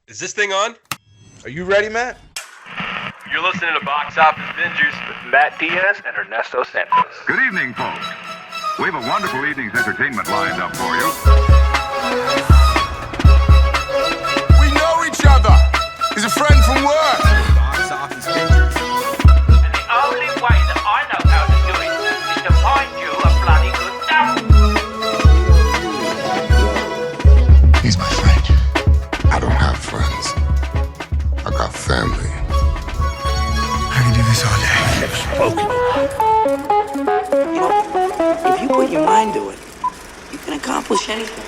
Is this thing on? Are you ready, Matt? You're listening to Box Office Bingers with Matt Diaz and Ernesto Santos. Good evening, folks. We have a wonderful evening's entertainment lined up for you. We know each other. He's a friend from work. Box Office Bingers. And the only way that I know how to do it is to find you a bloody good dump. He's my friend. I don't have friends. I got family. I can do this all day. You know, if you put your mind to it, you can accomplish anything.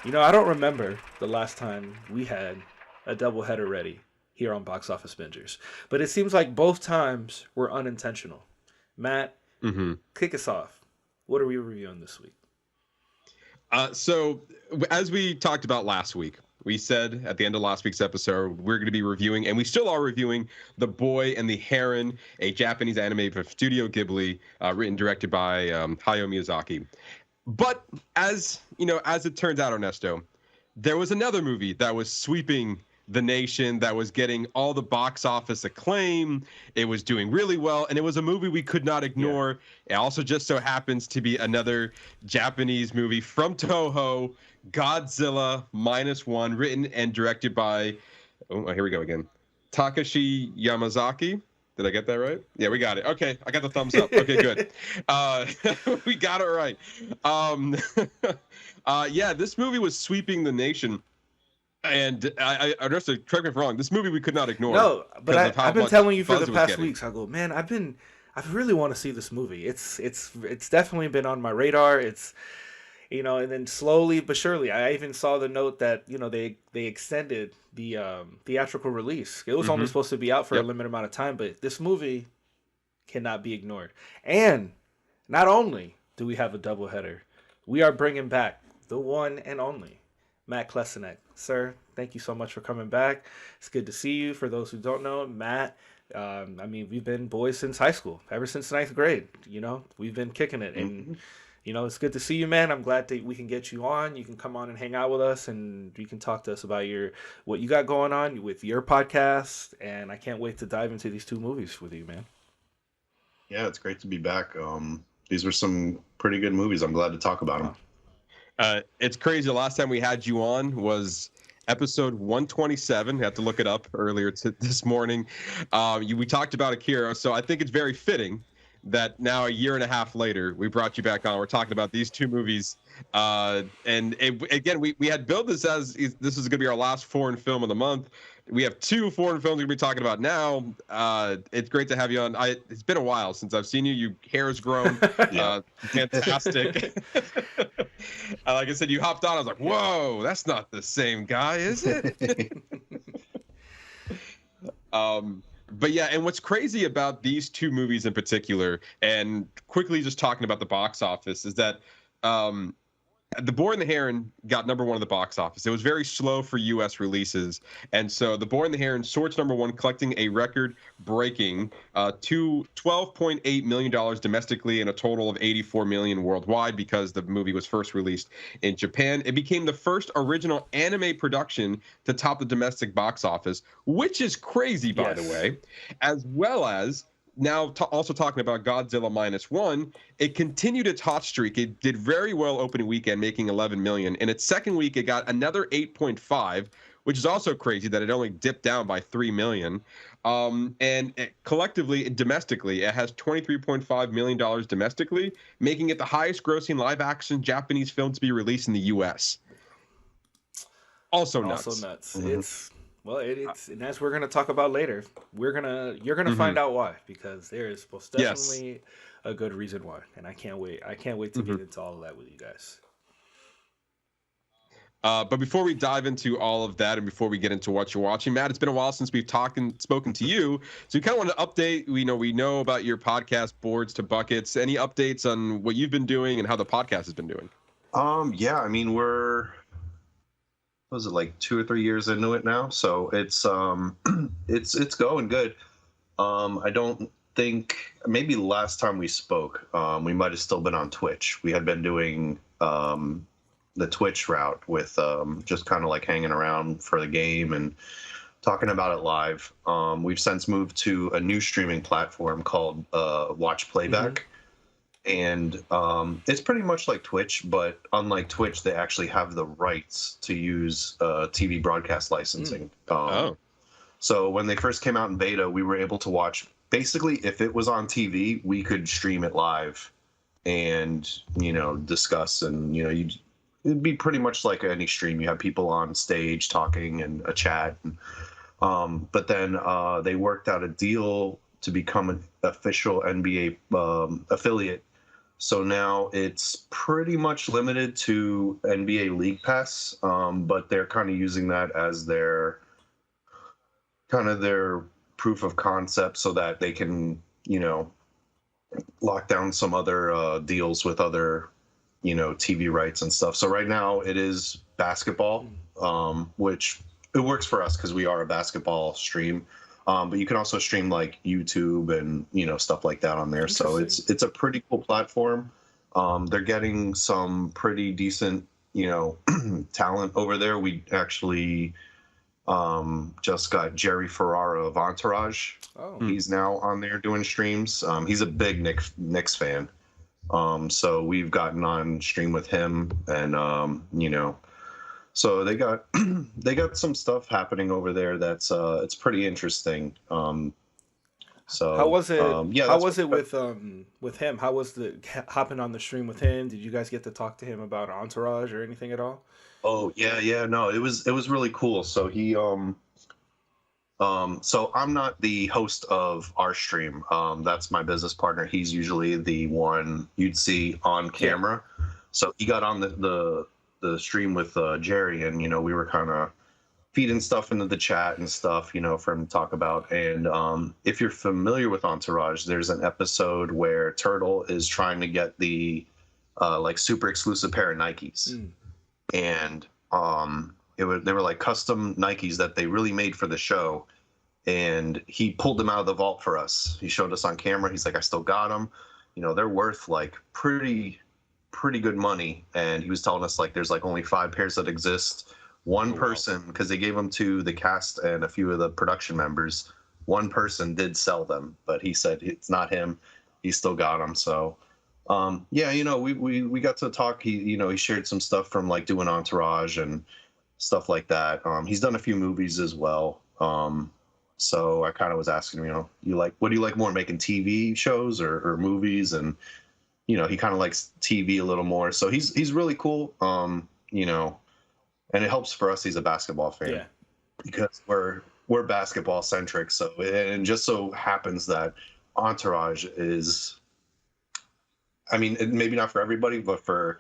You know, I don't remember the last time we had a doubleheader ready here on Box Office Bingers, but it seems like both times were unintentional. Matt, kick us off. What are we reviewing this week? So, as we talked about last week, we said at the end of last week's episode, we're going to be reviewing, and we still are reviewing, The Boy and the Heron, a Japanese anime from Studio Ghibli, written and directed by Hayao Miyazaki. But as it turns out, Ernesto, there was another movie that was sweeping the nation, that was getting all the box office acclaim. It was doing really well, and it was a movie we could not ignore. Yeah. It also just so happens to be another Japanese movie from Toho, Godzilla -1, written and directed by, here we go again, Takashi Yamazaki. Did I get that right? Yeah, we got it. Okay, I got the thumbs up. Okay, good. We got it right. Yeah, this movie was sweeping the nation. And I correct me if I'm wrong. This movie we could not ignore. No, but I've been telling you for the past weeks. I go, man, I really want to see this movie. It's definitely been on my radar. It's, and then slowly but surely, I even saw the note that they extended the theatrical release. It was only supposed to be out for a limited amount of time, but this movie cannot be ignored. And not only do we have a doubleheader, we are bringing back the one and only Matt Klestinec. Sir, thank you so much for coming back. It's good to see you. For those who don't know, Matt, we've been boys since high school, ever since 9th grade. We've been kicking it. And, it's good to see you, man. I'm glad that we can get you on. You can come on and hang out with us, and you can talk to us about what you got going on with your podcast. And I can't wait to dive into these two movies with you, man. Yeah, it's great to be back. These were some pretty good movies. I'm glad to talk about them. It's crazy. The last time we had you on was episode 127. I had to look it up earlier this morning. We talked about Akira, so I think it's very fitting that now a year and a half later, we brought you back on. We're talking about these two movies. Again, we had billed this as this is going to be our last foreign film of the month. We have two foreign films we're going to be talking about now. It's great to have you on. It's been a while since I've seen you. Your hair has grown. Fantastic. Like I said, you hopped on. I was like, whoa, that's not the same guy, is it? But yeah, and what's crazy about these two movies in particular, and quickly just talking about the box office, is that The Boy and the Heron got $1 at the box office. It was very slow for U.S. releases. And so The Boy and the Heron sorts #1, collecting a record-breaking $12.8 million domestically and a total of $84 million worldwide because the movie was first released in Japan. It became the first original anime production to top the domestic box office, which is crazy, by the way, as well as now, also talking about Godzilla -1, it continued its hot streak. It did very well opening weekend, making $11 million. In its second week, it got another 8.5, which is also crazy that it only dipped down by $3 million. Collectively, domestically, it has $23.5 million domestically, making it the highest-grossing live-action Japanese film to be released in the U.S. Also nuts. It's... Well, it's and as we're gonna talk about later, you're gonna find out why, because there is most definitely a good reason why, and I can't wait to get into all of that with you guys. But before we dive into all of that, and before we get into what you're watching, Matt, it's been a while since we've spoken to you, so we kind of want to update. We know about your podcast, Boards to Buckets. Any updates on what you've been doing and how the podcast has been doing? Yeah, I mean was it like 2 or 3 years into it now? So it's going good. I don't think, maybe last time we spoke, we might have still been on Twitch. We had been doing the Twitch route with just kind of like hanging around for the game and talking about it live. We've since moved to a new streaming platform called Watch Playback. And it's pretty much like Twitch, but unlike Twitch, they actually have the rights to use TV broadcast licensing. So when they first came out in beta, we were able to watch, basically, if it was on TV, we could stream it live and, you know, discuss. And, you know, it'd be pretty much like any stream. You have people on stage talking and a chat. And, but then they worked out a deal to become an official NBA affiliate. So now it's pretty much limited to NBA League Pass, but they're kind of using that as their proof of concept so that they can, you know, lock down some other deals with other, you know, TV rights and stuff. So right now it is basketball, which it works for us because we are a basketball stream. But you can also stream like YouTube and, you know, stuff like that on there. So it's a pretty cool platform. They're getting some pretty decent, you know, talent over there. We actually just got Jerry Ferrara of Entourage. He's now on there doing streams. He's a big Knicks fan. So we've gotten on stream with him and, you know, so they got some stuff happening over there that's it's pretty interesting. So how was it? Yeah, how was it with him? How was the hopping on the stream with him? Did you guys get to talk to him about Entourage or anything at all? Oh yeah, no, it was really cool. So he so I'm not the host of our stream. That's my business partner. He's usually the one you'd see on camera. Yeah. So he got on the stream with Jerry, and, you know, we were kind of feeding stuff into the chat and stuff, you know, for him to talk about. And if you're familiar with Entourage, there's an episode where Turtle is trying to get the like super exclusive pair of Nikes. And they were like custom Nikes that they really made for the show. And he pulled them out of the vault for us. He showed us on camera. He's like, I still got them. You know, they're worth like pretty good money. And he was telling us like there's like only 5 pairs that exist. One person, because they gave them to the cast and a few of the production members, one person did sell them, but he said it's not him. He still got them. So yeah, you know, we got to talk. He shared some stuff from like doing Entourage and stuff like that. He's done a few movies as well. So I kind of was asking him, you know, what do you like more, making TV shows or movies? And, you know, he kind of likes TV a little more. So he's really cool. You know, and it helps for us. He's a basketball fan because we're basketball centric. So, and just so happens that Entourage is, I mean, maybe not for everybody, but for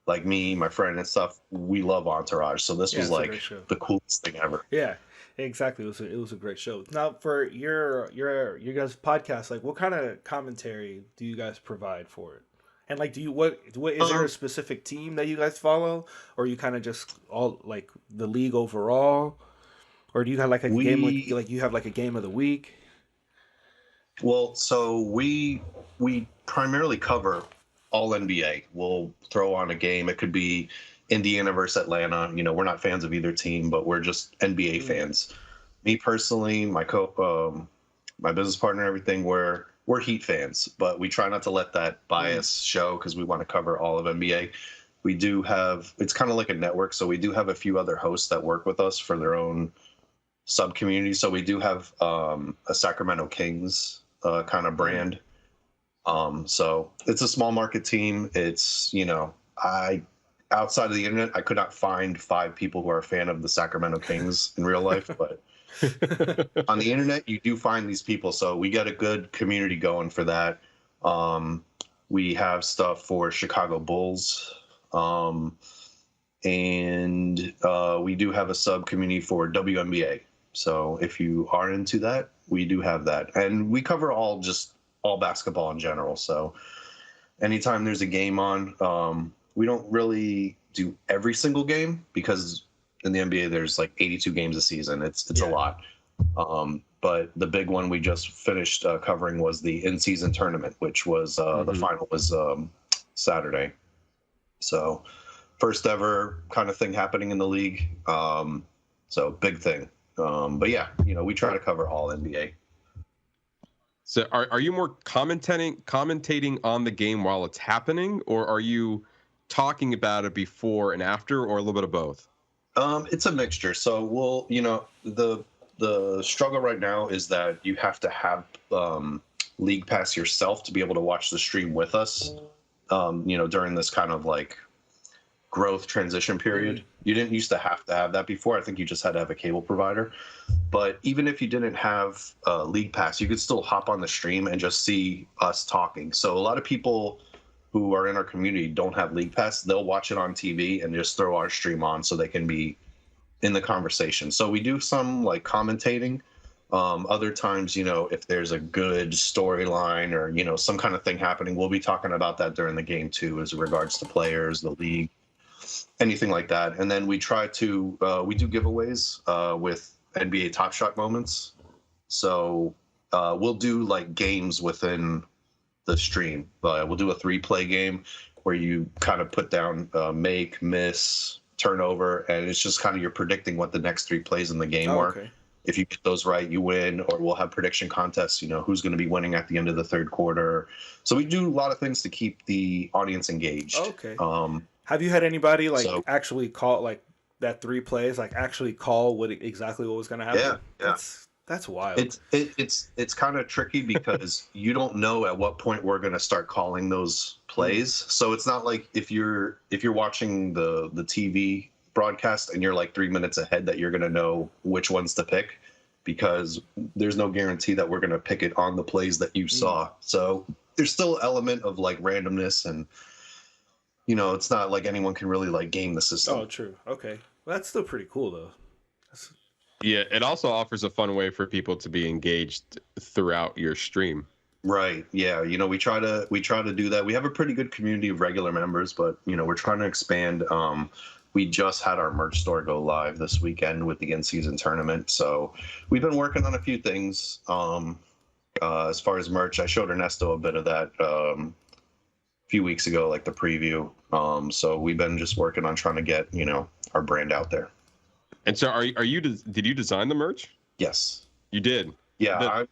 like me, my friend and stuff, we love Entourage. So this was like the coolest thing ever. Yeah, exactly. It was a great show. Now for your guys' podcast, like what kind of commentary do you guys provide for it? And like, what is there a specific team that you guys follow, or you kind of just all like the league overall, or do you have like a game like you have like a game of the week? Well, so we primarily cover all NBA. We'll throw on a game. It could be Indiana versus Atlanta. You know, we're not fans of either team, but we're just NBA fans. Me personally, my business partner, everything, we're Heat fans, but we try not to let that bias show because we want to cover all of NBA. We do have, it's kind of like a network, so we do have a few other hosts that work with us for their own sub-community. So we do have a Sacramento Kings kind of brand. So it's a small market team. It's, you know, outside of the internet, I could not find 5 people who are a fan of the Sacramento Kings in real life, but on the internet, you do find these people. So we got a good community going for that. We have stuff for Chicago Bulls. And we do have a sub community for WNBA. So if you are into that, we do have that. And we cover all basketball in general. So anytime there's a game on, we don't really do every single game because in the NBA there's like 82 games a season. It's a lot. But the big one we just finished covering was the in-season tournament, which was the final was Saturday. So first ever kind of thing happening in the league. So big thing. But yeah, we try to cover all NBA. So are you more commentating on the game while it's happening, or are you talking about it before and after, or a little bit of both? It's a mixture. So we'll, the struggle right now is that you have to have League Pass yourself to be able to watch the stream with us. During this kind of like growth transition period. You didn't used to have that before. I think you just had to have a cable provider. But even if you didn't have League Pass, you could still hop on the stream and just see us talking. So a lot of people who are in our community don't have League Pass. They'll watch it on TV and just throw our stream on so they can be in the conversation. So we do some like commentating. Other times, if there's a good storyline or, some kind of thing happening, we'll be talking about that during the game too, as regards to players, the league, anything like that. And then we try to, we do giveaways with NBA Top Shot moments. So we'll do like games within the stream. We'll do a 3-play game where you kind of put down make, miss, turnover, and it's just kind of you're predicting what the next 3 plays in the game are. Okay. If you get those right, you win, or we'll have prediction contests, who's going to be winning at the end of the third quarter. So we do a lot of things to keep the audience engaged. Okay. Have you had anybody actually call like that 3 plays, like actually call exactly what was going to happen? Yeah. That's wild. It's kind of tricky because you don't know at what point we're going to start calling those plays. So it's not like if you're watching the TV broadcast and you're like 3 minutes ahead that you're going to know which ones to pick, because there's no guarantee that we're going to pick it on the plays that you saw. So there's still an element of like randomness, and it's not like anyone can really like game the system. Oh, true. Okay. Well, that's still pretty cool though. Yeah, it also offers a fun way for people to be engaged throughout your stream. Right. Yeah. We try to do that. We have a pretty good community of regular members, but we're trying to expand. We just had our merch store go live this weekend with the in-season tournament. So we've been working on a few things. As far as merch, I showed Ernesto a bit of that a few weeks ago, like the preview. So we've been just working on trying to get, our brand out there. And so did you design the merch? Yes. You did? Yeah.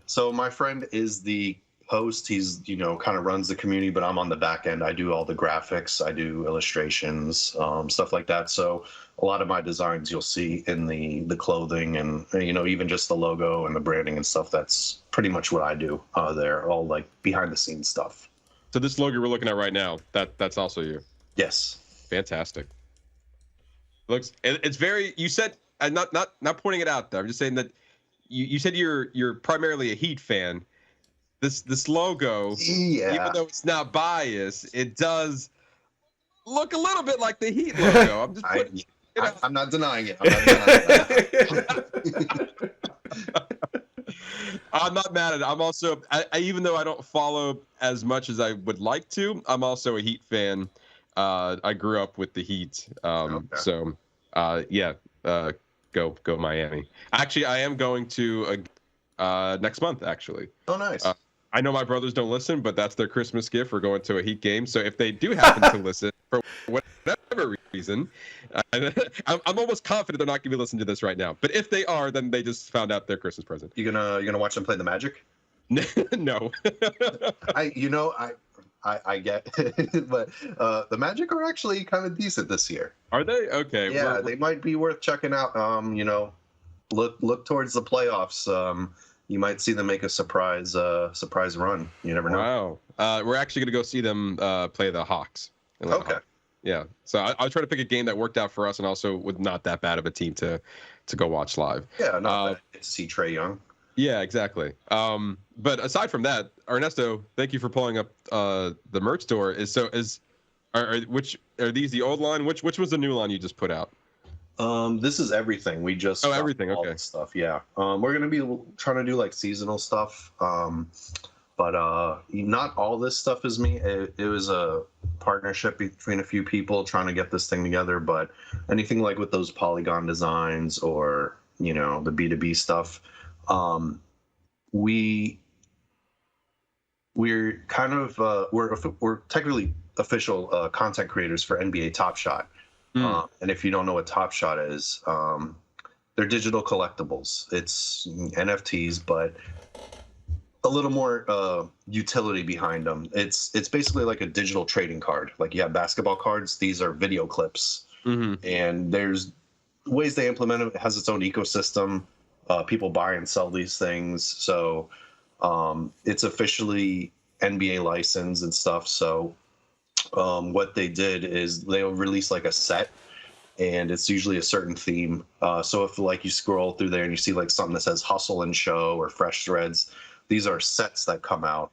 So my friend is the host. He's, kind of runs the community, but I'm on the back end. I do all the graphics. I do illustrations, stuff like that. So a lot of my designs you'll see in the clothing and, even just the logo and the branding and stuff. That's pretty much what I do there, all like behind the scenes stuff. So this logo we're looking at right now, that's also you? Yes. Fantastic. It's very, you said, not pointing it out though, I'm just saying that you said you're primarily a Heat fan. This logo, even though it's not biased, it does look a little bit like the Heat logo. I'm just putting, I'm not denying it. I'm not mad at it. I'm also, even though I don't follow as much as I would like to, I'm also a Heat fan. I grew up with the Heat. Okay. So, go Miami. Actually, I am going to next month, actually. Oh, nice. I know my brothers don't listen, but that's their Christmas gift for going to a Heat game. So if they do happen to listen for whatever reason, I'm almost confident they're not going to be listening to this right now. But if they are, then they just found out their Christmas present. You gonna watch them play the Magic? No. I get it, but the Magic are actually kind of decent this year. Are they? Okay. Yeah, they might be worth checking out. Look towards the playoffs. You might see them make a surprise run. You never know. Wow. We're actually going to go see them play the Hawks. Okay. Yeah. So I'll try to pick a game that worked out for us and also with not that bad of a team to go watch live. Yeah, not bad to see Trae Young. Yeah, exactly. But aside from that, Ernesto, thank you for pulling up the merch store. Are these the old line? Which was the new line you just put out? This is everything. We just everything. All okay. Stuff. Yeah. We're gonna be trying to do like seasonal stuff. But not all this stuff is me. It was a partnership between a few people trying to get this thing together. But anything like with those polygon designs or the B2B stuff, we're kind of we're technically official content creators for NBA Top Shot. And if you don't know what Top Shot is, they're digital collectibles. It's NFTs, but a little more utility behind them. It's basically like a digital trading card. Like you have basketball cards, these are video clips. And there's ways they implement it. It has its own ecosystem. People buy and sell these things. So it's officially NBA licensed and stuff. So what they did is they'll release like a set, and it's usually a certain theme. So if like you scroll through there and you see like something that says Hustle and Show or Fresh Threads, these are sets that come out.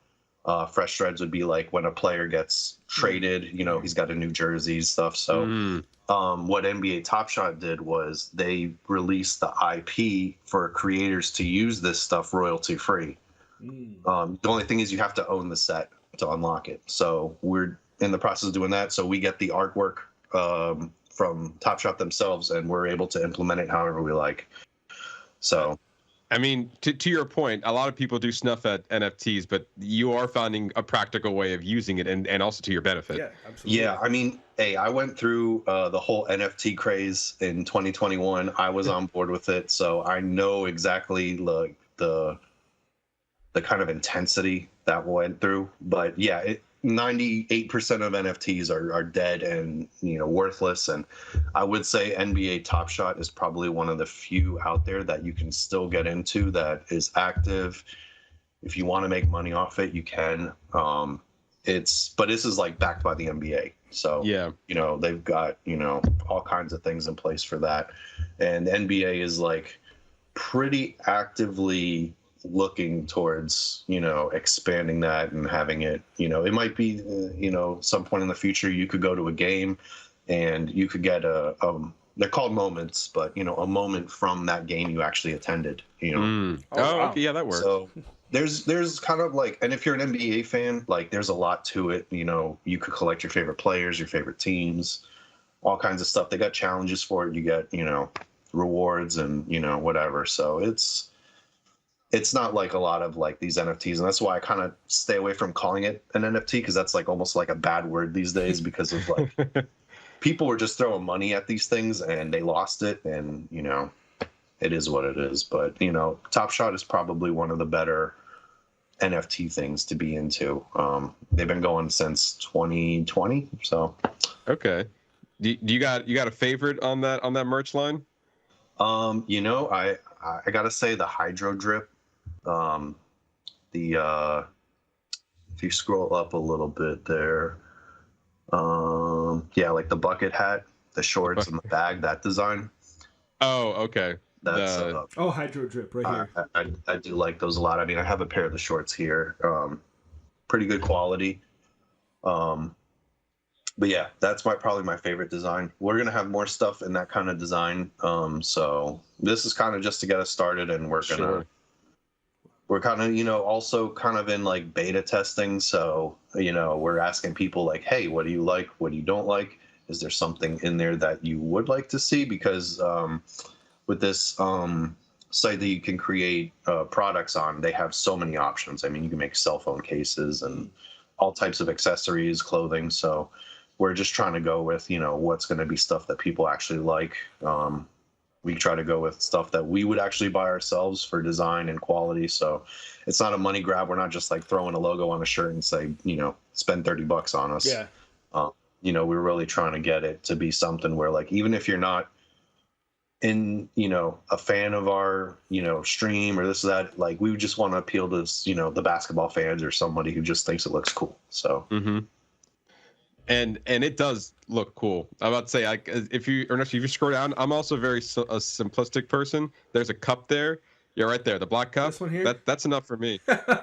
Fresh Threads would be like when a player gets traded, you know, he's got a new jersey stuff. So what NBA Top Shot did was they released the IP for creators to use this stuff royalty free. The only thing is you have to own the set to unlock it. So we're in the process of doing that. So we get the artwork from Top Shot themselves, and we're able to implement it however we like. So, I mean, to your point, a lot of people do snuff at NFTs, but you are finding a practical way of using it, and also to your benefit. Yeah, absolutely. Yeah, I mean, hey, I went through the whole NFT craze in 2021. I was on board with it, so I know exactly like the kind of intensity that went through. But yeah, 98% of NFTs are dead and, you know, worthless. And I would say NBA Top Shot is probably one of the few out there that you can still get into that is active. If you want to make money off it, you can. But this is like backed by the NBA. So, yeah, you know, they've got, you know, all kinds of things in place for that. And the NBA is like pretty actively looking towards, you know, expanding that and having it, you know, it might be, you know, some point in the future you could go to a game and you could get they're called moments, but, you know, a moment from that game you actually attended, you know. Wow. Okay, yeah, that works. So there's kind of like, and if you're an NBA fan, like there's a lot to it. You know, you could collect your favorite players, your favorite teams, all kinds of stuff. They got challenges for it. You get, you know, rewards and, you know, whatever. So it's not like a lot of like these NFTs, and that's why I kind of stay away from calling it an NFT, because that's like almost like a bad word these days, because of like people were just throwing money at these things and they lost it, and, you know, it is what it is. But, you know, Top Shot is probably one of the better NFT things to be into. They've been going since 2020. So okay, do you got a favorite on that merch line? You know, I gotta say the Hydro Drip. If you scroll up a little bit there, yeah, like the bucket hat, the shorts, and the bag, that design. Oh, okay. That's Hydro Drip right here. I do like those a lot. I mean, I have a pair of the shorts here, pretty good quality. But yeah, that's probably my favorite design. We're gonna have more stuff in that kind of design. So this is kind of just to get us started, and we're kind of, you know, also kind of in like beta testing. So, you know, we're asking people like, hey, what do you like? What do you don't like? Is there something in there that you would like to see? Because with this site that you can create products on, they have so many options. I mean, you can make cell phone cases and all types of accessories, clothing. So we're just trying to go with, you know, what's going to be stuff that people actually like. We try to go with stuff that we would actually buy ourselves for design and quality. So it's not a money grab. We're not just like throwing a logo on a shirt and say, you know, spend $30 on us. Yeah. You know, we're really trying to get it to be something where like, even if you're not in, you know, a fan of our, you know, stream or this or that, like we just want to appeal to, you know, the basketball fans or somebody who just thinks it looks cool. So. And it does look cool. I'm about to say, if you scroll down, I'm also a simplistic person. There's a cup there. Yeah, right there, the black cup. This one here? That's enough for me.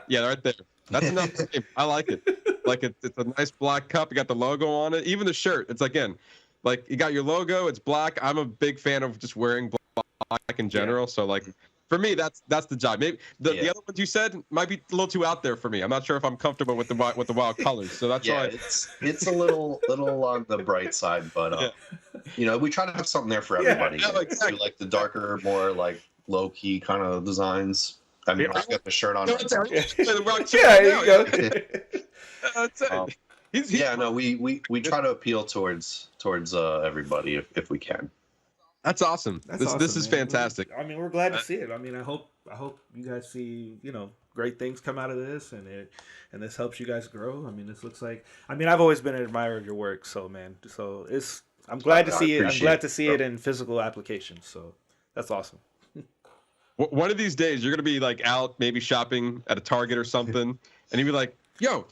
Yeah, right there. That's enough for me. I like it. Like it's a nice black cup. You got the logo on it. Even the shirt. It's again, like you got your logo. It's black. I'm a big fan of just wearing black in general. So like. For me, that's the job. Maybe the other ones you said might be a little too out there for me. I'm not sure if I'm comfortable with the wild colors. So that's why it's a little on the bright side, but you know, we try to have something there for everybody. Yeah, exactly. We like the darker, more like low key kind of designs. I mean, I got the shirt on. Yeah, you go. That's it. We try to appeal towards everybody if we can. That's awesome. This is fantastic. I mean, we're glad to see it. I mean, I hope you guys see, great things come out of this, and this helps you guys grow. I mean, this looks like. I mean, I've always been an admirer of your work, I'm glad to see it. I'm glad to see it in physical applications. So that's awesome. One of these days, you're gonna be like out, maybe shopping at a Target or something, and you'll be like, "Yo,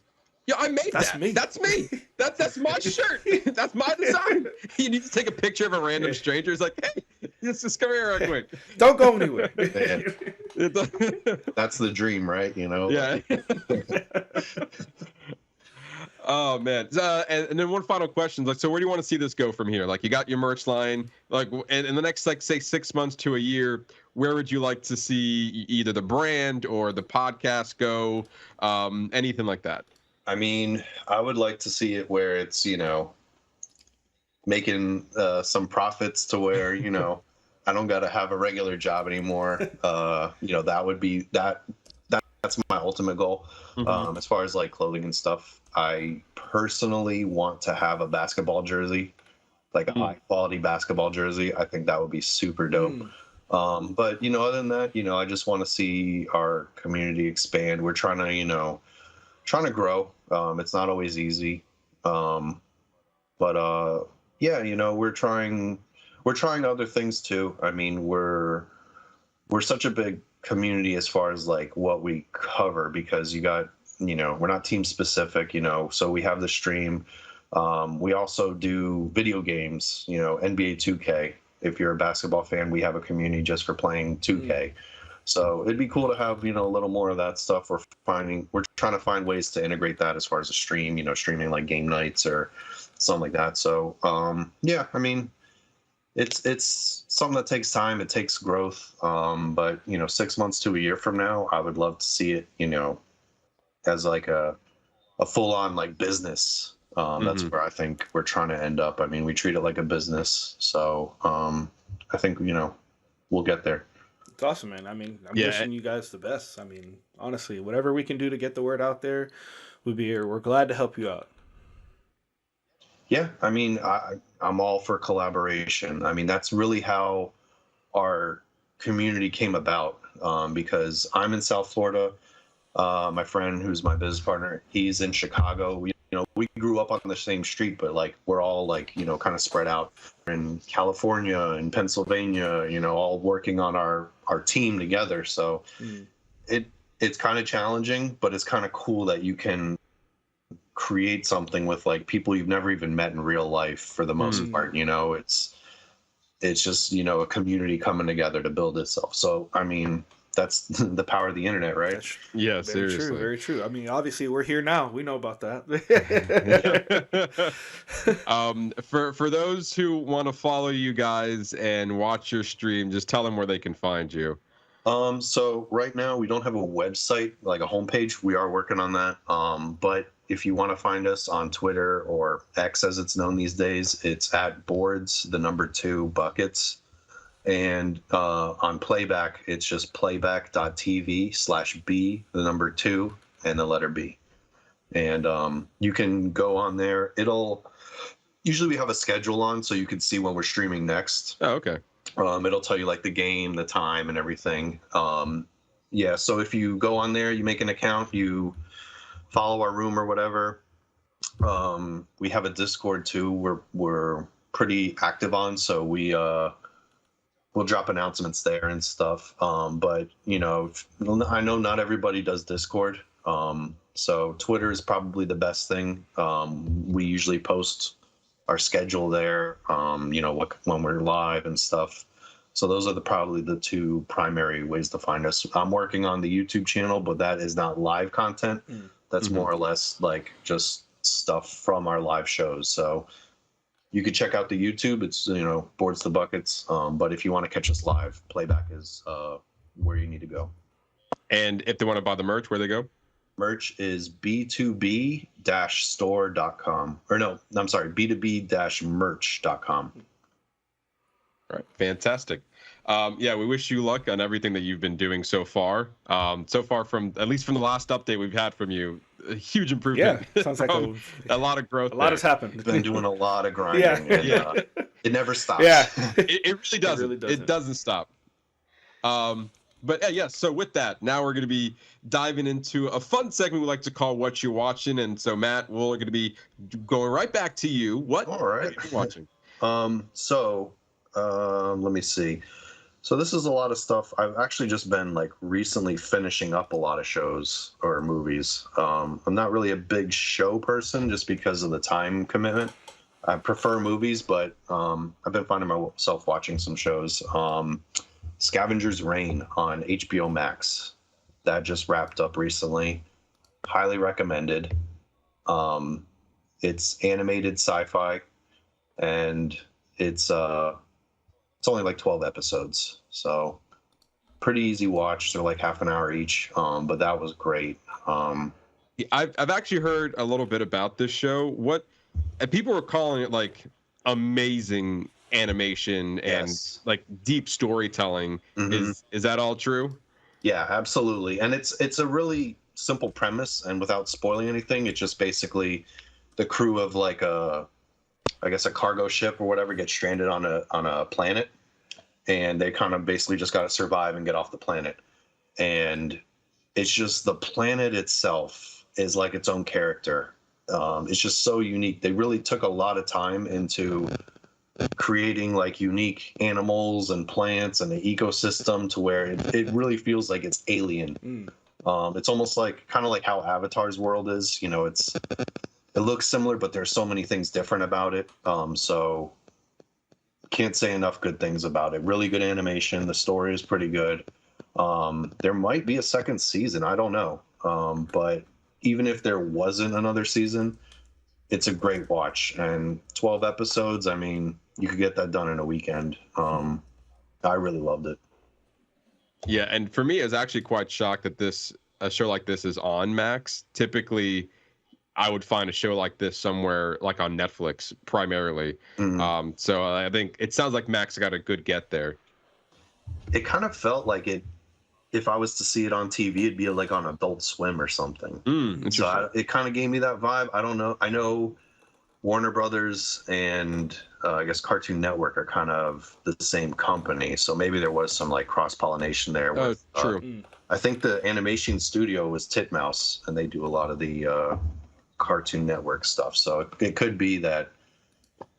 I made that. Me. That's me. That's my shirt. That's my design." You need to take a picture of a random stranger. It's like, "Hey, just come here real quick. Don't go anywhere." That's the dream, right? Yeah. Oh man. And then one final question. Like, so where do you want to see this go from here? Like, you got your merch line. Like, and in the next, like, say 6 months to a year, where would you like to see either the brand or the podcast go? Anything like that? I mean, I would like to see it where it's, making some profits to where, I don't got to have a regular job anymore. That would be that's my ultimate goal. As far as like clothing and stuff, I personally want to have a basketball jersey, like a high quality basketball jersey. I think that would be super dope. But other than that, I just want to see our community expand. We're trying to grow. It's not always easy. But we're trying other things too. I mean, we're such a big community as far as like what we cover, because you got, we're not team specific, so we have the stream. We also do video games, NBA 2K. If you're a basketball fan, we have a community just for playing 2K. So it'd be cool to have, a little more of that stuff. We're trying to find ways to integrate that as far as a stream, streaming like game nights or something like that. So, I mean, it's something that takes time. It takes growth. But 6 months to a year from now, I would love to see it, as like a full on like business. That's where I think we're trying to end up. I mean, we treat it like a business. So, I think, we'll get there. It's awesome, man. I mean, I'm wishing you guys the best. I mean, honestly, whatever we can do to get the word out there, we'll be here. We're glad to help you out. Yeah, I mean, I'm all for collaboration. I mean, that's really how our community came about, because I'm in South Florida. My friend, who's my business partner, he's in Chicago. We grew up on the same street, but like we're all like, kind of spread out in California and Pennsylvania, all working on our team together. So it's kind of challenging, but it's kind of cool that you can create something with like people you've never even met in real life for the most part. It's just, a community coming together to build itself. So, I mean, that's the power of the internet, right? Yeah, very seriously. True, very true. I mean, obviously we're here now. We know about that. For those who want to follow you guys and watch your stream, just tell them where they can find you. So right now we don't have a website, like a homepage. We are working on that. But if you want to find us on Twitter, or X as it's known these days, it's at boards, 2 buckets. And on Playback, it's just playback.tv/B, 2, and the letter B. And you can go on there. Usually we have a schedule on, so you can see when we're streaming next. Oh, okay. It'll tell you like the game, the time, and everything. So if you go on there, you make an account, you follow our room or whatever. We have a Discord too. We're pretty active on, so we'll drop announcements there and stuff. But I know not everybody does Discord. So Twitter is probably the best thing. We usually post our schedule there, when we're live and stuff. So those are probably the 2 primary ways to find us. I'm working on the YouTube channel, but that is not live content. That's more or less like just stuff from our live shows. So you could check out the YouTube. It's, Boards to Buckets. But if you want to catch us live, Playback is where you need to go. And if they want to buy the merch, where they go? Merch is b2b-store.com. Or no, I'm sorry, b2b-merch.com. Right. Fantastic. Yeah, we wish you luck on everything that you've been doing so far. So far, from at least from the last update we've had from you, a huge improvement. Yeah, sounds like a lot of growth. A lot has happened. Been doing a lot of grinding. Yeah. And, it never stops. Yeah, it really doesn't. It doesn't stop. But yeah, so with that, now we're going to be diving into a fun segment we like to call What You Watchin'. And so, Matt, we're going to be going right back to you. What are you watching? Let me see. So this is a lot of stuff. I've actually just been like recently finishing up a lot of shows or movies. I'm not really a big show person just because of the time commitment. I prefer movies, but I've been finding myself watching some shows. Scavenger's Reign on HBO Max. That just wrapped up recently. Highly recommended. It's animated sci-fi, and it's only like 12 episodes, so pretty easy watch. They're like half an hour each, but that was great. I've actually heard a little bit about this show. People were calling it like amazing animation and like deep storytelling. Mm-hmm. Is that all true? Yeah, absolutely. And it's a really simple premise, and without spoiling anything, it's just basically the crew of like a cargo ship or whatever gets stranded on a planet, and they kind of basically just got to survive and get off the planet. And it's just the planet itself is like its own character. It's just so unique. They really took a lot of time into creating like unique animals and plants and the ecosystem to where it really feels like it's alien. It's almost like kind of like how Avatar's world is. You know, it looks similar, but there's so many things different about it. So can't say enough good things about it. Really good animation. The story is pretty good. There might be a second season. I don't know. But even if there wasn't another season, it's a great watch. And 12 episodes, I mean, you could get that done in a weekend. I really loved it. Yeah, and for me, I was actually quite shocked that a show like this is on Max. Typically, I would find a show like this somewhere like on Netflix primarily. Mm-hmm. So I think it sounds like Max got a good get there. It kind of felt like it. If I was to see it on TV, it'd be like on Adult Swim or something. So it kind of gave me that vibe. I don't know. I know Warner Brothers and I guess Cartoon Network are kind of the same company, so maybe there was some like cross-pollination there. With, true. I think the animation studio was Titmouse, and they do a lot of the Cartoon Network stuff. So it could be that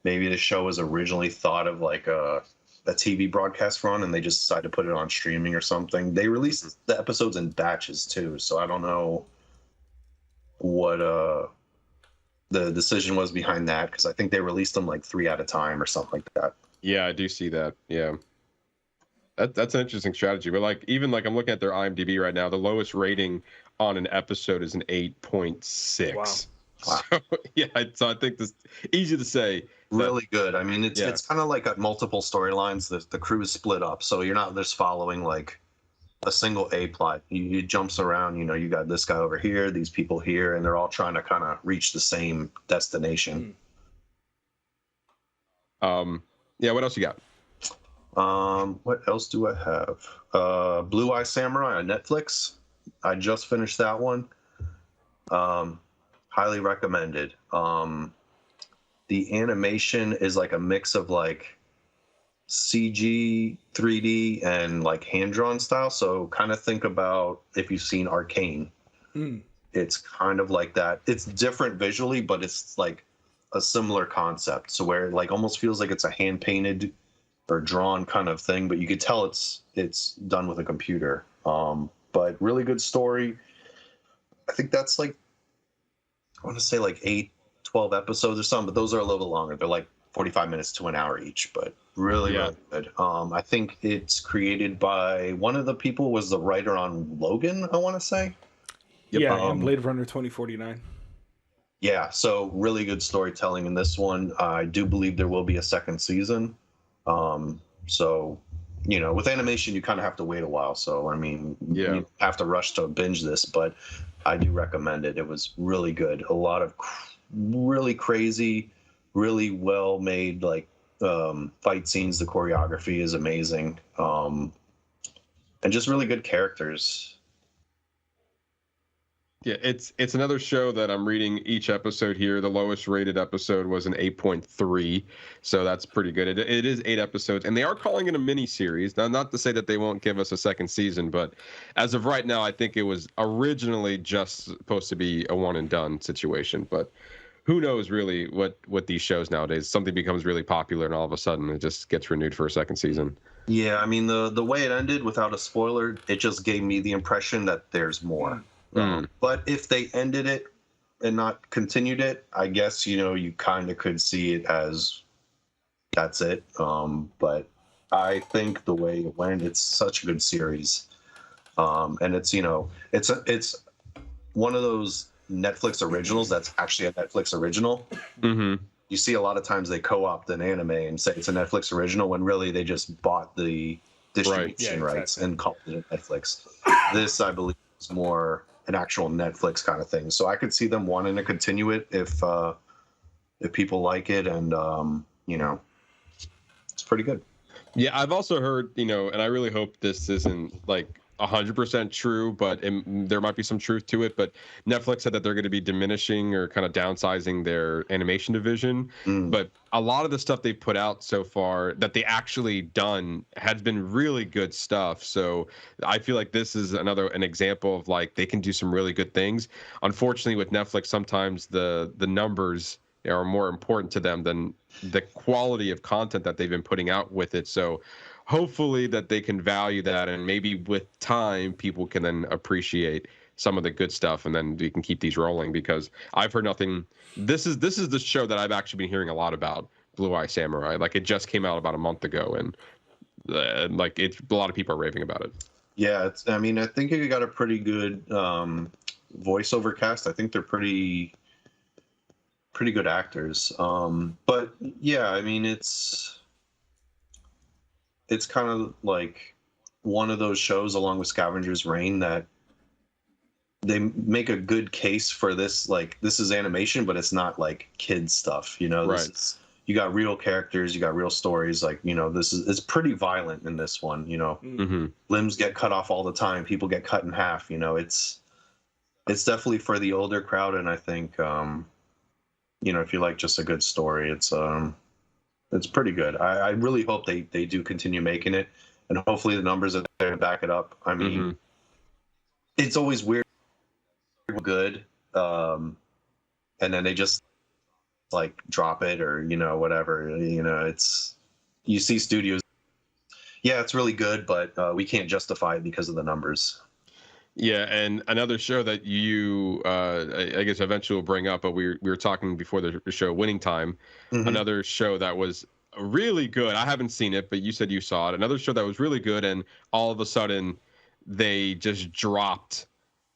maybe the show was originally thought of like a TV broadcast run, and they just decided to put it on streaming or something. They released the episodes in batches too, so I don't know what the decision was behind that, because I think they released them like 3 at a time or something like that. Yeah, I do see that. Yeah, that's an interesting strategy. But like even like I'm looking at their IMDb right now, the lowest rating on an episode is an 8.6. Wow. So, yeah, so I think this easy to say. Really good. I mean, it's kind of like a multiple storylines. The crew is split up, so you're not just following like a single A plot. You jumps around. You know, you got this guy over here, these people here, and they're all trying to kind of reach the same destination. Yeah. What else you got? What else do I have? Blue Eye Samurai on Netflix. I just finished that one. Highly recommended. The animation is like a mix of like CG, 3D, and like hand-drawn style. So kind of think about if you've seen Arcane. It's kind of like that. It's different visually, but it's like a similar concept. So where it like almost feels like it's a hand-painted or drawn kind of thing, but you could tell it's done with a computer. But really good story. I think that's like, I want to say like 12 episodes or something, but those are a little bit longer. They're like 45 minutes to an hour each, but really good. I think it's created by one of the people was the writer on Logan, I want to say. Yep. Yeah, and Blade Runner 2049. Yeah, so really good storytelling in this one. I do believe there will be a second season. So, you know, with animation, you kind of have to wait a while. So, I mean, you have to rush to binge this, but I do recommend it. It was really good. A lot of really crazy, really well made, like fight scenes. The choreography is amazing, and just really good characters. Yeah, it's another show that I'm reading each episode here. The lowest rated episode was an 8.3, so that's pretty good. It is 8 episodes, and they are calling it a mini series. Now, not to say that they won't give us a second season, but as of right now, I think it was originally just supposed to be a one and done situation. But who knows really what these shows nowadays? Something becomes really popular, and all of a sudden it just gets renewed for a second season. Yeah, I mean the way it ended, without a spoiler, it just gave me the impression that there's more. But if they ended it and not continued it, I guess, you kind of could see it as that's it. But I think the way it went, it's such a good series. And it's, it's one of those Netflix originals that's actually a Netflix original. Mm-hmm. You see a lot of times they co-opt an anime and say it's a Netflix original when really they just bought the distribution rights and called it a Netflix. This, I believe, is more an actual Netflix kind of thing. So I could see them wanting to continue it if people like it, and it's pretty good. Yeah, I've also heard, and I really hope this isn't like 100% true, but there might be some truth to it. But Netflix said that they're going to be diminishing or kind of downsizing their animation division. But a lot of the stuff they've put out so far that they actually done has been really good stuff. So I feel like this is an example of like they can do some really good things. Unfortunately, with Netflix, sometimes the numbers are more important to them than the quality of content that they've been putting out with it. So hopefully that they can value that, and maybe with time people can then appreciate some of the good stuff, and then we can keep these rolling, because I've heard nothing. This is the show that I've actually been hearing a lot about, Blue Eye Samurai. Like, it just came out about a month ago, and like a lot of people are raving about it. Yeah, I think it got a pretty good voiceover cast. I think they're pretty good actors. But yeah, it's kind of like one of those shows along with Scavenger's Reign that they make a good case for this. Like, this is animation, but it's not like kids stuff, Right. You got real characters, you got real stories. Like, it's pretty violent in this one, Mm-hmm. Limbs get cut off all the time. People get cut in half, It's definitely for the older crowd. And I think, if you like just a good story, it's pretty good. I really hope they do continue making it, and hopefully the numbers are there to back it up. It's always weird, good, and then they just like drop it or whatever. You see studios. Yeah, it's really good, but we can't justify it because of the numbers. Yeah, and another show that you, I guess, eventually will bring up, but we were talking before the show, Winning Time, another show that was really good. I haven't seen it, but you said you saw it. Another show that was really good, and all of a sudden, they just dropped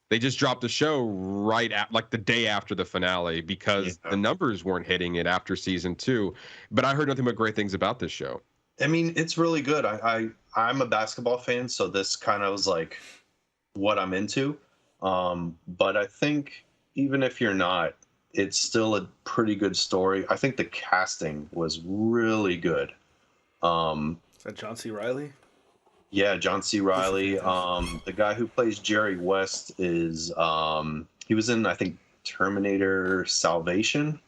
the show right at like the day after the finale because the numbers weren't hitting it after season 2. But I heard nothing but great things about this show. It's really good. I'm a basketball fan, so this kind of was like what I'm into, but I think even if you're not, it's still a pretty good story. I think the casting was really good. Is that John C. Reilly? Yeah, John C. Reilly. The guy who plays Jerry West is he was in, I think, Terminator Salvation.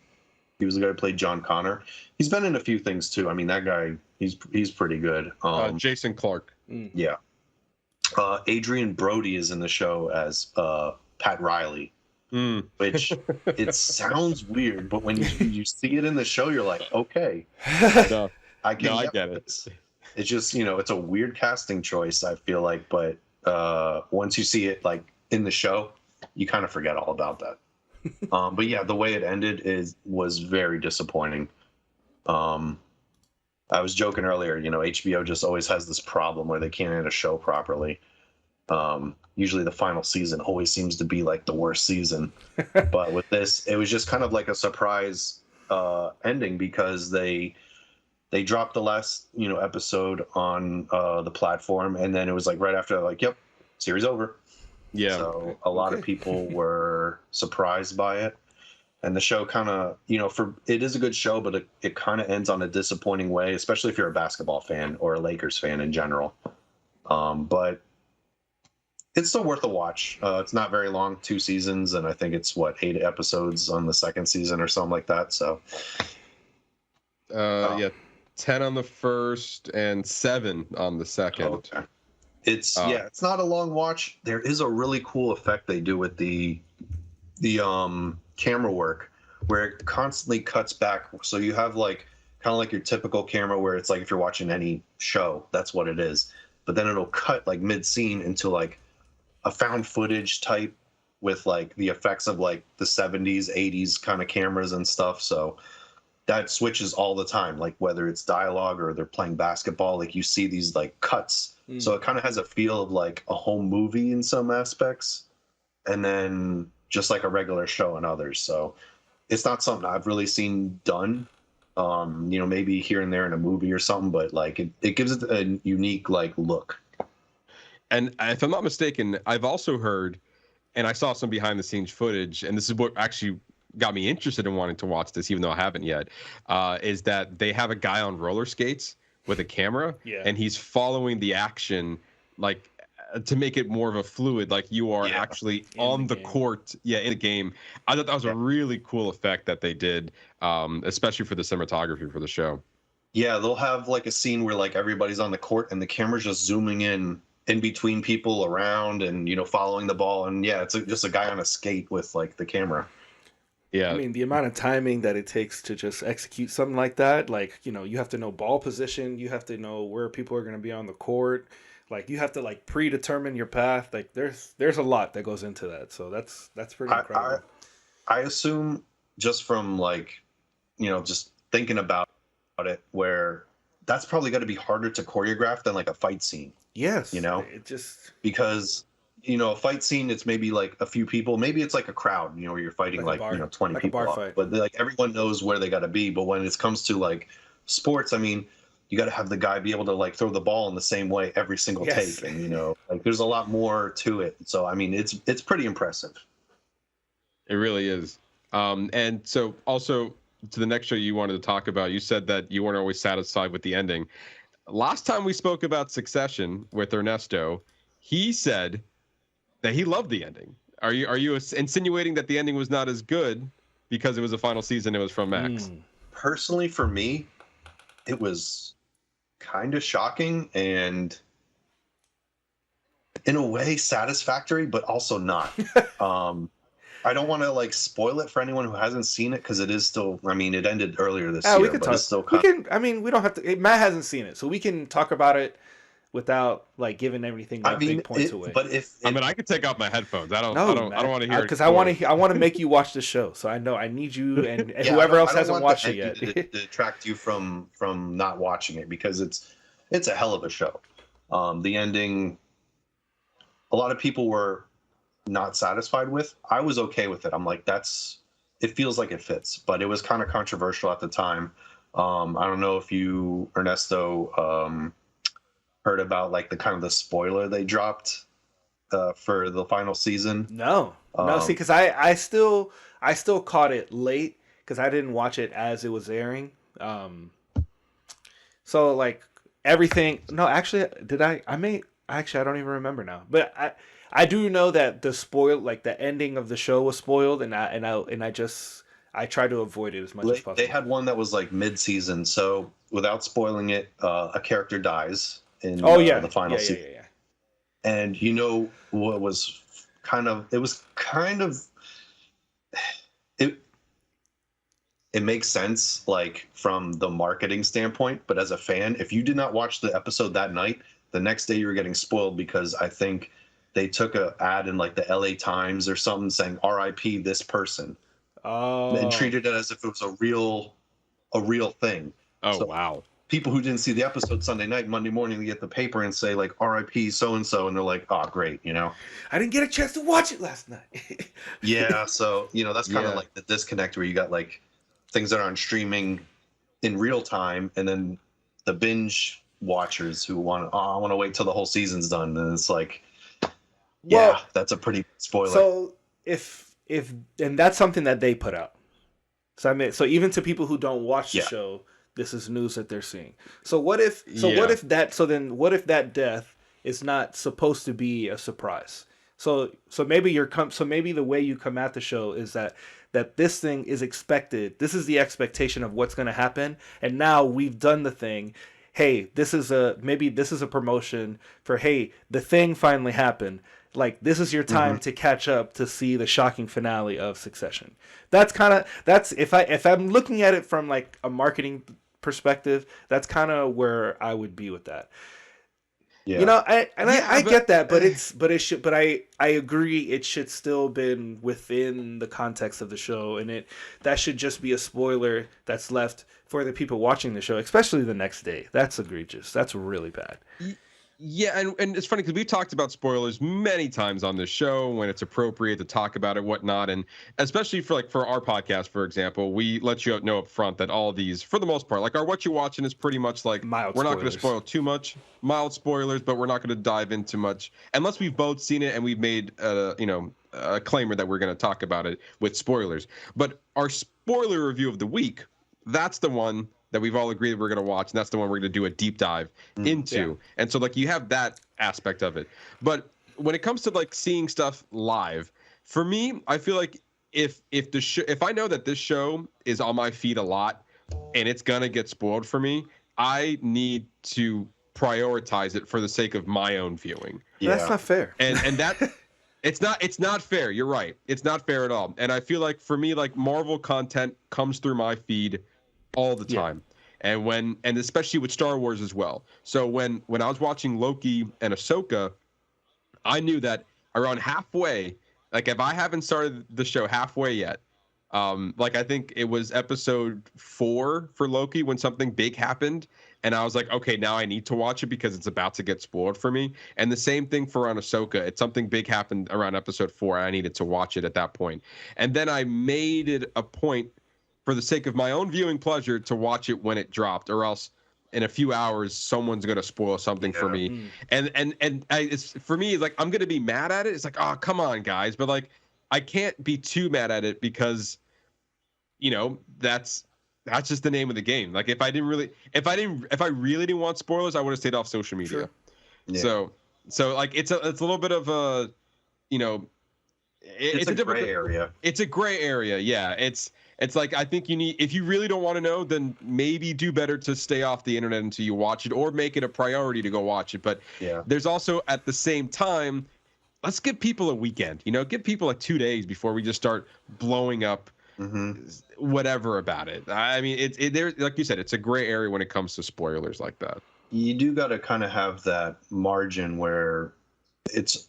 He was the guy who played John Connor. He's been in a few things too. That guy, he's pretty good. Jason Clarke. Yeah. Adrian Brody is in the show as Pat Riley, which it sounds weird, but when you see it in the show, you're like, okay, I get it. It's just, it's a weird casting choice, I feel like, but once you see it like in the show, you kind of forget all about that. But yeah, the way it ended was very disappointing. I was joking earlier, HBO just always has this problem where they can't end a show properly. Usually the final season always seems to be like the worst season. But with this, it was just kind of like a surprise ending because they dropped the last, episode on the platform, and then it was like right after, like, yep, series over. Yeah. So a lot of people were surprised by it. And the show kind of, it is a good show, but it kind of ends on a disappointing way, especially if you're a basketball fan or a Lakers fan in general. But it's still worth a watch. It's not very long, 2 seasons, and I think it's 8 episodes on the second season or something like that. So, 10 on the first and 7 on the second. Okay. It's not a long watch. There is a really cool effect they do with the camera work where it constantly cuts back. So you have kind of like your typical camera where it's like if you're watching any show, that's what it is. But then it'll cut mid scene into a found footage type with the effects of the 70s, 80s kind of cameras and stuff. So that switches all the time, whether it's dialogue or they're playing basketball, you see these cuts. So it kind of has a feel of a home movie in some aspects, and then just like a regular show in others. So it's not something I've really seen done. Maybe here and there in a movie or something, but it gives it a unique look. And if I'm not mistaken, I've also heard, and I saw some behind the scenes footage, and this is what actually got me interested in wanting to watch this, even though I haven't yet, is that they have a guy on roller skates with a camera, and he's following the action to make it more of a fluid, you are actually on the court, in the game. I thought that was a really cool effect that they did, especially for the cinematography for the show. Yeah, they'll have a scene where everybody's on the court and the camera's just zooming in between people around and following the ball, and it's just a guy on a skate with the camera. Yeah, I mean, the amount of timing that it takes to just execute something like that, you have to know ball position, you have to know where people are going to be on the court, you have to predetermine your path. There's a lot that goes into that, so that's pretty incredible. I assume just from just thinking about it, where that's probably going to be harder to choreograph than a fight scene. Yes, it just because. A fight scene, it's maybe a few people, maybe it's a crowd, where you're fighting 20 people up, but everyone knows where they got to be. But when it comes to sports, I mean, you got to have the guy be able to throw the ball in the same way every single take, and there's a lot more to it. So I mean, it's pretty impressive. It really is. And so also to the next show you wanted to talk about, you said that you weren't always satisfied with the ending. Last time we spoke about Succession with Ernesto, he said that he loved the ending. Are you insinuating that the ending was not as good because it was a final season, it was from Max? Personally, for me, it was kind of shocking and in a way satisfactory, but also not. I don't want to spoil it for anyone who hasn't seen it because it is still. I mean, it ended earlier this year, but it's still. We don't have to. Matt hasn't seen it, so we can talk about it without giving everything big points away. But I could take off my headphones. I don't want to hear it because I want to make you watch the show. So I need you and whoever else hasn't watched it yet to detract you from not watching it because it's a hell of a show. The ending, a lot of people were not satisfied with. I was okay with it. I'm it feels like it fits, but it was kind of controversial at the time. I don't know if you, Ernesto, heard about the kind of the spoiler they dropped for the final season. No, see, because I still caught it late because I didn't watch it as it was airing. So everything. No, actually, did I? I don't even remember now. But I do know that the spoil, the ending of the show was spoiled, and I try to avoid it as much as possible. They had one that was mid-season, so without spoiling it, a character dies in the final season. Yeah. And what was it makes sense from the marketing standpoint, but as a fan, if you did not watch the episode that night, the next day you were getting spoiled because I think they took an ad in the LA Times or something saying RIP this person. Oh. And treated it as if it was a real thing. Oh, so wow. People who didn't see the episode Sunday night, Monday morning, they get the paper and say RIP so-and-so, and they're like, oh, great, I didn't get a chance to watch it last night. Yeah, so, that's kind of the disconnect where you got things that are on streaming in real time, and then the binge watchers who I want to wait till the whole season's done, and it's that's a pretty spoiler. So and that's something that they put out. So even to people who don't watch the show, this is news that they're seeing. So what if that death is not supposed to be a surprise? So maybe the way you come at the show is that this thing is expected. This is the expectation of what's going to happen, and now we've done the thing. Hey, this is a promotion for, hey, the thing finally happened. Like, this is your time to catch up to see the shocking finale of Succession. That's if I'm looking at it from like a marketing perspective, that's kind of where I would be with that. Yeah. You know, I get that, but I agree it should still been within the context of the show, and that should just be a spoiler that's left for the people watching the show, especially the next day. That's egregious. That's really bad. Yeah, and it's funny because we've talked about spoilers many times on this show when it's appropriate to talk about it, whatnot, and especially for our podcast, for example, we let you know up front that all of these, for the most part, like our Whatcha Watchin is pretty much like mild we're spoilers. Not going to spoil too much, mild spoilers, but we're not going to dive into much unless we've both seen it and we've made a claimer that we're going to talk about it with spoilers. But our spoiler review of the week, that's the one that we've all agreed we're going to watch, and that's the one we're going to do a deep dive into. Yeah. And so, like, you have that aspect of it. But when it comes to, like, seeing stuff live, for me, I feel like if I know that this show is on my feed a lot and it's going to get spoiled for me, I need to prioritize it for the sake of my own viewing. Yeah. That's not fair. And that... It's not fair. You're right. It's not fair at all. And I feel like, for me, like, Marvel content comes through my feed all the time. And especially with Star Wars as well. So when I was watching Loki and Ahsoka, I knew that around halfway, like, if I haven't started the show halfway yet, like, I think it was episode 4 for Loki when something big happened, and I was like, okay, now I need to watch it because it's about to get spoiled for me. And the same thing for around Ahsoka. It's something big happened around episode 4, and I needed to watch it at that point. And then I made it a point, for the sake of my own viewing pleasure, to watch it when it dropped, or else in a few hours someone's gonna spoil something for me. And it's, for me, like, I'm gonna be mad at it. It's like, oh, come on, guys, but, like, I can't be too mad at it because, you know, that's just the name of the game. Like, if I really didn't want spoilers, I would have stayed off social media. Sure. Yeah. So like, it's a little bit of a, you know, it's a gray area. It's a gray area. Yeah. It's like, I think if you really don't want to know, then maybe do better to stay off the internet until you watch it, or make it a priority to go watch it. But there's also, at the same time, let's give people a weekend, you know, give people like 2 days before we just start blowing up whatever about it. I mean, there, like you said, it's a gray area when it comes to spoilers like that. You do got to kind of have that margin where it's,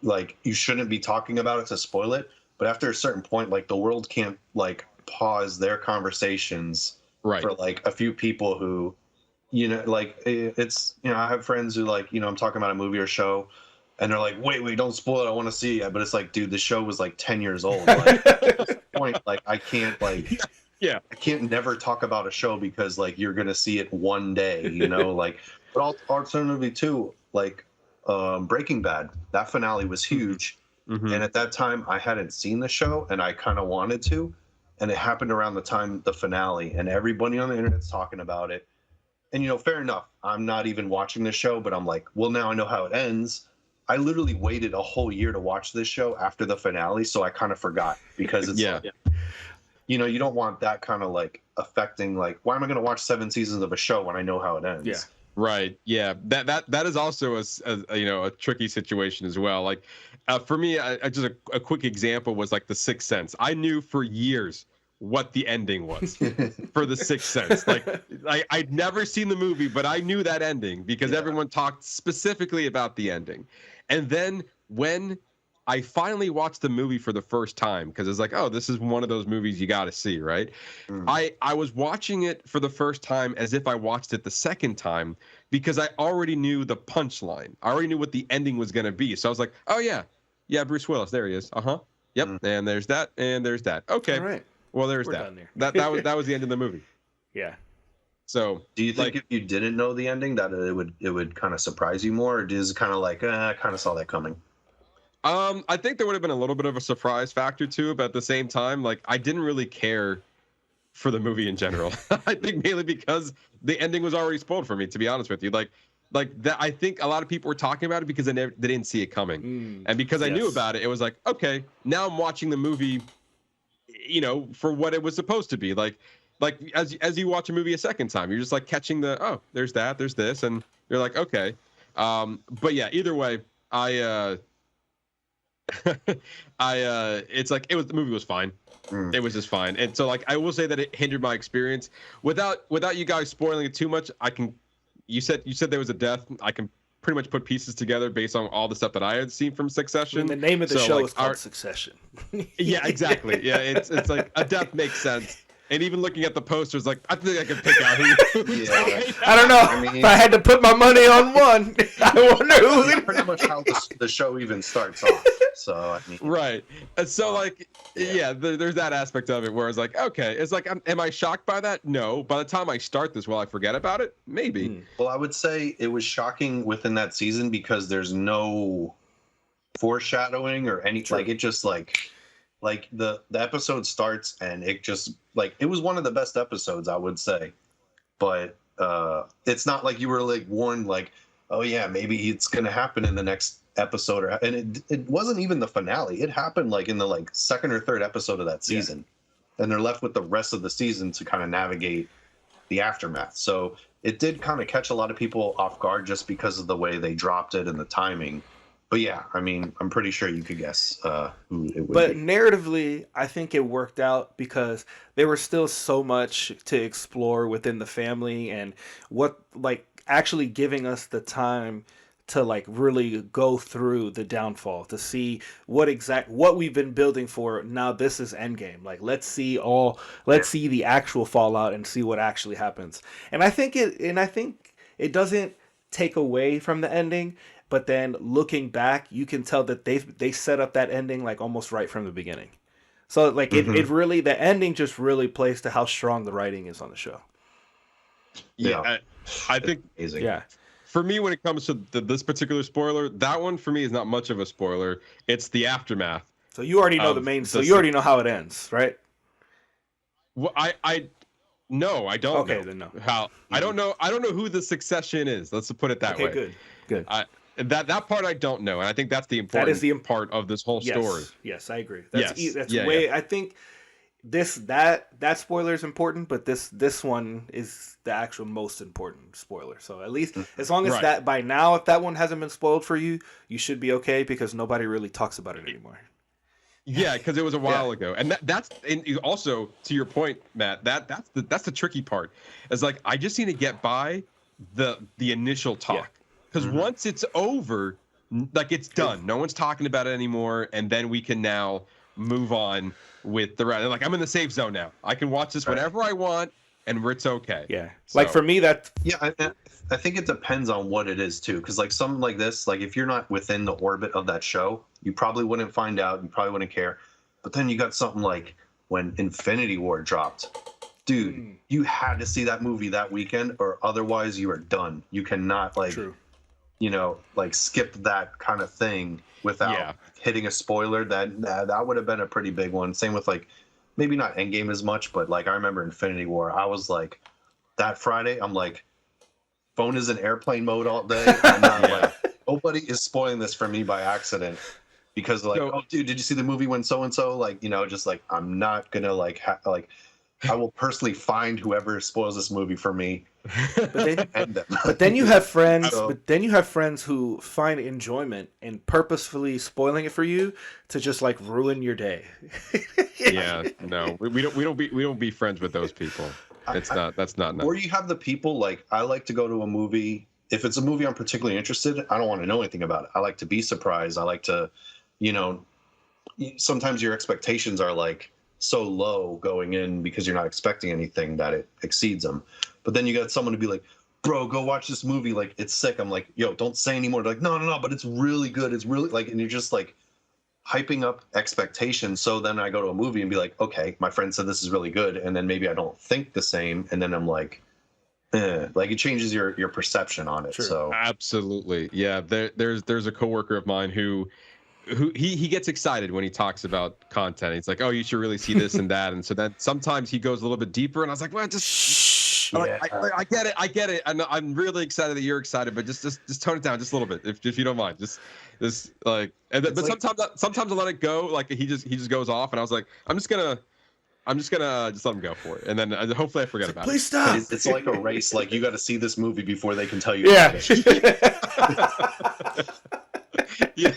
like, you shouldn't be talking about it to spoil it. But after a certain point, like, the world can't, like, pause their conversations for, like, a few people who, you know, like, it's, you know, I have friends who, like, you know, I'm talking about a movie or show, and they're like, wait, don't spoil it, I want to see it. But it's like, dude, the show was like 10 years old. Like, at this point, like, I can't, like, I can't never talk about a show because, like, you're gonna see it one day, you know, like. But alternatively too, like, Breaking Bad, that finale was huge. And at that time, I hadn't seen the show, and I kind of wanted to. And it happened around the time the finale, and everybody on the internet's talking about it. And, you know, fair enough. I'm not even watching the show, but I'm like, well, now I know how it ends. I literally waited a whole year to watch this show after the finale, so I kind of forgot, because it's like, you know, you don't want that kind of, like, affecting, like, why am I going to watch 7 seasons of a show when I know how it ends? Yeah. Right. Yeah. That is also a tricky situation as well. Like, for me, just a quick example was like The Sixth Sense. I knew for years what the ending was for The Sixth Sense. Like, I'd never seen the movie, but I knew that ending because everyone talked specifically about the ending. And then when I finally watched the movie for the first time, because it's like, oh, this is one of those movies you got to see, right? I was watching it for the first time as if I watched it the second time, because I already knew the punchline. I already knew what the ending was going to be. So I was like, oh, yeah, Bruce Willis, there he is. Yep, and there's that, and there's that. Okay, all right. Well, there's that. That was the end of the movie. Yeah. So, do you think, like, if you didn't know the ending, that it would kind of surprise you more, or is it kind of like, I kind of saw that coming? I think there would have been a little bit of a surprise factor too, but at the same time, like, I didn't really care for the movie in general. I think mainly because the ending was already spoiled for me, to be honest with you. Like that, I think a lot of people were talking about it because they didn't see it coming, and because I knew about it, it was like, okay, now I'm watching the movie, you know, for what it was supposed to be. Like as you watch a movie a second time, you're just like catching the there's that, there's this, and you're like, okay. But yeah, either way, it's like the movie was fine. It was just fine. And so like I will say that it hindered my experience. Without you guys spoiling it too much, you said there was a death. I can pretty much put pieces together based on all the stuff that I had seen from Succession. And the name of the show is called Succession. Yeah, exactly. Yeah, it's like a death makes sense. And even looking at the posters, like, I think I can pick out who. Yeah. I don't know. I mean, if I had to put my money on one, I wonder who. That's pretty much how the show even starts off. So I mean, right. And so like, there's that aspect of it where it's like, okay, it's like, am I shocked by that? No. By the time I start this, will I forget about it? Maybe. Well, I would say it was shocking within that season because there's no foreshadowing or any. True. Like it just like the episode starts and it just like it was one of the best episodes, I would say. But it's not like you were like warned like, oh yeah, maybe it's gonna happen in the next episode, and it wasn't even the finale. It happened like in the like second or third episode of that season, and they're left with the rest of the season to kind of navigate the aftermath. So it did kind of catch a lot of people off guard just because of the way they dropped it and the timing. But yeah, I mean, I'm pretty sure you could guess who it would be. But narratively, I think it worked out because there was still so much to explore within the family and what, like, actually giving us the time to, like, really go through the downfall, to see what we've been building for. Now this is Endgame. Like, let's see the actual fallout and see what actually happens. And I think it doesn't take away from the ending. But then looking back, you can tell that they set up that ending like almost right from the beginning. So like it really, the ending just really plays to how strong the writing is on the show. Yeah, I think amazing. Yeah. For me, when it comes to this particular spoiler, that one for me is not much of a spoiler. It's the aftermath. So you already know you already know how it ends, right? Well, no, I don't. Okay, know then no. How I don't know who the succession is. Let's put it that way. Okay, good. That part I don't know, and I think that's the important part of this whole story. Yes, I agree. I think that spoiler is important, but this one is the actual most important spoiler. So at least as long as that by now, if that one hasn't been spoiled for you, you should be okay because nobody really talks about it anymore. Yeah, because it was a while ago, and that's also to your point, Matt. That's the tricky part. It's like I just need to get by the initial talk. Yeah. Because once it's over, like it's done. No one's talking about it anymore, and then we can now move on with the rest. Like I'm in the safe zone now. I can watch this whenever I want, and it's okay. Yeah. So. Like for me, that. Yeah, I think it depends on what it is too. Because like something like this, like if you're not within the orbit of that show, you probably wouldn't find out. You probably wouldn't care. But then you got something like when Infinity War dropped. Dude, you had to see that movie that weekend, or otherwise you are done. You cannot like. True. You know, like skip that kind of thing without hitting a spoiler. That would have been a pretty big one. Same with like maybe not Endgame as much, but like I remember Infinity War. I was like that Friday. I'm like, phone is in airplane mode all day. I'm not like nobody is spoiling this for me by accident because like, oh dude, did you see the movie when so and so? Like just like I'm not gonna like I will personally find whoever spoils this movie for me. But then you have friends. But then you have friends who find enjoyment in purposefully spoiling it for you to just like ruin your day. Yeah, no, we don't be friends with those people. That's not nice. Or you have the people like I like to go to a movie. If it's a movie I'm particularly interested, I don't want to know anything about it. I like to be surprised. I like to, sometimes your expectations are like so low going in because you're not expecting anything that it exceeds them. But then you got someone to be like, bro, go watch this movie. Like, it's sick. I'm like, yo, don't say anymore. They're like, no, but it's really good. It's really like, and you're just like hyping up expectations. So then I go to a movie and be like, okay, my friend said this is really good. And then maybe I don't think the same. And then I'm like, like it changes your perception on it. Sure. So absolutely. Yeah. There's a coworker of mine who who he gets excited when he talks about content. He's like, oh, you should really see this and that. And so then sometimes he goes a little bit deeper, and I was like, well, just I get it. I'm really excited that you're excited, but just tone it down just a little bit, if you don't mind. Just like, but sometimes I let it go. Like he just goes off, and I was like, I'm just gonna just let him go for it, and then hopefully I forget about it. Please stop. It's like a race. Like you got to see this movie before they can tell you. Yeah. Yeah.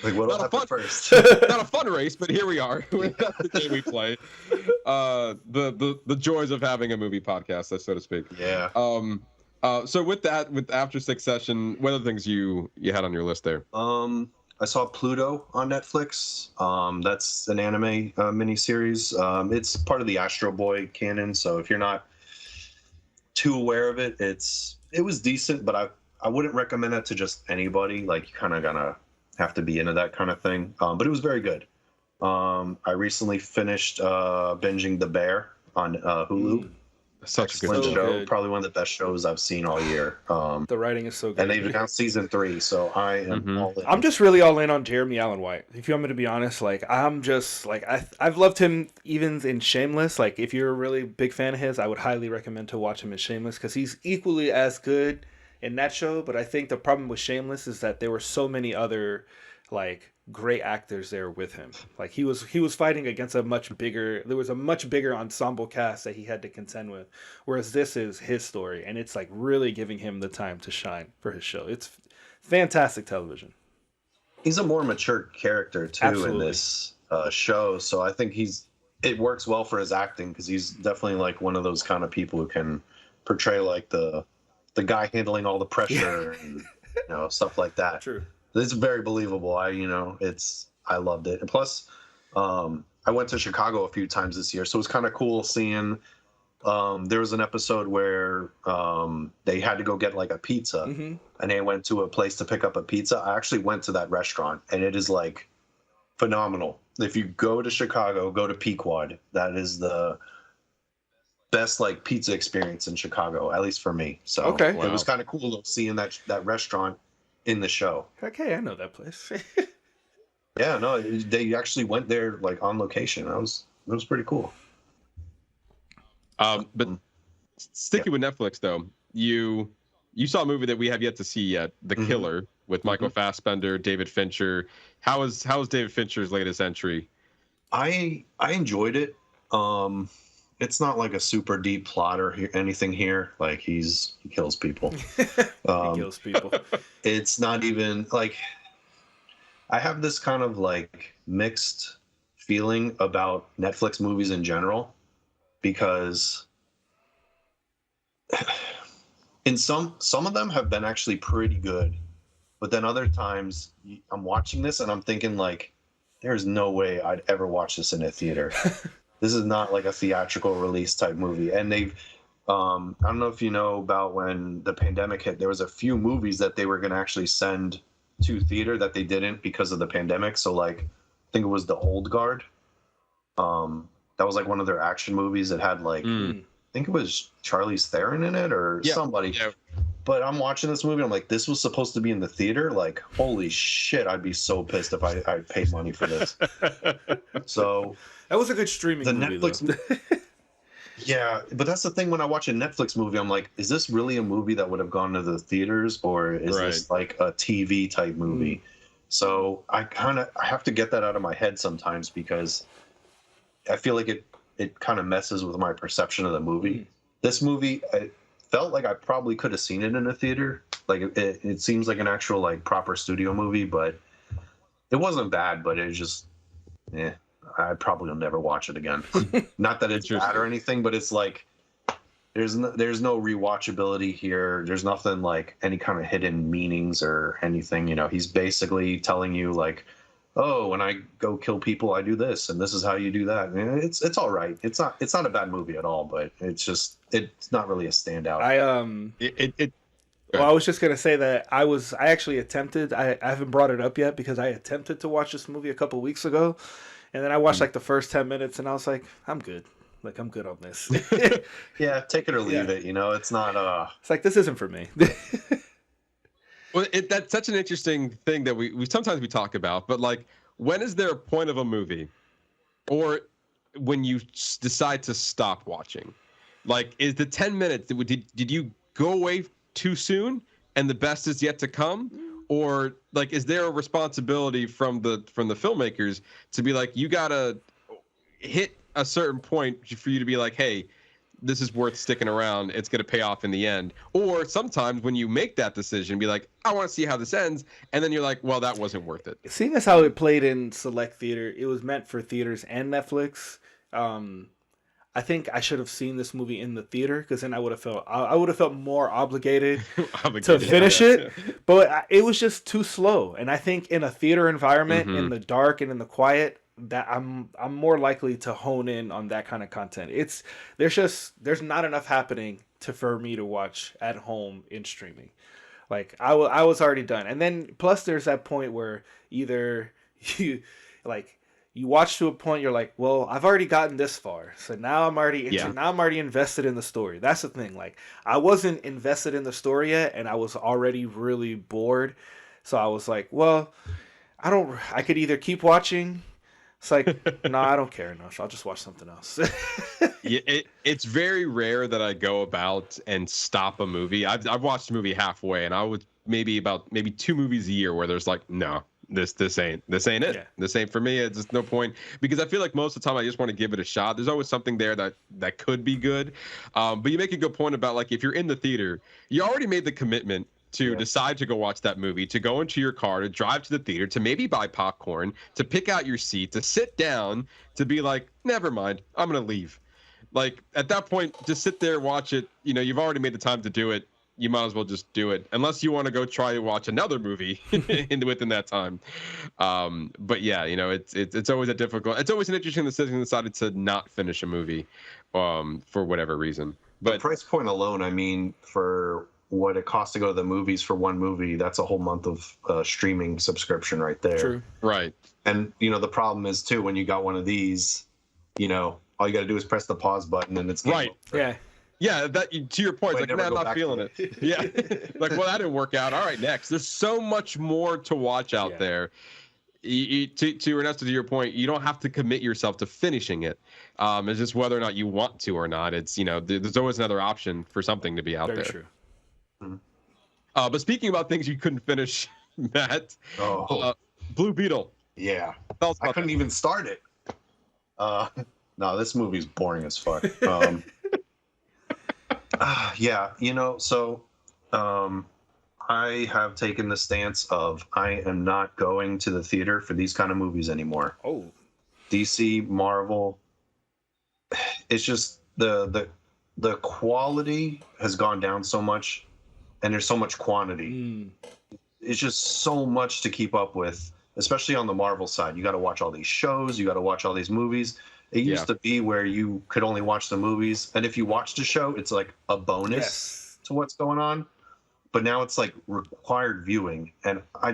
Like what'll happen first? Not a fun race, but here we are. That's the game we play. The joys of having a movie podcast, so to speak. Yeah. So with After Six Session, what other things you had on your list there? I saw Pluto on Netflix. That's an anime miniseries. It's part of the Astro Boy canon, so if you're not too aware of it, it was decent, but I wouldn't recommend it to just anybody. Like, you kind of gonna have to be into that kind of thing. But it was very good. I recently finished binging The Bear on Hulu. Such a good show. Good. Probably one of the best shows I've seen all year. The writing is so good. And they've announced season 3, so I am all in. I'm just really all in on Jeremy Allen White. If you want me to be honest, like I'm just like I've loved him even in Shameless. Like if you're a really big fan of his, I would highly recommend to watch him in Shameless because he's equally as good in that show. But I think the problem with Shameless is that there were so many other like great actors there with him. Like he was fighting against there was a much bigger ensemble cast that he had to contend with, whereas this is his story and it's like really giving him the time to shine for his show. It's fantastic television. He's a more mature character too. Absolutely. In this show, so I think it works well for his acting because he's definitely like one of those kind of people who can portray like the guy handling all the pressure and stuff like that. True. It's very believable. I loved it. And plus, I went to Chicago a few times this year, so it was kind of cool seeing. There was an episode where they had to go get like a pizza, and they went to a place to pick up a pizza. I actually went to that restaurant, and it is like phenomenal. If you go to Chicago, go to Pequod. That is the best like pizza experience in Chicago, at least for me. So it was kind of cool seeing that restaurant in the show. Okay, I know that place. Yeah, no, they actually went there like on location. It was pretty cool. But sticking with Netflix though, you saw a movie that we have yet to see yet, The Killer, with Michael Fassbender, David Fincher. How is David Fincher's latest entry? I enjoyed it. It's not like a super deep plot or anything here. Like he kills people. He kills people. It's not even like I have this kind of like mixed feeling about Netflix movies in general because in some of them have been actually pretty good, but then other times I'm watching this and I'm thinking like, there's no way I'd ever watch this in a theater. This is not like a theatrical release type movie. And they've, I don't know if you know about when the pandemic hit, there was a few movies that they were going to actually send to theater that they didn't because of the pandemic. So like, I think it was The Old Guard. That was like one of their action movies that had like, I think it was Charlize Theron in it or somebody. Yeah. But I'm watching this movie. I'm like, this was supposed to be in the theater. Like, holy shit. I'd be so pissed if I paid money for this. So that was a good streaming movie, Netflix. Yeah, but that's the thing. When I watch a Netflix movie, I'm like, is this really a movie that would have gone to the theaters, or is this like a TV type movie? So I have to get that out of my head sometimes because I feel like it kind of messes with my perception of the movie. This movie, I felt like I probably could have seen it in a theater. Like it seems like an actual like proper studio movie, but it wasn't bad. But it was just, I probably will never watch it again. Not that it's bad or anything, but it's like there's no rewatchability here. There's nothing like any kind of hidden meanings or anything. He's basically telling you like, oh, when I go kill people, I do this, and this is how you do that. It's all right. It's not a bad movie at all, but it's not really a standout. Well, I was just gonna say that I actually attempted. I haven't brought it up yet because I attempted to watch this movie a couple weeks ago. And then I watched like the first 10 minutes and I was like, I'm good. Like, I'm good on this. Yeah, take it or leave it. It's not. It's like, this isn't for me. Well, that's such an interesting thing that we sometimes we talk about, but like, when is there a point of a movie, or when you decide to stop watching? Like, is the 10 minutes? Did you go away too soon, and the best is yet to come, or like, is there a responsibility from the filmmakers to be like, you gotta hit a certain point for you to be like, hey, this is worth sticking around. It's going to pay off in the end. Or sometimes when you make that decision, be like, I want to see how this ends. And then you're like, well, that wasn't worth it. Seeing as how it played in select theater, it was meant for theaters and Netflix. I think I should have seen this movie in the theater, because then I would have felt more obligated to finish it. But it was just too slow. And I think in a theater environment, in the dark and in the quiet, that I'm more likely to hone in on that kind of content. There's not enough happening for me to watch at home in streaming. Like I was already done. And then plus there's that point where either you watch to a point, you're like, well, I've already gotten this far, so now I'm already invested in the story. That's the thing. Like, I wasn't invested in the story yet, and I was already really bored. So I was like, well, I could either keep watching. It's like, no, I don't care enough. I'll just watch something else. Yeah, it's very rare that I go about and stop a movie. I've watched a movie halfway, and I would maybe 2 movies a year where there's like, no, this ain't it. Yeah. This ain't for me. It's just no point, because I feel like most of the time I just want to give it a shot. There's always something there that could be good. But you make a good point about, like, if you're in the theater, you already made the commitment to decide to go watch that movie, to go into your car, to drive to the theater, to maybe buy popcorn, to pick out your seat, to sit down, to be like, never mind, I'm going to leave. Like, at that point, just sit there, watch it. You know, you've already made the time to do it. You might as well just do it, unless you want to go try to watch another movie within that time. But yeah, you know, it's always it's always an interesting decision. Decided to not finish a movie, for whatever reason. But the price point alone, I mean, for what it costs to go to the movies for one movie, that's a whole month of streaming subscription right there. True. Right. And you know, the problem is too, when you got one of these, you know, all you got to do is press the pause button and it's right. Over. Yeah. Yeah, that, to your point, it's like, I'm not feeling it. Yeah, like, well, that didn't work out. All right, next. There's so much more to watch out there. To Ernesto, to your point, you don't have to commit yourself to finishing it. It's just whether or not you want to or not. It's, you know, there's always another option for something to be out there. Very true. Mm-hmm. But speaking about things you couldn't finish, Matt, Blue Beetle. Yeah, I couldn't even start it. No, this movie's boring as fuck. Yeah, you know, so I have taken the stance of I am not going to the theater for these kind of movies anymore. Oh, DC, Marvel, it's just the quality has gone down so much, and there's so much quantity. It's just so much to keep up with, especially on the Marvel side. You got to watch all these shows, you got to watch all these movies. It used to be where you could only watch the movies, and if you watched a show, it's like a bonus to what's going on. But now it's like required viewing, and I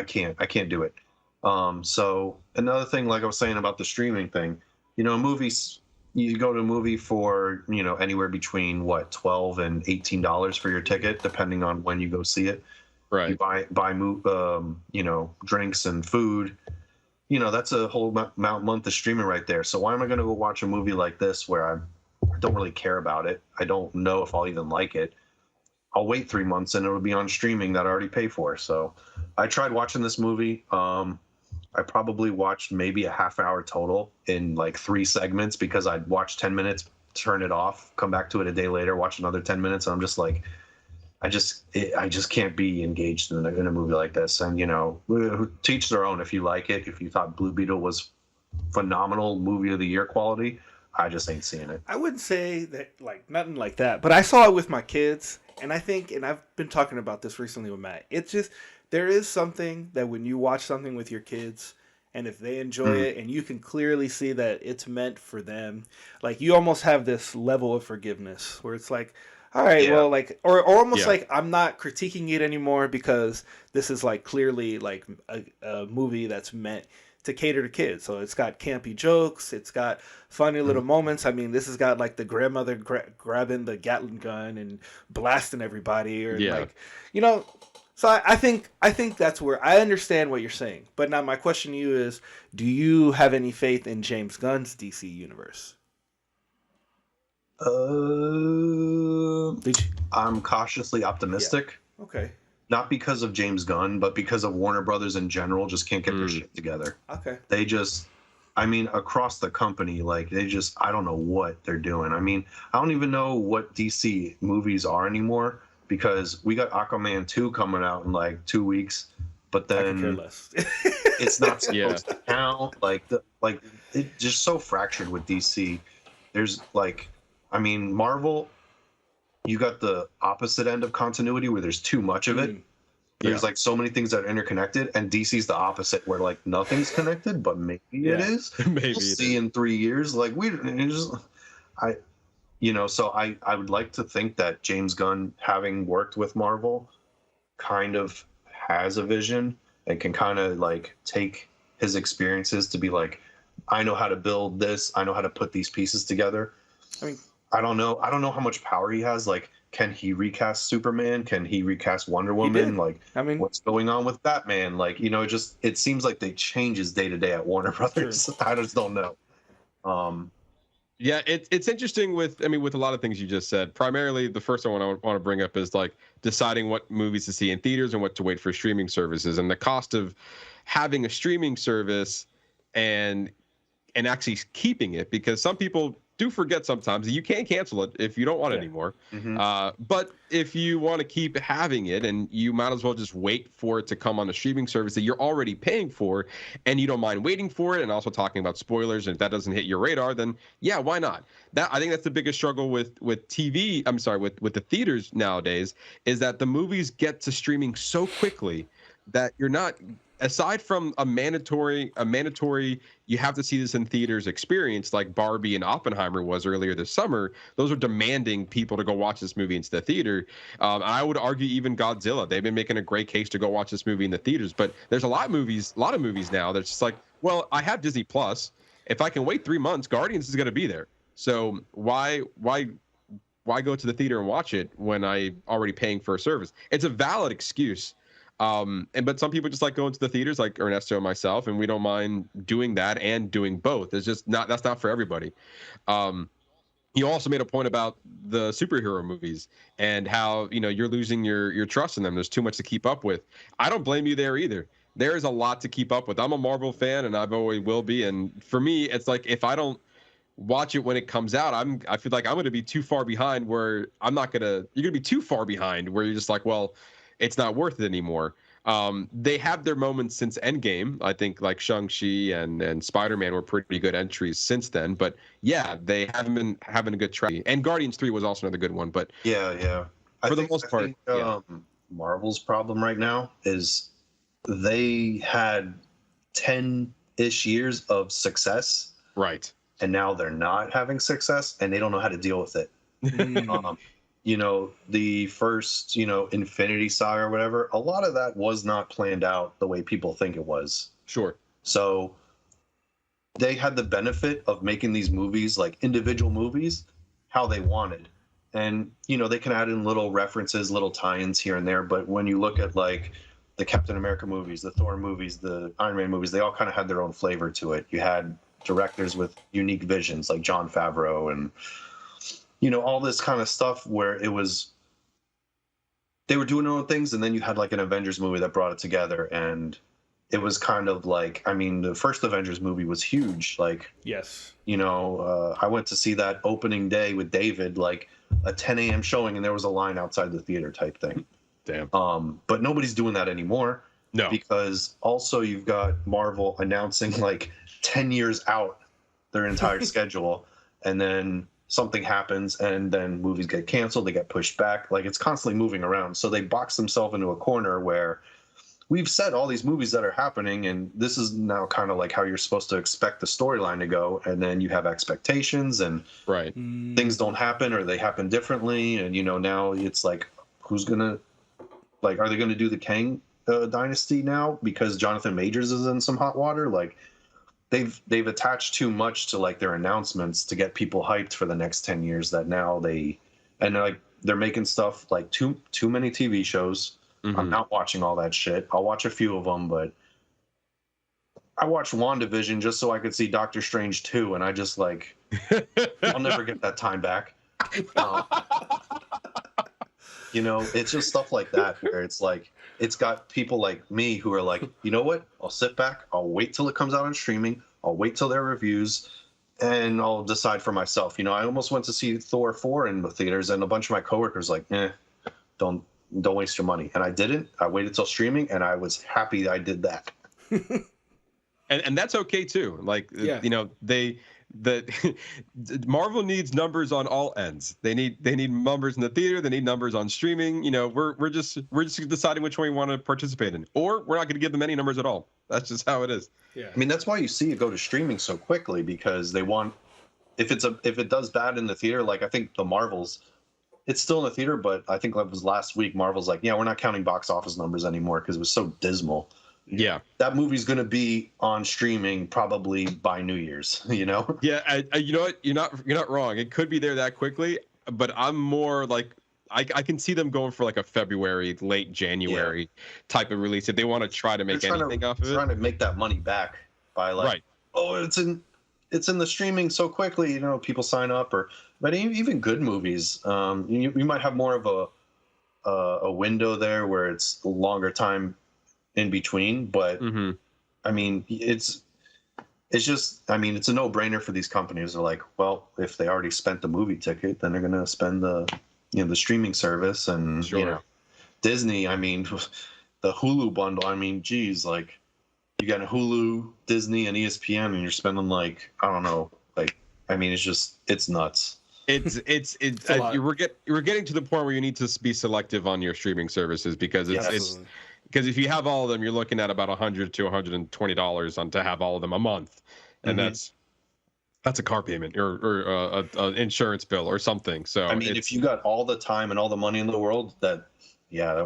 can't do it. So another thing, like I was saying about the streaming thing, you know, movies, you go to a movie for, you know, anywhere between $12 and $18 for your ticket, depending on when you go see it. Right. You buy you know, drinks and food. You know, that's a whole month of streaming right there. So why am I going to go watch a movie like this where I don't really care about it? I don't know if I'll even like it. I'll wait 3 months and it'll be on streaming that I already pay for. So I tried watching this movie. I probably watched maybe a half hour total in like 3 segments, because I'd watch 10 minutes, turn it off, come back to it a day later, watch another 10 minutes. And I'm just like, I just can't be engaged in a movie like this. And, you know, to each their own. If you like it, if you thought Blue Beetle was phenomenal movie of the year quality, I just ain't seeing it. I wouldn't say that, like, nothing like that, but I saw it with my kids, and I think, and I've been talking about this recently with Matt, it's just, there is something that when you watch something with your kids, and if they enjoy it, and you can clearly see that it's meant for them, like, you almost have this level of forgiveness where it's like, all right, well, like, or almost like I'm not critiquing it anymore, because this is like clearly like a movie that's meant to cater to kids. So it's got campy jokes, it's got funny little moments. I mean, this has got like the grandmother grabbing the Gatling gun and blasting everybody, or like, you know. So I think that's where I understand what you're saying. But now my question to you is, do you have any faith in James Gunn's DC universe? I'm cautiously optimistic. Yeah. Okay. Not because of James Gunn, but because of Warner Brothers in general just can't get their shit together. Okay. They just, I mean, across the company, like I don't know what they're doing. I mean, I don't even know what DC movies are anymore, because we got Aquaman 2 coming out in like 2 weeks, but then it's not supposed to count. Like it's just so fractured with DC. There's like, I mean, Marvel, you got the opposite end of continuity where there's too much of it. There's like so many things that are interconnected, and DC's the opposite, where like nothing's connected, but maybe it is. Maybe we'll see in 3 years. Like so I would like to think that James Gunn, having worked with Marvel, kind of has a vision and can kind of like take his experiences to be like, I know how to build this. I know how to put these pieces together. I mean, I don't know how much power he has. Like, can he recast Superman? Can he recast Wonder Woman? Like, I mean, what's going on with Batman? Like, you know, it seems like they change his day to day at Warner Brothers. Sure. I just don't know. Yeah, it's interesting with a lot of things you just said. Primarily, the first one I want to bring up is like deciding what movies to see in theaters and what to wait for streaming services, and the cost of having a streaming service and actually keeping it, because some people do forget sometimes that you can't cancel it if you don't want it anymore. But if you want to keep having it, and you might as well just wait for it to come on a streaming service that you're already paying for, and you don't mind waiting for it, and also talking about spoilers, and if that doesn't hit your radar, then yeah, why not? I think that's the biggest struggle with TV. I'm sorry, with the theaters nowadays, is that the movies get to streaming so quickly that you're not, aside from a mandatory you have to see this in theaters experience like Barbie and Oppenheimer was earlier this summer. Those are demanding people to go watch this movie into the theater. I would argue even Godzilla, they've been making a great case to go watch this movie in the theaters. But there's a lot of movies now that's just like, well, I have Disney Plus. If I can wait 3 months, Guardians is going to be there. So why go to the theater and watch it when I'm already paying for a service? It's a valid excuse. But some people just like going to the theaters, like Ernesto and myself, and we don't mind doing that and doing both. It's just that's not for everybody. You also made a point about the superhero movies and how, you know, you're losing your trust in them. There's too much to keep up with. I don't blame you there either. There is a lot to keep up with. I'm a Marvel fan, and I've always will be. And for me, it's like, if I don't watch it when it comes out, I feel like I'm going to be too far behind, where you're going to be too far behind where you're just like, well, it's not worth it anymore. They have their moments since Endgame. I think like Shang-Chi and Spider-Man were pretty good entries since then. But yeah, they haven't been having a good track. And Guardians 3 was also another good one. But yeah. For the most part, Marvel's problem right now is they had 10-ish years of success. Right. And now they're not having success, and they don't know how to deal with it. You know, the first, Infinity Saga or whatever, a lot of that was not planned out the way people think it was. Sure. So they had the benefit of making these movies, like individual movies, how they wanted. And, they can add in little references, little tie-ins here and there. But when you look at like the Captain America movies, the Thor movies, the Iron Man movies, they all kind of had their own flavor to it. You had directors with unique visions like Jon Favreau and all this kind of stuff where they were doing their own things, and then you had like an Avengers movie that brought it together, and it was kind of like, the first Avengers movie was huge. Like, yes, I went to see that opening day with David, like a 10 a.m. showing, and there was a line outside the theater type thing. Damn. But nobody's doing that anymore. No. Because also you've got Marvel announcing like 10 years out their entire schedule, and then something happens, and then movies get canceled, they get pushed back. Like, it's constantly moving around. So they box themselves into a corner where we've said all these movies that are happening, and this is now kind of like how you're supposed to expect the storyline to go. And then you have expectations, and right, things don't happen, or they happen differently. And, now it's like, are they going to do the Kang dynasty now because Jonathan Majors is in some hot water? Like, they've attached too much to like their announcements to get people hyped for the next 10 years that now they're making stuff like too many TV shows. Mm-hmm. I'm not watching all that shit. I'll watch a few of them, but I watched WandaVision just so I could see Doctor Strange 2, and I just like I'll never get that time back. You know, it's just stuff like that where it's like it's got people like me who are like, you know what? I'll sit back. I'll wait till it comes out on streaming. I'll wait till their reviews, and I'll decide for myself. You know, I almost went to see Thor 4 in the theaters, and a bunch of my coworkers like, don't waste your money. And I didn't. I waited till streaming, and I was happy I did that. And that's okay too. Like, you know, Marvel needs numbers on all ends. They need numbers in the theater. They need numbers on streaming. You know, we're just deciding which one we want to participate in, or we're not going to give them any numbers at all. That's just how it is. Yeah. I mean, that's why you see it go to streaming so quickly, because they want, if it does bad in the theater, like I think the Marvels, it's still in the theater, but I think that was last week. Marvel's like, yeah, we're not counting box office numbers anymore because it was so dismal. Yeah, that movie's going to be on streaming probably by New Year's, you know? Yeah, you know what? You're not wrong. It could be there that quickly, but I'm more like I can see them going for like a February, late January type of release if they want to try to make anything off of it. Trying to make that money back by like, oh, it's in the streaming so quickly, you know, people sign up. But even good movies, you might have more of a window there where it's a longer time in between, but I mean, it's just, I mean, it's a no-brainer for these companies. They're like, well, if they already spent the movie ticket, then they're going to spend the streaming service. And you know, Disney, I mean, the Hulu bundle, I mean, geez, like you got a Hulu, Disney, and ESPN, and you're spending like, I don't know, like, I mean, it's nuts. We're getting to the point where you need to be selective on your streaming services, because because if you have all of them, you're looking at about $100 to $120 to have all of them a month, and that's a car payment or an insurance bill or something. So I mean, if you got all the time and all the money in the world, that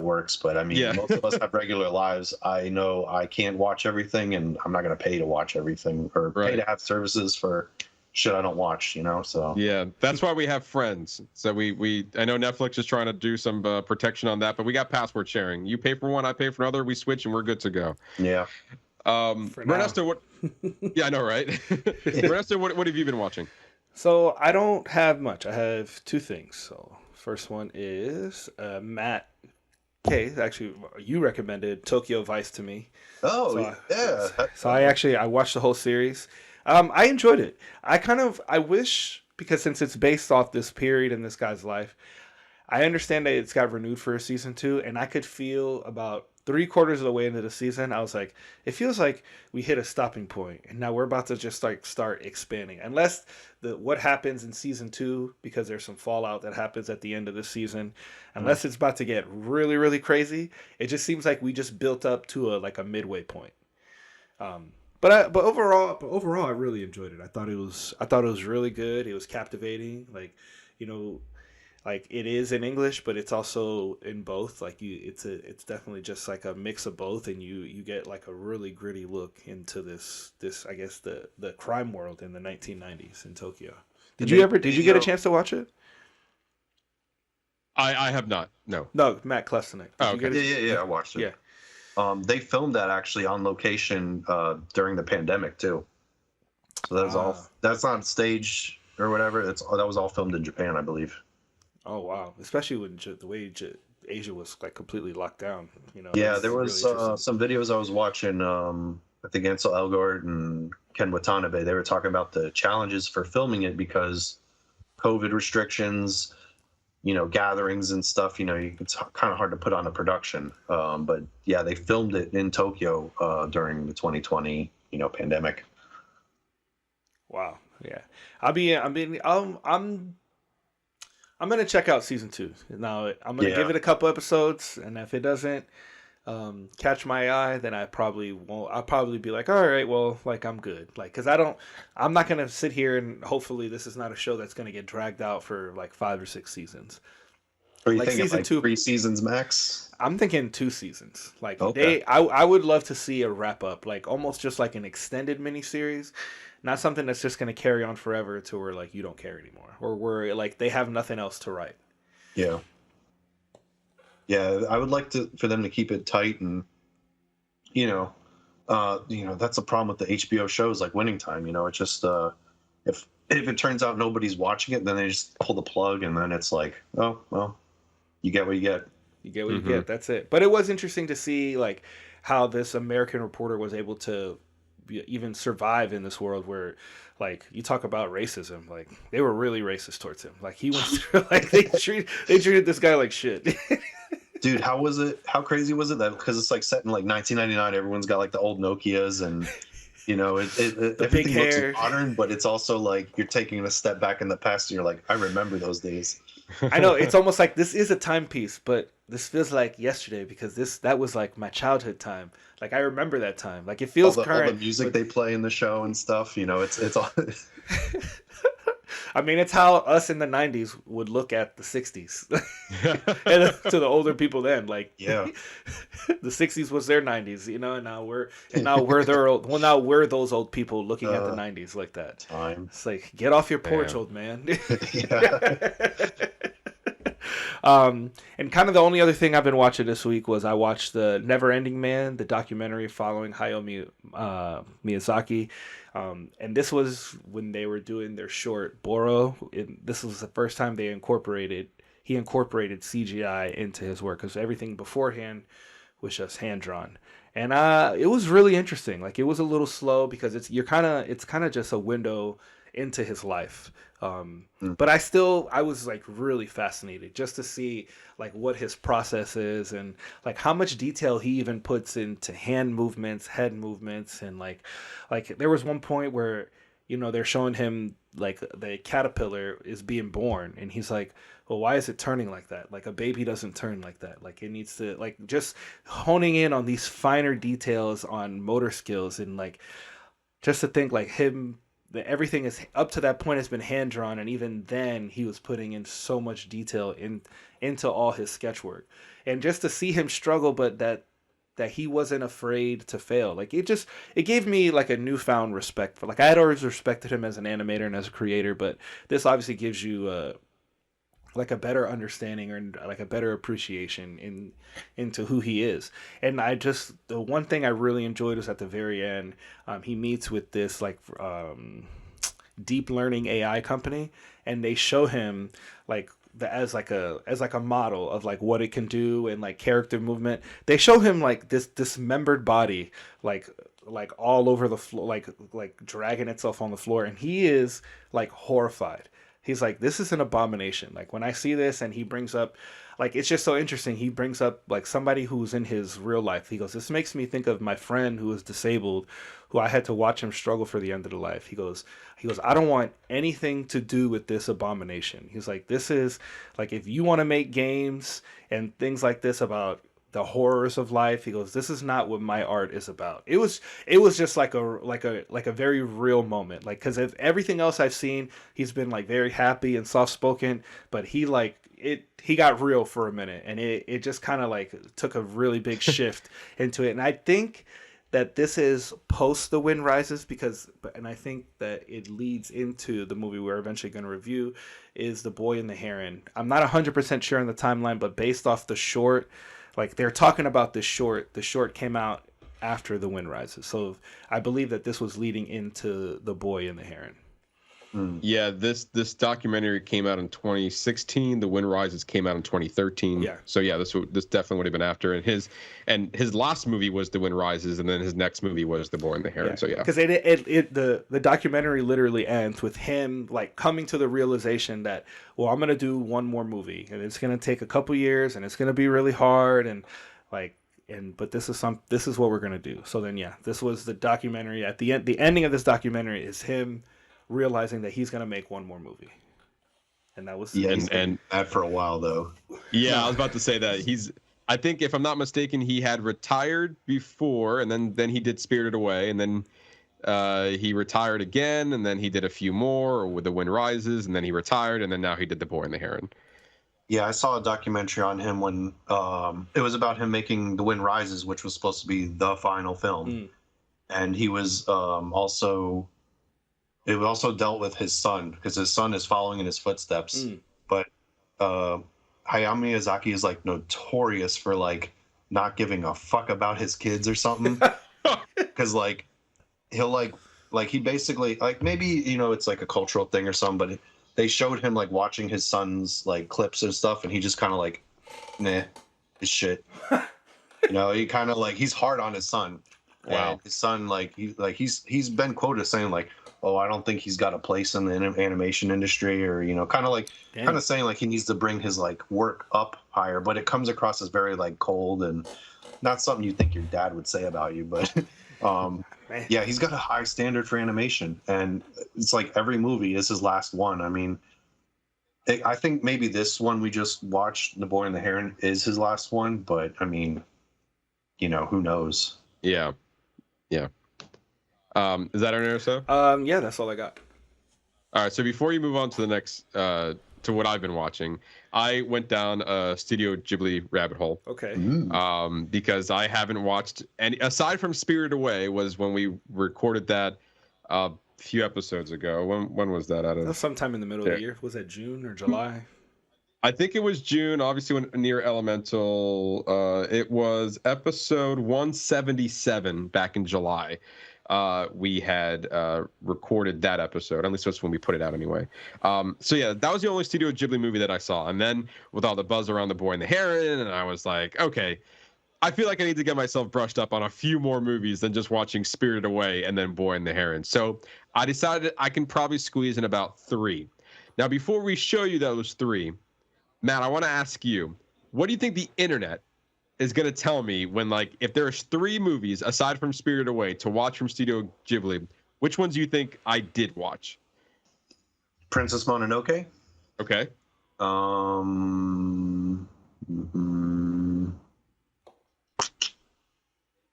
works. But I mean, most of us have regular lives. I know I can't watch everything, and I'm not going to pay to watch everything or pay to have services for shit I don't watch, you know. So yeah, that's why we have friends. So I know Netflix is trying to do some protection on that, but we got password sharing. You pay for one, I pay for another, we switch, and we're good to go. Yeah. Ernesto, what? Yeah, I know, right? Ernesto, what have you been watching? So I don't have much. I have two things. So first one is Matt K. Actually, you recommended Tokyo Vice to me. Oh, So I watched the whole series. I enjoyed it. I wish, because since it's based off this period in this guy's life, I understand that it's got renewed for a season 2, and I could feel about 3/4 of the way into the season, I was like, it feels like we hit a stopping point, and now we're about to just like start expanding. Unless what happens in season 2, because there's some fallout that happens at the end of the season, unless it's about to get really, really crazy, it just seems like we just built up to a midway point. But overall, I really enjoyed it. I thought it was really good. It was captivating. Like, you know, like it is in English, but it's also in both. Like it's definitely just like a mix of both, and you get like a really gritty look into this I guess the crime world in the 1990s in Tokyo. Did you get a chance to watch it? I have not. No, Matt Klestinec. Oh, okay. Yeah, I watched it. Yeah. They filmed that actually on location during the pandemic too. So that's on stage or whatever. That was all filmed in Japan, I believe. Oh wow! Especially when the way Asia was like completely locked down. You know. Yeah, there was really some videos I was watching. I think Ansel Elgort and Ken Watanabe. They were talking about the challenges for filming it because COVID restrictions. You know, gatherings and stuff, you know, it's kind of hard to put on a production. But yeah, they filmed it in Tokyo during the 2020, you know, pandemic. Wow. Yeah. I'm going to check out season 2. Now I'm going to give it a couple episodes, and if it doesn't catch my eye, then I probably won't. I'll probably be like, all right, well, like I'm good. Like, cause I'm not going to sit here and hopefully this is not a show that's going to get dragged out for like 5 or 6 seasons. Are you like thinking season like 2? 3 seasons max? I'm thinking 2 seasons. Like Okay. I would love to see a wrap up, like almost just like an extended miniseries, not something that's just going to carry on forever to where like you don't care anymore, or where like they have nothing else to write. Yeah. Yeah, I would like for them to keep it tight, and that's a problem with the HBO shows like Winning Time. It's just if it turns out nobody's watching it, then they just pull the plug, and then it's like, oh well, you get what you get. You get what you get. That's it. But it was interesting to see like how this American reporter was able to even survive in this world where, like, you talk about racism, like they were really racist towards him. Like he went through, like they treated this guy like shit. Dude, how was it? How crazy was it that because it's like set in like 1999, everyone's got like the old Nokias and everything looks modern, but it's also like you're taking a step back in the past and you're like, I remember those days. I know, it's almost like this is a timepiece, but this feels like yesterday because that was like my childhood time. Like I remember that time. Like it feels current. All the music they play in the show and stuff, it's all. I mean, it's how us in the 90s would look at the 60s. And to the older people then, like, yeah, the 60s was their 90s, and now we're their old. Well, now we're those old people looking at the 90s like that. Time. It's like, get off your porch, old man. And kind of the only other thing I've been watching this week was I watched the Never Ending Man, the documentary following Hayao Miyazaki. And this was when they were doing their short Boro. This was the first time he incorporated CGI into his work, because everything beforehand was just hand drawn. And it was really interesting. Like it was a little slow because it's kind of just a window into his life. But I was like really fascinated just to see like what his process is and like how much detail he even puts into hand movements, head movements, and like there was one point where they're showing him like the caterpillar is being born and he's like, well, why is it turning like that? Like a baby doesn't turn like that. Like it needs to, like, just honing in on these finer details on motor skills, and like just to think like him, that everything is up to that point has been hand drawn, and even then he was putting in so much detail into all his sketch work, and just to see him struggle, but that he wasn't afraid to fail. Like it gave me like a newfound respect for, like, I had always respected him as an animator and as a creator, but this obviously gives you like a better understanding or like a better appreciation into who he is. And the one thing I really enjoyed was at the very end, he meets with this like deep learning AI company, and they show him like as like a model of like what it can do and like character movement. They show him like this dismembered body like all over the floor, like dragging itself on the floor, and he is like horrified. He's like, this is an abomination. Like when I see this, and he brings up, like, it's just so interesting. He brings up like somebody who's in his real life. He goes, this makes me think of my friend who was disabled, who I had to watch him struggle for the end of the life. He goes, I don't want anything to do with this abomination. He's like, this is like, if you want to make games and things like this about the horrors of life, he goes, this is not what my art is about. It was just like a very real moment, like, because of everything else I've seen, he's been like very happy and soft spoken, but he got real for a minute, and it just kind of like took a really big shift into it. And I think that this is post The Wind Rises, and I think that it leads into the movie we're eventually going to review, is The Boy and the Heron. I'm not 100% sure on the timeline, but based off the short, like they're talking about this short. The short came out after The Wind Rises, so I believe that this was leading into The Boy and the Heron. Yeah, this documentary came out in 2016. The Wind Rises came out in 2013. Yeah. So yeah, this definitely would have been after. And his last movie was The Wind Rises, and then his next movie was The Boy and the Heron. Yeah. So yeah, because the documentary literally ends with him like coming to the realization that, well, I'm gonna do one more movie, and it's gonna take a couple years, and it's gonna be really hard, and like. But this is what we're gonna do. So then, yeah, this was the documentary. At the end, the ending of this documentary is him realizing that he's gonna make one more movie, and that was and that for a while though. Yeah, I was about to say that I think if I'm not mistaken, he had retired before, and then he did Spirited Away, and then he retired again, and then he did a few more with The Wind Rises, and then he retired, and then now he did The Boy and the Heron. Yeah, I saw a documentary on him when it was about him making The Wind Rises, which was supposed to be the final film, and he was also. It also dealt with his son because his son is following in his footsteps, but Hayao Miyazaki is like notorious for like not giving a fuck about his kids or something, because like he'll like he basically like maybe it's like a cultural thing or something, but they showed him like watching his son's like clips and stuff, and he just kind of like, nah, this shit. He kind of like he's hard on his son. Wow. And his son he's been quoted saying like, oh, I don't think he's got a place in the animation industry, or kind of saying like he needs to bring his like work up higher, but it comes across as very like cold and not something you think your dad would say about you, but yeah, he's got a high standard for animation, and it's like every movie is his last one. I mean, I think maybe this one we just watched, The Boy and the Heron, is his last one, but I mean, who knows? Yeah. Is that our so? Yeah, that's all I got. All right, so before you move on to the next to what I've been watching, I went down a Studio Ghibli rabbit hole. Okay. Because I haven't watched any aside from Spirited Away was when we recorded that a few episodes ago. When was that? That was sometime in the middle of the year. Was that June or July? I think it was June. Obviously, when near Elemental, it was episode 177 back in July. We had recorded that episode. At least that's when we put it out anyway. So yeah, that was the only Studio Ghibli movie that I saw. And then with all the buzz around The Boy and the Heron, and I was like, okay, I feel like I need to get myself brushed up on a few more movies than just watching Spirited Away and then Boy and the Heron. So I decided I can probably squeeze in about 3. Now, before we show you those 3, Matt, I want to ask you, what do you think the internet is going to tell me when, like, if there's 3 movies aside from Spirited Away to watch from Studio Ghibli, which ones do you think I did watch? Princess Mononoke. Okay.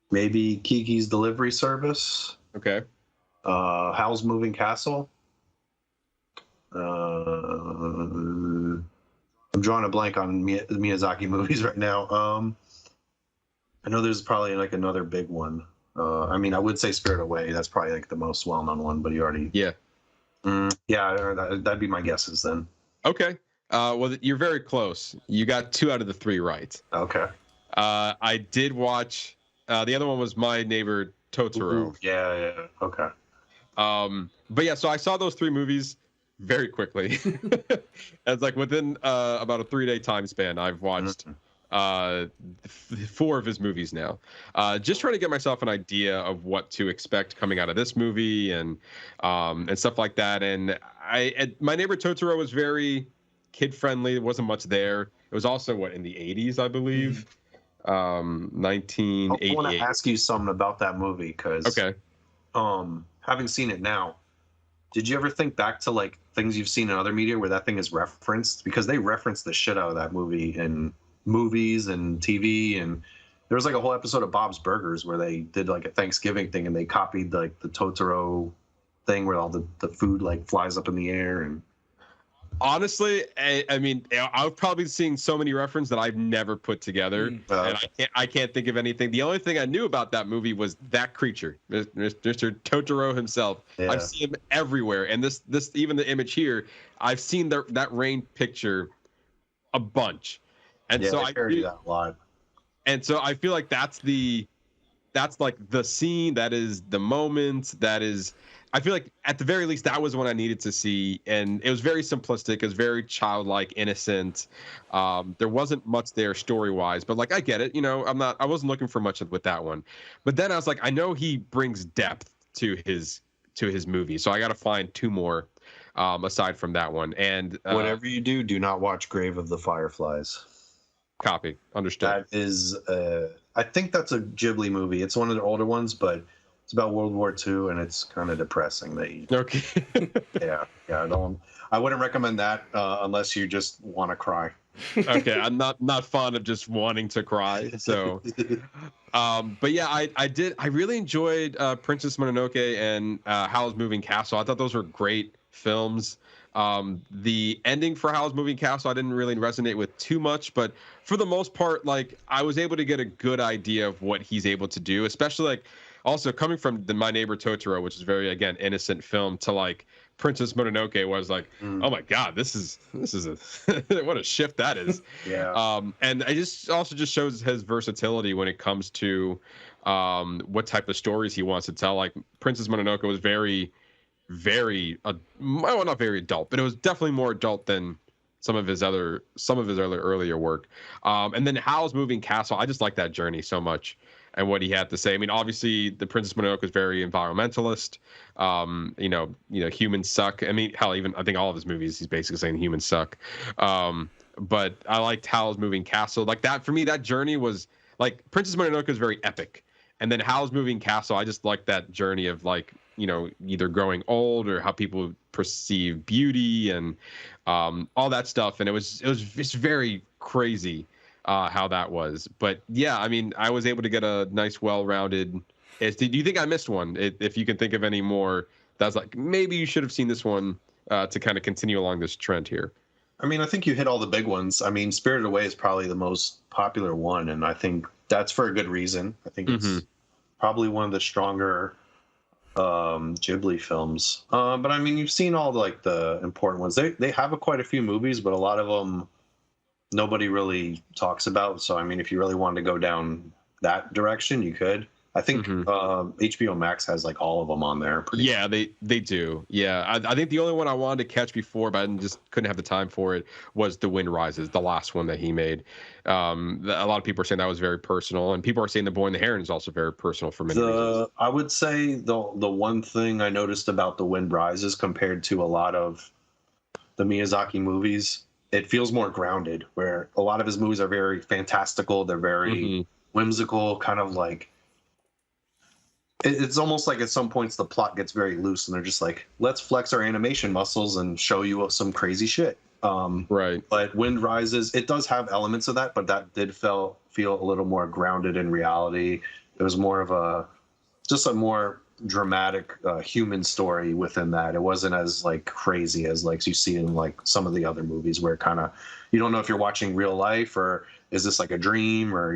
Maybe Kiki's Delivery Service. Okay. Howl's Moving Castle. I'm drawing a blank on Miyazaki movies right now. I know there's probably like another big one. I mean, I would say Spirited Away. That's probably like the most well-known one, but you already... Yeah. That'd be my guesses then. Okay. Well, you're very close. You got 2 out of the 3 right. Okay. I did watch... the other one was My Neighbor Totoro. Yeah. Okay. But yeah, so I saw those 3 movies very quickly. It's like within about a 3-day time span, I've watched 4 of his movies now. Just trying to get myself an idea of what to expect coming out of this movie and stuff like that. And My Neighbor Totoro was very kid friendly. There wasn't much there. It was also in the 80s, I believe. 1988. I want to ask you something about that movie because having seen it now, did you ever think back to like things you've seen in other media where that thing is referenced? Because they reference the shit out of that movie in movies and TV, and there was like a whole episode of Bob's Burgers where they did like a Thanksgiving thing and they copied like the Totoro thing where all the food like flies up in the air. And honestly, I mean, I've probably seen so many references that I've never put together, and I can't think of anything. The only thing I knew about that movie was that creature, Mr. Totoro himself. Yeah. I've seen him everywhere, and this even the image here, I've seen that rain picture a bunch, and so I heard that a lot. And so I feel like that's like the scene, that is the moment, that is. I feel like at the very least that was what I needed to see, and it was very simplistic. It was very childlike, innocent. There wasn't much there story-wise, but like I get it. I wasn't looking for much with that one. But then I was like, I know he brings depth to his movie, so I got to find 2 more aside from that one. And whatever you do not watch Grave of the Fireflies. Copy. Understood. That is, I think that's a Ghibli movie. It's one of the older ones, but. It's about World War II, and it's kind of depressing. Okay. Yeah. I wouldn't recommend that unless you just want to cry. Okay, I'm not fond of just wanting to cry. So, but yeah, I really enjoyed Princess Mononoke and Howl's Moving Castle. I thought those were great films. The ending for Howl's Moving Castle I didn't really resonate with too much, but for the most part, like I was able to get a good idea of what he's able to do, especially like also coming from My Neighbor Totoro, which is very, again, innocent film, to like Princess Mononoke was like, oh my God, this is a what a shift that is. Yeah. And I just also just shows his versatility when it comes to what type of stories he wants to tell. Like Princess Mononoke was very, well, not very adult, but it was definitely more adult than some of his other earlier work. And then Howl's Moving Castle, I just like that journey so much and what he had to say. I mean, obviously, the Princess Mononoke was very environmentalist. Humans suck. I mean, hell, even I think all of his movies, he's basically saying humans suck. But I liked Howl's Moving Castle. Like that for me, that journey was like Princess Mononoke is very epic, and then Howl's Moving Castle, I just like that journey of like either growing old or how people perceive beauty and all that stuff. And it's very crazy. How that was. But yeah, I mean, I was able to get a nice, well-rounded. Do you think I missed one? If you can think of any more, that's like maybe you should have seen this one to kind of continue along this trend here. I mean, I think you hit all the big ones. I mean, Spirited Away is probably the most popular one, and I think that's for a good reason. I think it's probably one of the stronger Ghibli films. But I mean, you've seen all the important ones. They have quite a few movies, but a lot of them nobody really talks about. So I mean, if you really wanted to go down that direction, you could. I think HBO Max has like all of them on there. Yeah, they do. Yeah, I think the only one I wanted to catch before, but I just couldn't have the time for it, was The Wind Rises, the last one that he made. A lot of people are saying that was very personal, and people are saying The Boy and the Heron is also very personal for many reasons. I would say the one thing I noticed about The Wind Rises compared to a lot of the Miyazaki movies, it feels more grounded, where a lot of his movies are very fantastical. They're very whimsical, kind of like, it's almost like at some points the plot gets very loose and they're just like, let's flex our animation muscles and show you some crazy shit. Right. But Wind Rises, it does have elements of that, but that did feel a little more grounded in reality. It was more of just a more dramatic human story within that. It wasn't as like crazy as like you see in like some of the other movies where kind of you don't know if you're watching real life or is this like a dream, or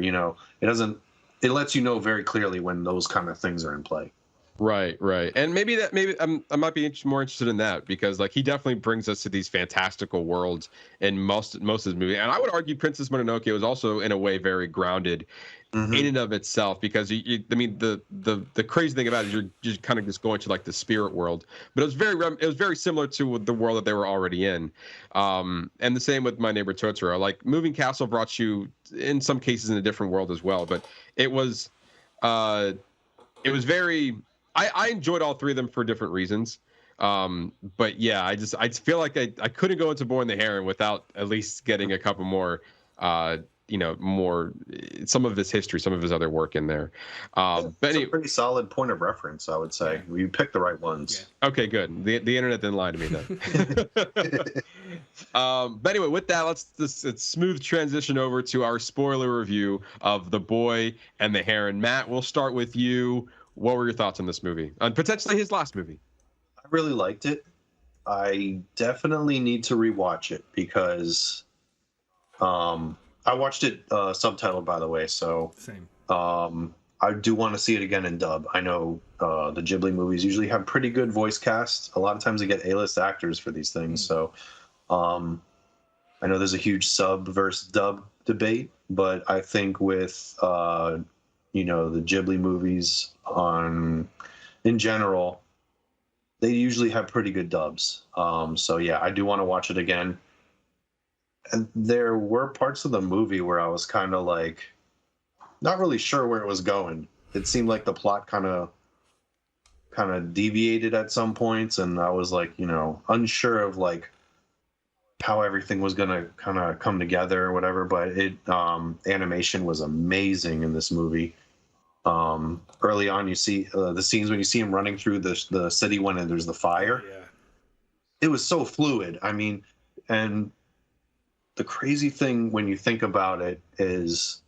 it lets you know very clearly when those kind of things are in play. Right. And maybe I might be more interested in that, because like he definitely brings us to these fantastical worlds in most of his movies. And I would argue Princess Mononoke was also in a way very grounded in and of itself, because I mean the crazy thing about it is you're kind of just going to like the spirit world, but it was very similar to the world that they were already in. And the same with My Neighbor Totoro. Like Moving Castle brought you in some cases in a different world as well, but it was very. I enjoyed all three of them for different reasons. But yeah, I feel like I couldn't go into Boy and the Heron without at least getting a couple more, some of his history, some of his other work in there. But it's a pretty solid point of reference, I would say. You picked the right ones. Yeah. Okay, good. The internet didn't lie to me then. But anyway, with that, let's smooth transition over to our spoiler review of The Boy and the Heron. Matt, we'll start with you. What were your thoughts on this movie? On potentially his last movie? I really liked it. I definitely need to rewatch it because I watched it subtitled, by the way. So same. I do want to see it again in dub. I know the Ghibli movies usually have pretty good voice casts. A lot of times they get A-list actors for these things. So I know there's a huge sub versus dub debate, but I think with the Ghibli movies in general, they usually have pretty good dubs. So yeah, I do want to watch it again. And there were parts of the movie where I was kind of like, not really sure where it was going. It seemed like the plot kind of deviated at some points, and I was like, unsure of like how everything was gonna kind of come together or whatever. But animation was amazing in this movie. Early on, you see the scenes when you see him running through the city when there's the fire. Yeah. It was so fluid. I mean, and the crazy thing when you think about it is,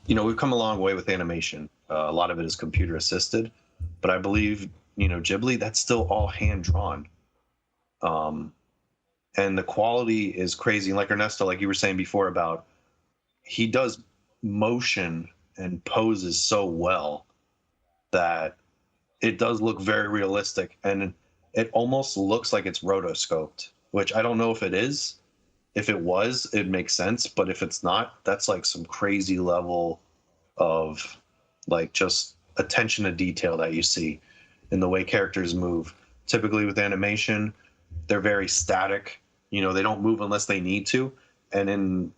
we've come a long way with animation. A lot of it is computer assisted, but I believe, Ghibli, that's still all hand drawn. And the quality is crazy. Like Ernesto, like you were saying before about, he does motion and poses so well that it does look very realistic, and it almost looks like it's rotoscoped, which I don't know if it is. If it was, it makes sense, but if it's not, that's like some crazy level of like just attention to detail that you see in the way characters move. Typically with animation, they're very static. You know, they don't move unless they need to. And in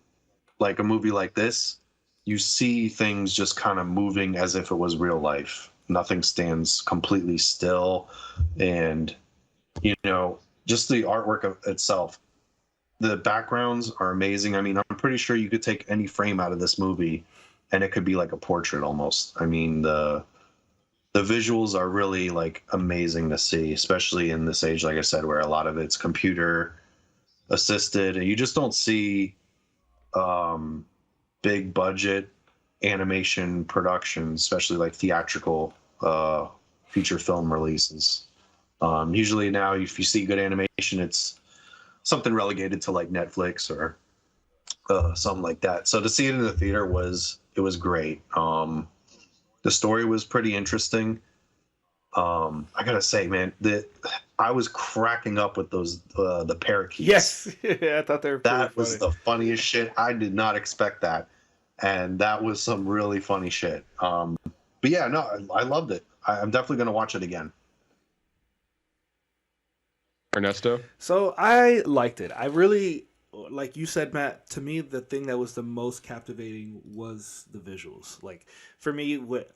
like a movie like this, you see things just kind of moving as if it was real life. Nothing stands completely still. And, you know, just the artwork itself. The backgrounds are amazing. I mean, I'm pretty sure you could take any frame out of this movie and it could be like a portrait almost. I mean, the visuals are really like amazing to see, especially in this age, like I said, where a lot of it's computer assisted, and you just don't see big budget animation productions, especially like theatrical feature film releases. Usually now, if you see good animation, it's something relegated to like Netflix or something like that. So to see it in the theater was great. The story was pretty interesting. I gotta say, man, I was cracking up with those the parakeets. Yes, yeah, I thought they were. That was the funniest shit. I did not expect that, and that was some really funny shit. But yeah, no, I loved it. I'm definitely gonna watch it again. Ernesto? So I liked it. I really, like you said, Matt, to me, the thing that was the most captivating was the visuals. Like, for me, what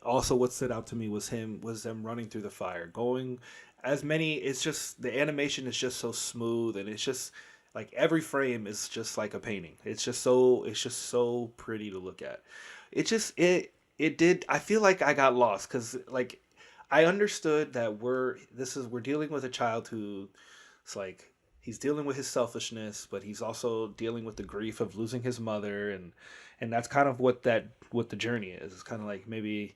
stood out to me was them running through the fire, going it's just, the animation is just so smooth, and it's just, like, every frame is just like a painting. It's just so pretty to look at. I feel like I got lost, because, like, I understood that we're dealing with a child who, it's like, he's dealing with his selfishness, but he's also dealing with the grief of losing his mother, and that's kind of what the journey is. It's kind of like maybe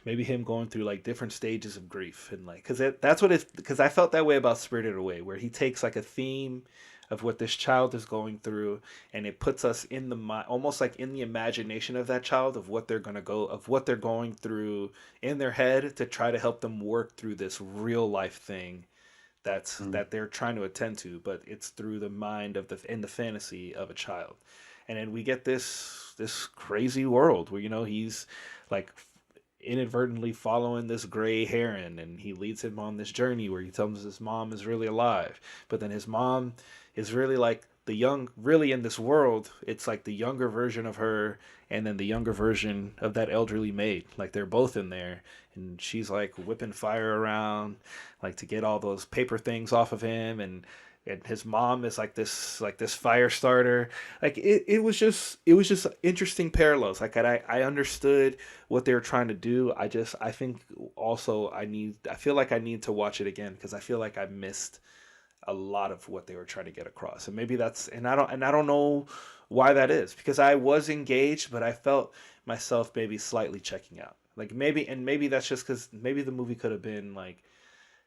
him going through like different stages of grief, and like because I felt that way about Spirited Away, where he takes like a theme of what this child is going through, and it puts us in almost like in the imagination of that child, of what they're going through in their head, to try to help them work through this real life thing that they're trying to attend to, but it's through the mind of the fantasy of a child. And then we get this crazy world where, you know, he's like inadvertently following this gray heron, and he leads him on this journey where he tells him his mom is really alive, but then his mom is really like really in this world, it's like the younger version of her, and then the younger version of that elderly maid. Like, they're both in there, and she's like whipping fire around, like, to get all those paper things off of him, and his mom is like this fire starter. Like, it was just interesting parallels. Like, I understood what they were trying to do. I think also I feel like I need to watch it again, because I feel like I missed a lot of what they were trying to get across. And maybe I don't know why that is, because I was engaged, but I felt myself maybe slightly checking out. Like, maybe that's just because maybe the movie could have been like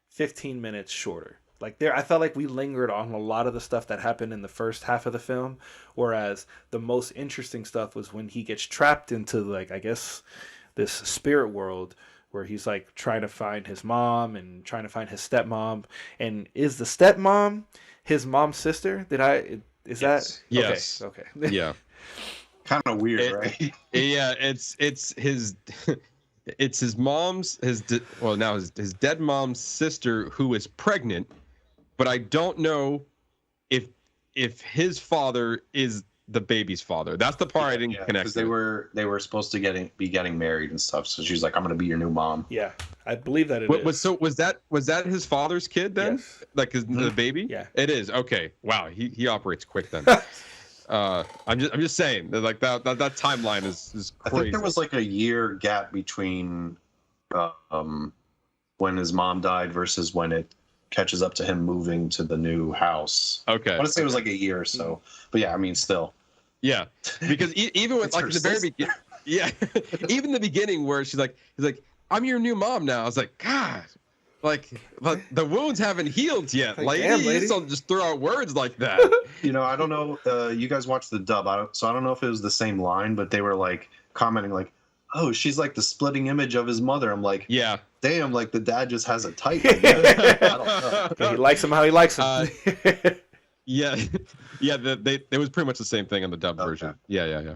15 minutes shorter. Like, I felt like we lingered on a lot of the stuff that happened in the first half of the film, whereas the most interesting stuff was when he gets trapped into, like, I guess, this spirit world, where he's like trying to find his mom and trying to find his stepmom. And is the stepmom his mom's sister? Yes. That? Yes. Okay. Yeah. Kind of weird, right? Yeah, it's his mom's his dead mom's sister, who is pregnant, but I don't know if his father is the baby's father. That's the part I didn't connect. Because they were supposed to be getting married and stuff. So she's like, "I'm gonna be your new mom." Yeah, I believe that it is. So was that his father's kid then? Yes. Like the baby? Yeah, it is. Okay, wow, he operates quick then. I'm just saying that, like, that timeline is crazy. I think there was like a year gap between when his mom died versus when it catches up to him moving to the new house. Okay. I want to say it was like a year or so. But yeah, I mean, still. Yeah, because even with like the very beginning, yeah, even the beginning where he's like, "I'm your new mom now." I was like, God, Like, but the wounds haven't healed yet, Like, lady. damn, You lady. just don't just throw out words like that. I don't know. You guys watched the dub, so I don't know if it was the same line, but they were like commenting like, "Oh, she's like the splitting image of his mother." I'm like, Yeah. damn, like the dad just has a type. I guess. I don't know. He likes him how he likes him. Yeah, yeah. It was pretty much the same thing on the dub version. Yeah.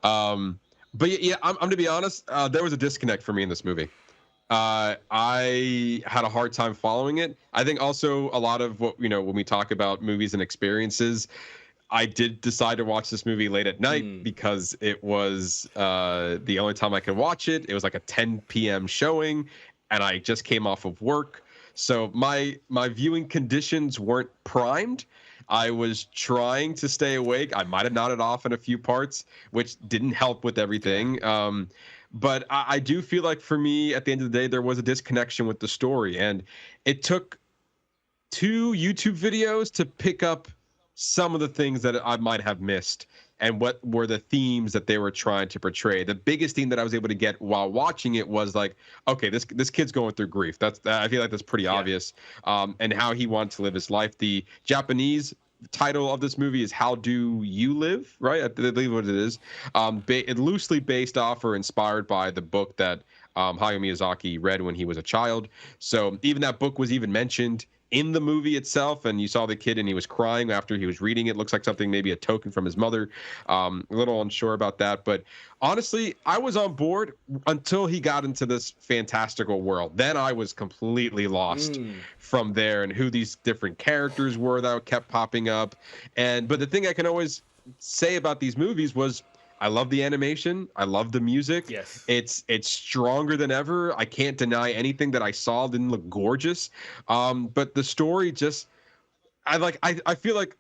But yeah, I'm to be honest. There was a disconnect for me in this movie. I had a hard time following it. I think also a lot of what when we talk about movies and experiences, I did decide to watch this movie late at night because it was the only time I could watch it. It was like a 10 p.m. showing, and I just came off of work, so my viewing conditions weren't primed. I was trying to stay awake. I might have nodded off in a few parts, which didn't help with everything. But I do feel like for me, at the end of the day, there was a disconnection with the story. And it took 2 YouTube videos to pick up some of the things that I might have missed and what were the themes that they were trying to portray. The biggest theme that I was able to get while watching it was like, okay, this kid's going through grief. I feel like that's pretty obvious. And how he wanted to live his life. The Japanese title of this movie is How Do You Live, right? I believe what it is. It loosely based off or inspired by the book that Hayao Miyazaki read when he was a child. So even that book was even mentioned in the movie itself, and you saw the kid and he was crying after he was reading it. Looks like something, maybe a token from his mother. A little unsure about that, but honestly, I was on board until he got into this fantastical world. Then I was completely lost from there, and who these different characters were that kept popping up. But the thing I can always say about these movies was, I love the animation. I love the music. Yes. It's stronger than ever. I can't deny anything that I saw didn't look gorgeous. But the story just, I feel like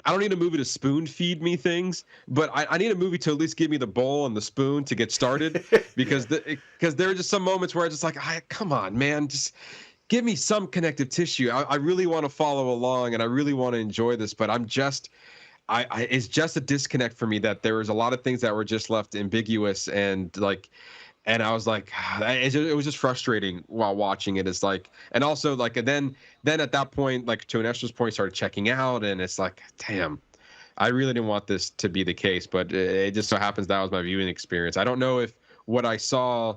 I don't need a movie to spoon feed me things, but I need a movie to at least give me the bowl and the spoon to get started, because there are just some moments where I just like, come on, man, just give me some connective tissue. I really want to follow along and I really want to enjoy this, but I'm just, it's just a disconnect for me that there was a lot of things that were just left ambiguous, and I was like, it was just frustrating while watching it. It's like, and also like, and then at that point, like to Anestra's point, started checking out, and it's like, damn, I really didn't want this to be the case, but it just so happens that was my viewing experience. I don't know if what I saw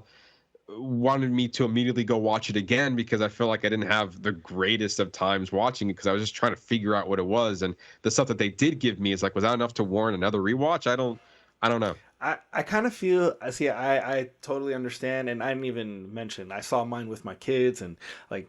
wanted me to immediately go watch it again, because I feel like I didn't have the greatest of times watching it, because I was just trying to figure out what it was, and the stuff that they did give me is like, was that enough to warrant another rewatch? I don't know. I kind of feel, I totally understand, and I didn't even mention, I saw mine with my kids, and like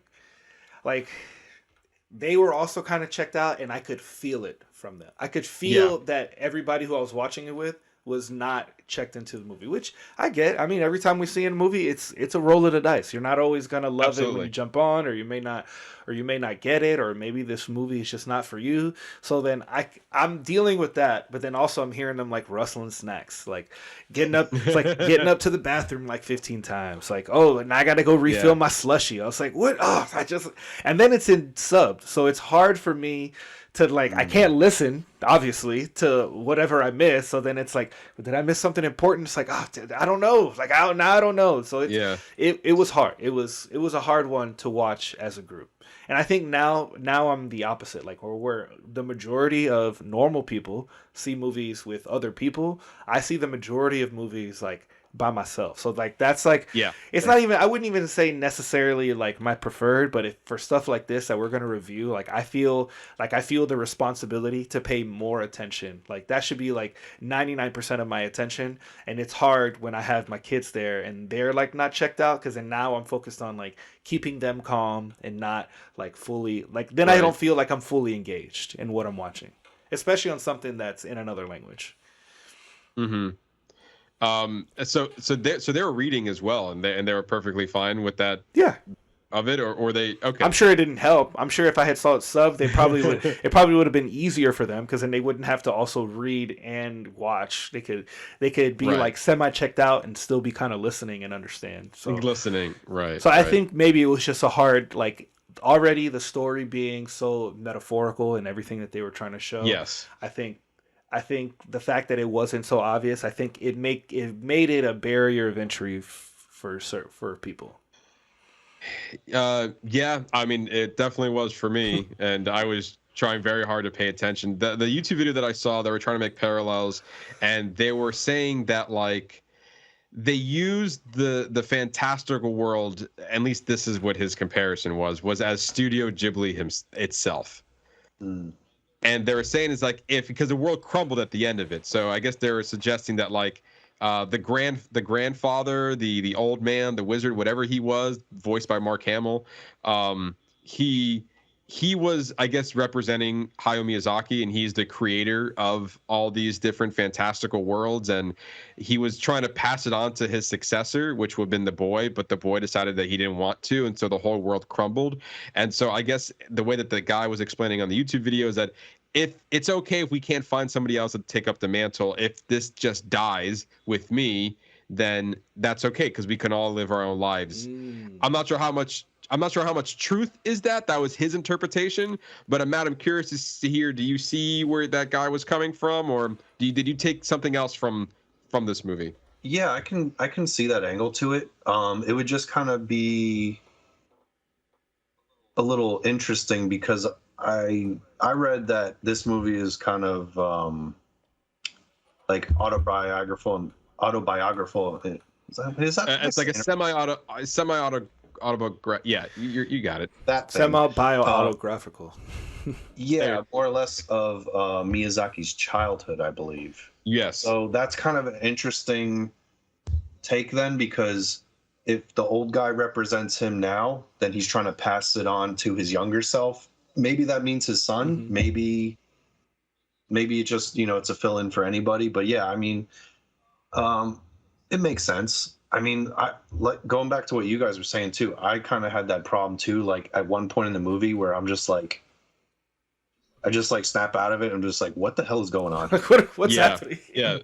they were also kind of checked out, and I could feel it from them. I could feel that everybody who I was watching it with was not checked into the movie, which I get. I mean, every time we see in a movie, it's a roll of the dice. You're not always gonna love it when you jump on, or you may not get it, or maybe this movie is just not for you. So then I'm dealing with that, but then also I'm hearing them like rustling snacks, like getting up to the bathroom like 15 times, like, oh, and I gotta go refill my slushie. I was like, what? Oh, and then it's in subbed, so it's hard for me to like, I can't listen obviously to whatever I miss. So then it's like, did I miss something important? It's like, oh, I don't know. Like, I don't know. So it was hard. It was a hard one to watch as a group. And I think now I'm the opposite. Like, where the majority of normal people see movies with other people, I see the majority of movies like by myself. So like, that's like, it's not even, I wouldn't even say necessarily like my preferred, but if for stuff like this that we're going to review, like I feel the responsibility to pay more attention. Like that should be like 99% of my attention. And it's hard when I have my kids there and they're like not checked out, because then now I'm focused on like keeping them calm and not like fully, like then I don't feel like I'm fully engaged in what I'm watching, especially on something that's in another language. So they were reading as well, and they were perfectly fine with that. Of it, or they okay. I'm sure it didn't help. I'm sure if I had saw it sub, they probably would. It probably would have been easier for them, because then they wouldn't have to also read and watch. They could be like semi checked out and still be kind of listening and understand. So listening, right? So I think maybe it was just a hard, like, already the story being so metaphorical and everything that they were trying to show. Yes, I think the fact that it wasn't so obvious, I think it made it a barrier of entry for people. Yeah, I mean, it definitely was for me, and I was trying very hard to pay attention. The YouTube video that I saw, they were trying to make parallels, and they were saying that like they used the fantastical world. At least this is what his comparison was as Studio Ghibli itself. Mm. And they were saying is like because the world crumbled at the end of it. So I guess they were suggesting that like the grandfather, the old man, the wizard, whatever he was, voiced by Mark Hamill, he was, I guess, representing Hayao Miyazaki, and he's the creator of all these different fantastical worlds, and he was trying to pass it on to his successor, which would have been the boy, but the boy decided that he didn't want to, and so the whole world crumbled. And so I guess the way that the guy was explaining on the YouTube video is that if it's okay if we can't find somebody else to take up the mantle, if this just dies with me, then that's okay because we can all live our own lives. I'm not sure how much truth is that. That was his interpretation, but I'm curious to hear. Do you see where that guy was coming from, or did you take something else from this movie? Yeah, I can see that angle to it. It would just kind of be a little interesting because I read that this movie is kind of like autobiographical. Is that it's like a semi-autobiographical. Yeah, you got it. That thing. Semi-autobiographical. Yeah, more or less of Miyazaki's childhood, I believe. Yes. So that's kind of an interesting take then, because if the old guy represents him now, then he's trying to pass it on to his younger self. Maybe that means his son. Mm-hmm. Maybe it just, it's a fill-in for anybody. But yeah, I mean, it makes sense. I mean, going back to what you guys were saying too, I kind of had that problem too. Like at one point in the movie where I'm just like, I just like snap out of it. I'm just like, what the hell is going on? What's happening? Yeah.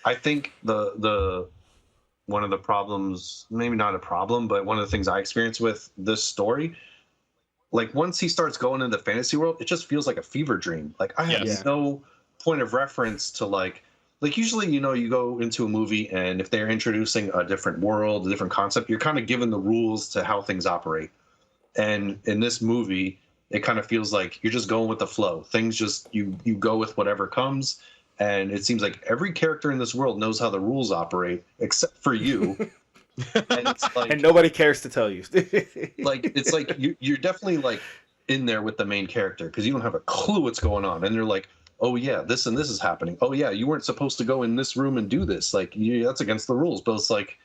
I think the one of the problems, maybe not a problem, but one of the things I experienced with this story, like once he starts going into the fantasy world, it just feels like a fever dream. Like I have no point of reference to like usually, you go into a movie and if they're introducing a different world, a different concept, you're kind of given the rules to how things operate. And in this movie, it kind of feels like you're just going with the flow. Things just, you go with whatever comes. And it seems like every character in this world knows how the rules operate, except for you. And it's like, and nobody cares to tell you. Like, it's like you're definitely like in there with the main character because you don't have a clue what's going on. And they're like, oh yeah, this and this is happening. Oh yeah, you weren't supposed to go in this room and do this. Like, that's against the rules. But it's like,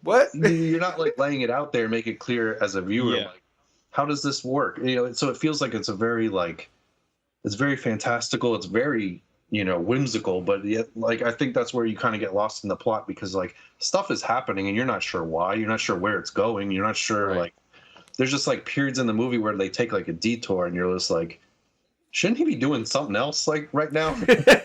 what? You're not like laying it out there, make it clear as a viewer. Yeah. Like, how does this work? So it feels like it's a very like, it's very fantastical. It's very, whimsical. But yet, like, I think that's where you kind of get lost in the plot because like stuff is happening and you're not sure why. You're not sure where it's going. You're not sure like. There's just like periods in the movie where they take like a detour and you're just like, shouldn't he be doing something else like right now?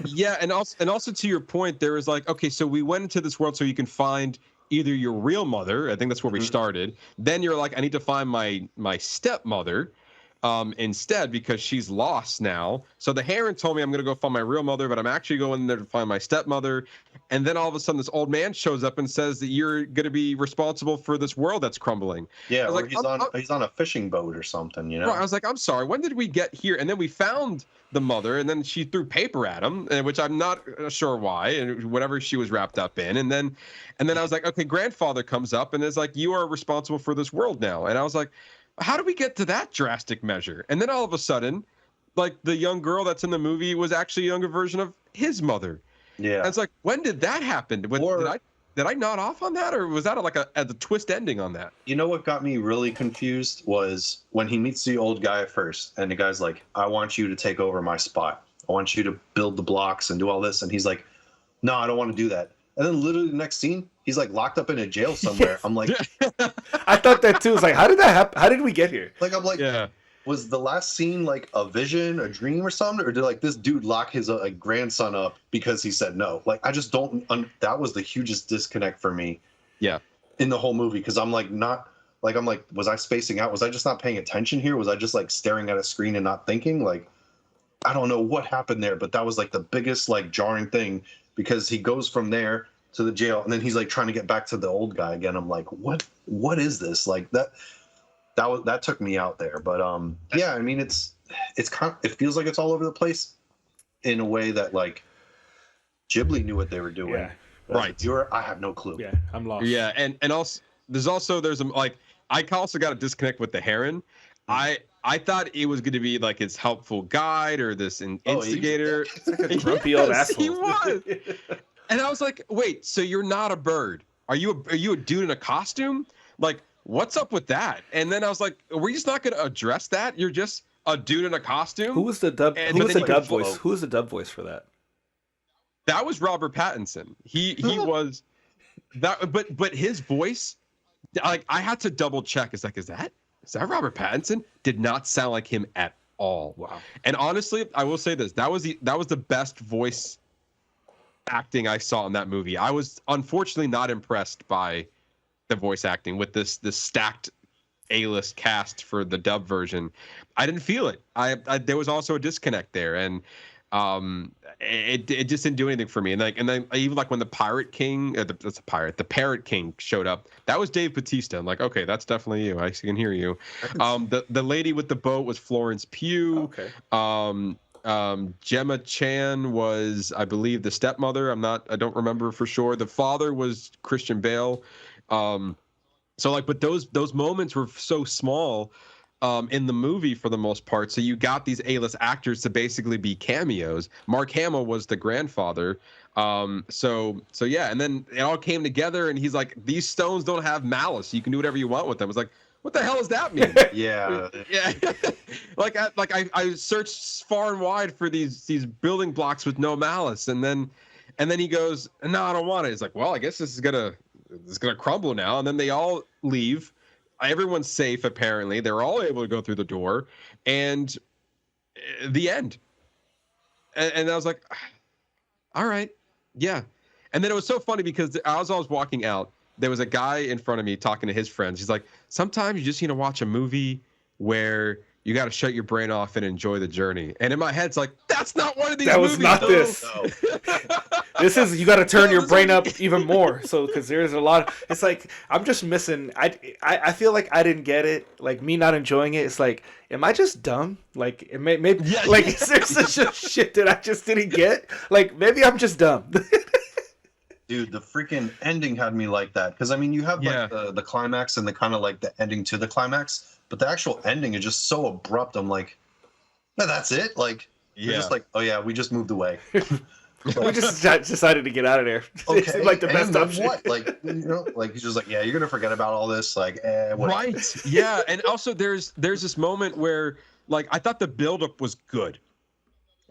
Yeah, and also to your point, there was like, okay, so we went into this world so you can find either your real mother. I think that's where we started. Then you're like, I need to find my stepmother instead because she's lost now. So the Heron told me I'm going to go find my real mother, but I'm actually going there to find my stepmother. And then all of a sudden this old man shows up and says that you're going to be responsible for this world that's crumbling. Yeah, or like, he's on a fishing boat or something, Right, I was like, I'm sorry, when did we get here? And then we found the mother, and then she threw paper at him, which I'm not sure why, and whatever she was wrapped up in. And then I was like, okay, grandfather comes up and is like, you are responsible for this world now. And I was like, how do we get to that drastic measure? And then all of a sudden, like the young girl that's in the movie was actually a younger version of his mother. Yeah. And it's like, when did that happen? Did I nod off on that, or was that like a twist ending on that? You know what got me really confused was when he meets the old guy first, and the guy's like, I want you to take over my spot. I want you to build the blocks and do all this. And he's like, no, I don't want to do that. And then literally the next scene, he's like locked up in a jail somewhere. I'm like, I thought that too. It's like, how did that happen? How did we get here? Like, I'm like, was the last scene like a vision, a dream or something? Or did like this dude lock his grandson up because he said no? Like, I just don't, that was the hugest disconnect for me. Yeah. In the whole movie. Cause I'm like, was I spacing out? Was I just not paying attention here? Was I just like staring at a screen and not thinking? Like, I don't know what happened there, but that was like the biggest like jarring thing because he goes from there to the jail, and then he's like trying to get back to the old guy again. I'm like, what is this? Like that took me out there. But yeah, I mean, it's kind of, it feels like it's all over the place in a way that like Ghibli knew what they were doing. Yeah. Right. I have no clue. Yeah, I'm lost. Yeah, and also there's like I also got a disconnect with the Heron. I thought it was going to be like his helpful guide or this instigator. He's like a grumpy old asshole. He was. And I was like, wait, so you're not a bird? Are you a dude in a costume? Like, what's up with that? And then I was like, are we just not going to address that? You're just a dude in a costume? Who was the dub? Who was the dub voice? Who was the dub voice for that? That was Robert Pattinson. He was that, but his voice, like I had to double check. It's like, is that Robert Pattinson? Did not sound like him at all. Wow. And honestly, I will say this: that was the best voice acting I saw in that movie. I was unfortunately not impressed by the voice acting with this stacked A-list cast for the dub version. I didn't feel it. I there was also a disconnect there, and it just didn't do anything for me. And then even like when the Pirate King, the Parrot King showed up, that was Dave Bautista. I'm like, okay, that's definitely you. I can hear you. The lady with the boat was Florence Pugh. Okay. Gemma Chan was, I believe, the stepmother. I don't remember for sure. The father was Christian Bale. So like, but those moments were so small in the movie for the most part. So you got these A-list actors to basically be cameos. Mark Hamill was the grandfather. So yeah, and then it all came together, and he's like, these stones don't have malice. You can do whatever you want with them. It's like, what the hell does that mean? Yeah. Yeah. I searched far and wide for these building blocks with no malice, and then he goes, no, I don't want it. It's like, well, I guess this is gonna crumble now. And then they all leave. Everyone's safe, apparently. They're all able to go through the door, and the end. And I was like, all right, yeah. And then it was so funny because as I was walking out, there was a guy in front of me talking to his friends. He's like, sometimes you just need to watch a movie where you got to shut your brain off and enjoy the journey. And in my head, it's like, that's not one of these movies. That was not this. This is, you got to turn your brain up even more. So, because there's a lot of, it's like, I'm just missing, I feel like I didn't get it. Like, me not enjoying it, it's like, am I just dumb? Like, maybe, yeah, like, is there such shit that I just didn't get? Like, maybe I'm just dumb. Dude, the freaking ending had me like that. Because, I mean, you have like the climax and the kind of like the ending to the climax. But the actual ending is just so abrupt. I'm like, no, that's it? Like, you're just like, oh, yeah, we just moved away. Like, we just decided to get out of there. Okay, it's like the best option. What? Like, you know, like he's just like, yeah, you're gonna forget about all this. Like, whatever. Right? Yeah, and also there's this moment where like I thought the buildup was good.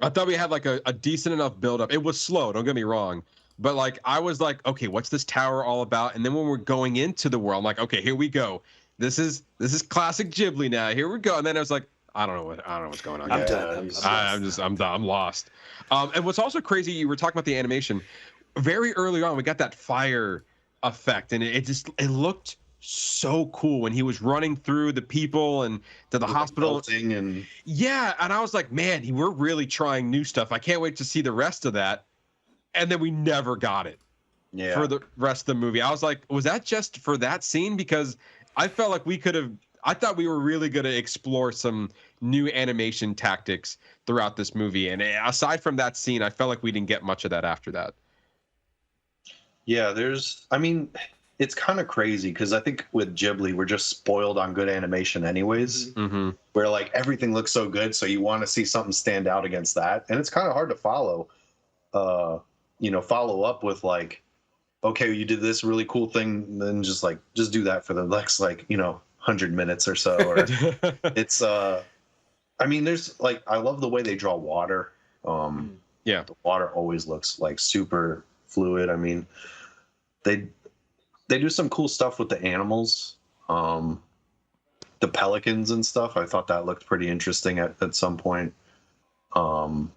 I thought we had like a decent enough buildup. It was slow. Don't get me wrong, but like I was like, okay, what's this tower all about? And then when we're going into the world, I'm like, okay, here we go. This is classic Ghibli now. Here we go. And then I was like, I don't know what's going on. I'm done. I'm lost. And what's also crazy, you were talking about the animation. Very early on, we got that fire effect, and it looked so cool when he was running through the people and to the hospital. And yeah, and I was like, man, we're really trying new stuff. I can't wait to see the rest of that. And then we never got it for the rest of the movie. I was like, was that just for that scene? Because I felt like I thought we were really going to explore some new animation tactics throughout this movie. And aside from that scene, I felt like we didn't get much of that after that. Yeah, it's kind of crazy because I think with Ghibli, we're just spoiled on good animation anyways, where like everything looks so good. So you want to see something stand out against that. And it's kind of hard to follow up with like, okay, you did this really cool thing. Then just do that for the next, 100 minutes or so. Or it's, there's like, I love the way they draw water. The water always looks like super fluid. I mean, they do some cool stuff with the animals. The pelicans and stuff. I thought that looked pretty interesting at some point. But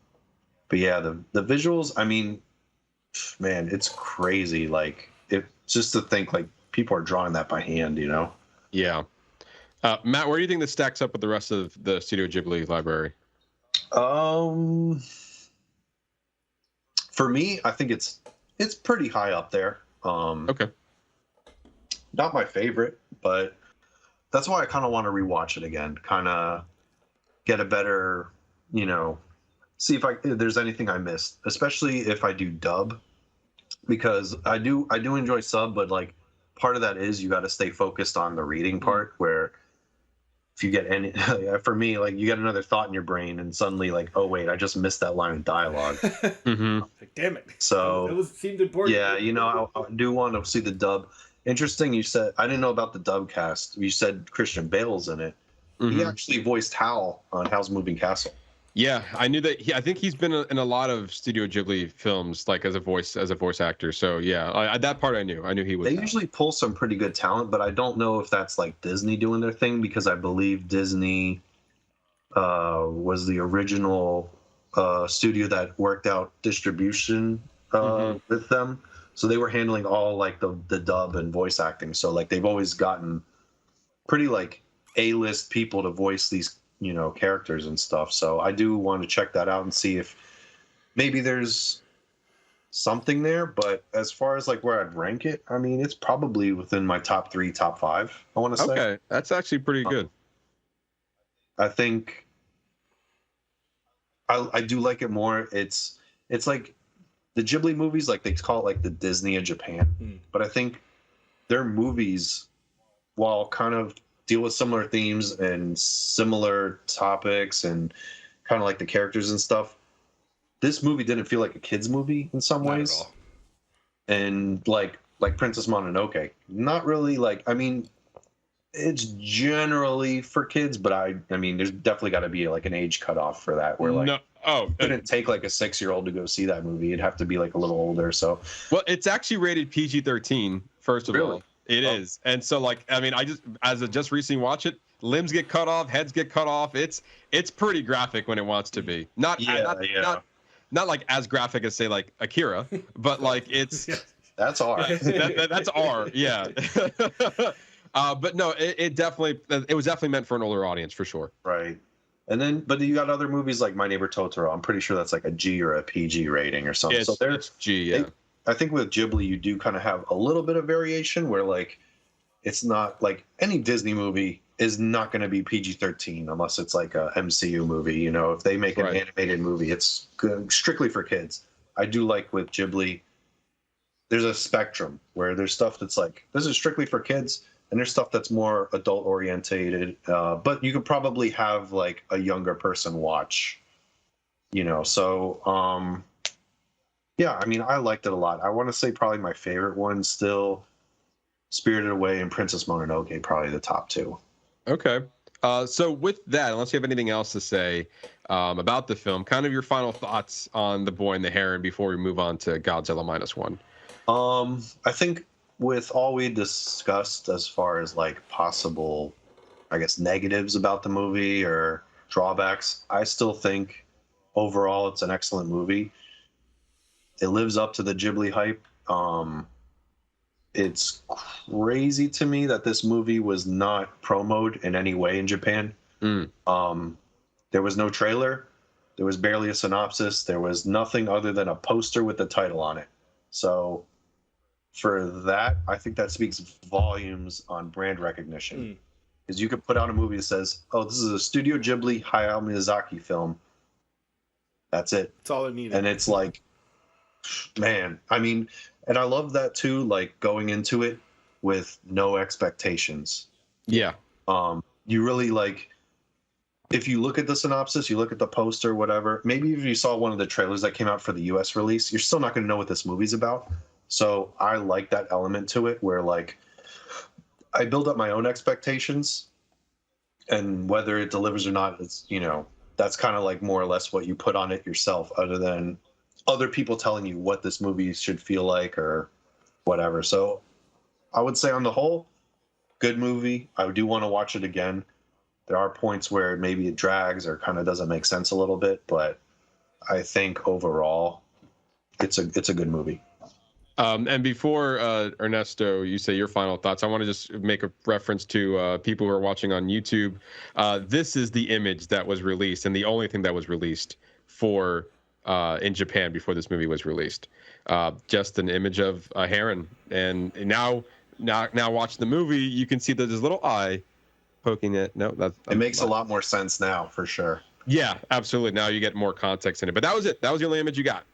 yeah, the visuals, man, it's crazy. Like, just to think like people are drawing that by hand, you know? Yeah. Matt, where do you think this stacks up with the rest of the Studio Ghibli library? For me, I think it's it's pretty high up there. Okay. Not my favorite, but that's why I kind of want to rewatch it again. Kind of get a better, see if there's anything I missed, especially if I do dub, because I do enjoy sub, but like part of that is you got to stay focused on the reading part, where if you get any, for me, like you get another thought in your brain and suddenly like, oh wait, I just missed that line of dialogue. Like, damn it. So seemed important. yeah, I do want to see the dub. Interesting, you said, I didn't know about the dub cast. You said Christian Bale's in it. He actually voiced Hal on Howl's Moving Castle. Yeah, I knew that. I think he's been in a lot of Studio Ghibli films, like as a voice actor. So yeah, that part I knew. I knew he was. They usually pull some pretty good talent, but I don't know if that's like Disney doing their thing, because I believe Disney was the original studio that worked out distribution with them. So they were handling all like the dub and voice acting. So like they've always gotten pretty like A-list people to voice these characters and stuff. So I do want to check that out and see if maybe there's something there. But as far as like where I'd rank it, I mean, it's probably within my top 3, top 5, I want to say. Okay, that's actually pretty good. I think I do like it more. It's like the Ghibli movies, like they call it like the Disney of Japan. But I think their movies, while kind of deal with similar themes and similar topics and kind of like the characters and stuff, this movie didn't feel like a kid's movie in some ways. Not at all. And like Princess Mononoke, not really like, I mean, it's generally for kids, but I mean, there's definitely got to be like an age cutoff for that, where like you couldn't take like a 6-year-old to go see that movie. It'd have to be like a little older. So well, it's actually rated PG-13 first of all. It is. And so like, I mean, I just recently watched it, limbs get cut off, heads get cut off. It's pretty graphic when it wants to be. Not like as graphic as say like Akira, but like it's that's R. That's R. Yeah. But no, it was definitely meant for an older audience for sure. Right. And then, but you got other movies like My Neighbor Totoro. I'm pretty sure that's like a G or a PG rating or something. So it's G, yeah. I think with Ghibli, you do kind of have a little bit of variation where like it's not like any Disney movie is not going to be PG-13 unless it's like a MCU movie. If they make an animated movie, it's strictly for kids. I do like with Ghibli, there's a spectrum where there's stuff that's like, this is strictly for kids, and there's stuff that's more adult orientated. But you could probably have like a younger person watch, so yeah, I mean, I liked it a lot. I want to say probably my favorite one still, Spirited Away and Princess Mononoke, probably the top 2. Okay. So with that, unless you have anything else to say about the film, kind of your final thoughts on The Boy and the Heron before we move on to Godzilla -1. I think with all we discussed as far as like possible, I guess, negatives about the movie or drawbacks, I still think overall it's an excellent movie. It lives up to the Ghibli hype. It's crazy to me that this movie was not promoted in any way in Japan. There was no trailer. There was barely a synopsis. There was nothing other than a poster with the title on it. So for that, I think that speaks volumes on brand recognition. Because you could put out a movie that says, oh, this is a Studio Ghibli Hayao Miyazaki film. That's it. That's all it needed. And it's like, man, I mean, and I love that too, like going into it with no expectations. Yeah. You really like, if you look at the synopsis, you look at the poster, whatever, maybe if you saw one of the trailers that came out for the US release, you're still not going to know what this movie's about. So I like that element to it where like I build up my own expectations, and whether it delivers or not, it's, that's kind of like more or less what you put on it yourself, other than other people telling you what this movie should feel like or whatever. So I would say on the whole, good movie. I do want to watch it again. There are points where maybe it drags or kind of doesn't make sense a little bit, but I think overall it's a good movie. And before Ernesto, you say your final thoughts, I want to just make a reference to people who are watching on YouTube. This is the image that was released and the only thing that was released for in Japan before this movie was released. Just an image of a heron, and now watching the movie, you can see that there's a little eye poking it. No, it makes a lot more sense now, for sure. Yeah, absolutely. Now you get more context in it. But that was it. That was the only image you got.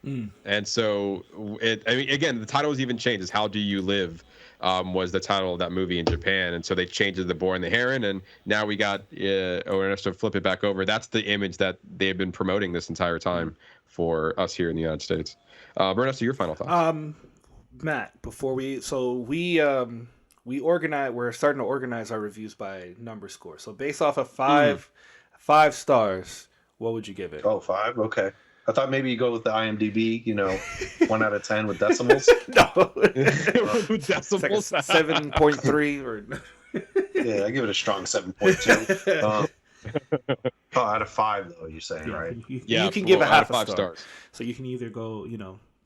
And so again, the title was even changed. It's How Do You Live? Was the title of that movie in Japan, and so they changed it to The Boy and the Heron, and now we got Ernesto, flip it back over. That's the image that they've been promoting this entire time for us here in the United States. Ernesto, your final thoughts? Matt, before we organize, we're starting to organize our reviews by number score. So based off of five stars, what would you give it? Oh, 5? Okay. I thought maybe you go with the IMDb, 1 out of 10 with decimals. No. Decimals. Like 7.3 or. Yeah, I give it a strong 7.2. Out of 5, though, you're saying, right? You can give it half 5 stars. So you can either go,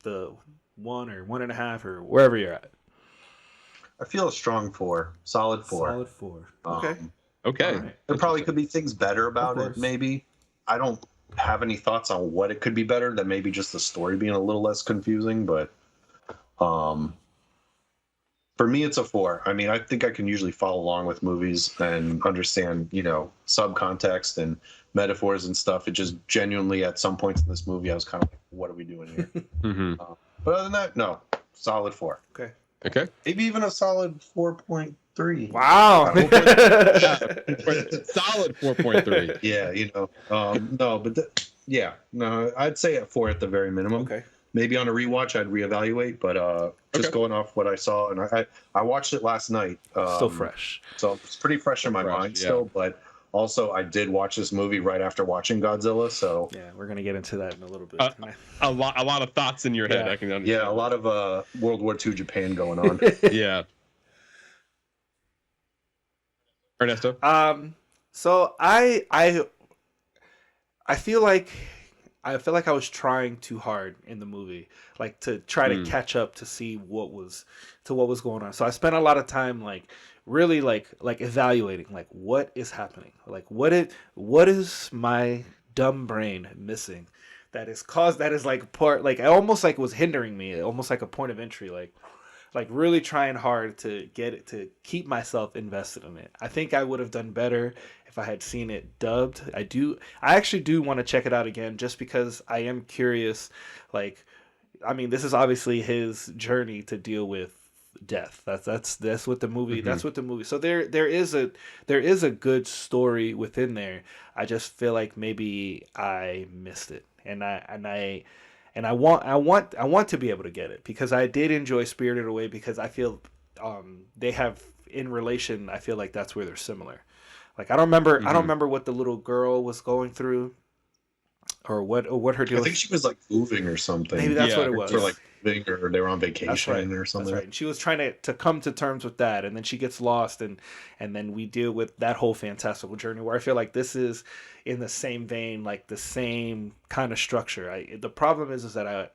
the 1 or 1.5 or wherever you're at. I feel a strong 4, solid 4. Solid 4. Okay. Okay. Right. There probably could be things better about it, maybe. I don't have any thoughts on what it could be better than maybe just the story being a little less confusing, but for me it's a 4. I mean, I think I can usually follow along with movies and understand, subcontext and metaphors and stuff. It just genuinely at some points in this movie I was kind of like, what are we doing here? But other than that, no, solid 4. Okay. Maybe even a solid 4.3. Wow. Solid 4.3. Yeah, no, but no, I'd say at 4 at the very minimum. Okay. Maybe on a rewatch I'd reevaluate, but just going off what I saw, and I watched it last night. Still fresh. So it's pretty fresh in my mind still, but also I did watch this movie right after watching Godzilla, so yeah, we're gonna get into that in a little bit. A lot of thoughts in your head. I can understand. Yeah, a lot of World War II Japan going on. Yeah. Ernesto? So I feel like I was trying too hard in the movie, like to try to catch up to see what was going on. So I spent a lot of time really evaluating what is happening, what is my dumb brain missing that is almost like was hindering me, almost like a point of entry, like really trying hard to get it, to keep myself invested in it. I think I would have done better if I had seen it dubbed. I actually do want to check it out again, just because I am curious. This is obviously his journey to deal with death. That's what the movie. That's what the movie. So there is a good story within there. I just feel like maybe I missed it, and I want to be able to get it, because I did enjoy Spirited Away, because I feel they have in relation. I feel like that's where they're similar. I don't remember what the little girl was going through, or what her deal. I think she was moving or something. Maybe that's what it was. Or or they were on vacation or something. That's right. And she was trying to come to terms with that, and then she gets lost, and then we deal with that whole fantastical journey, where I feel like this is in the same vein, the same kind of structure. The problem is that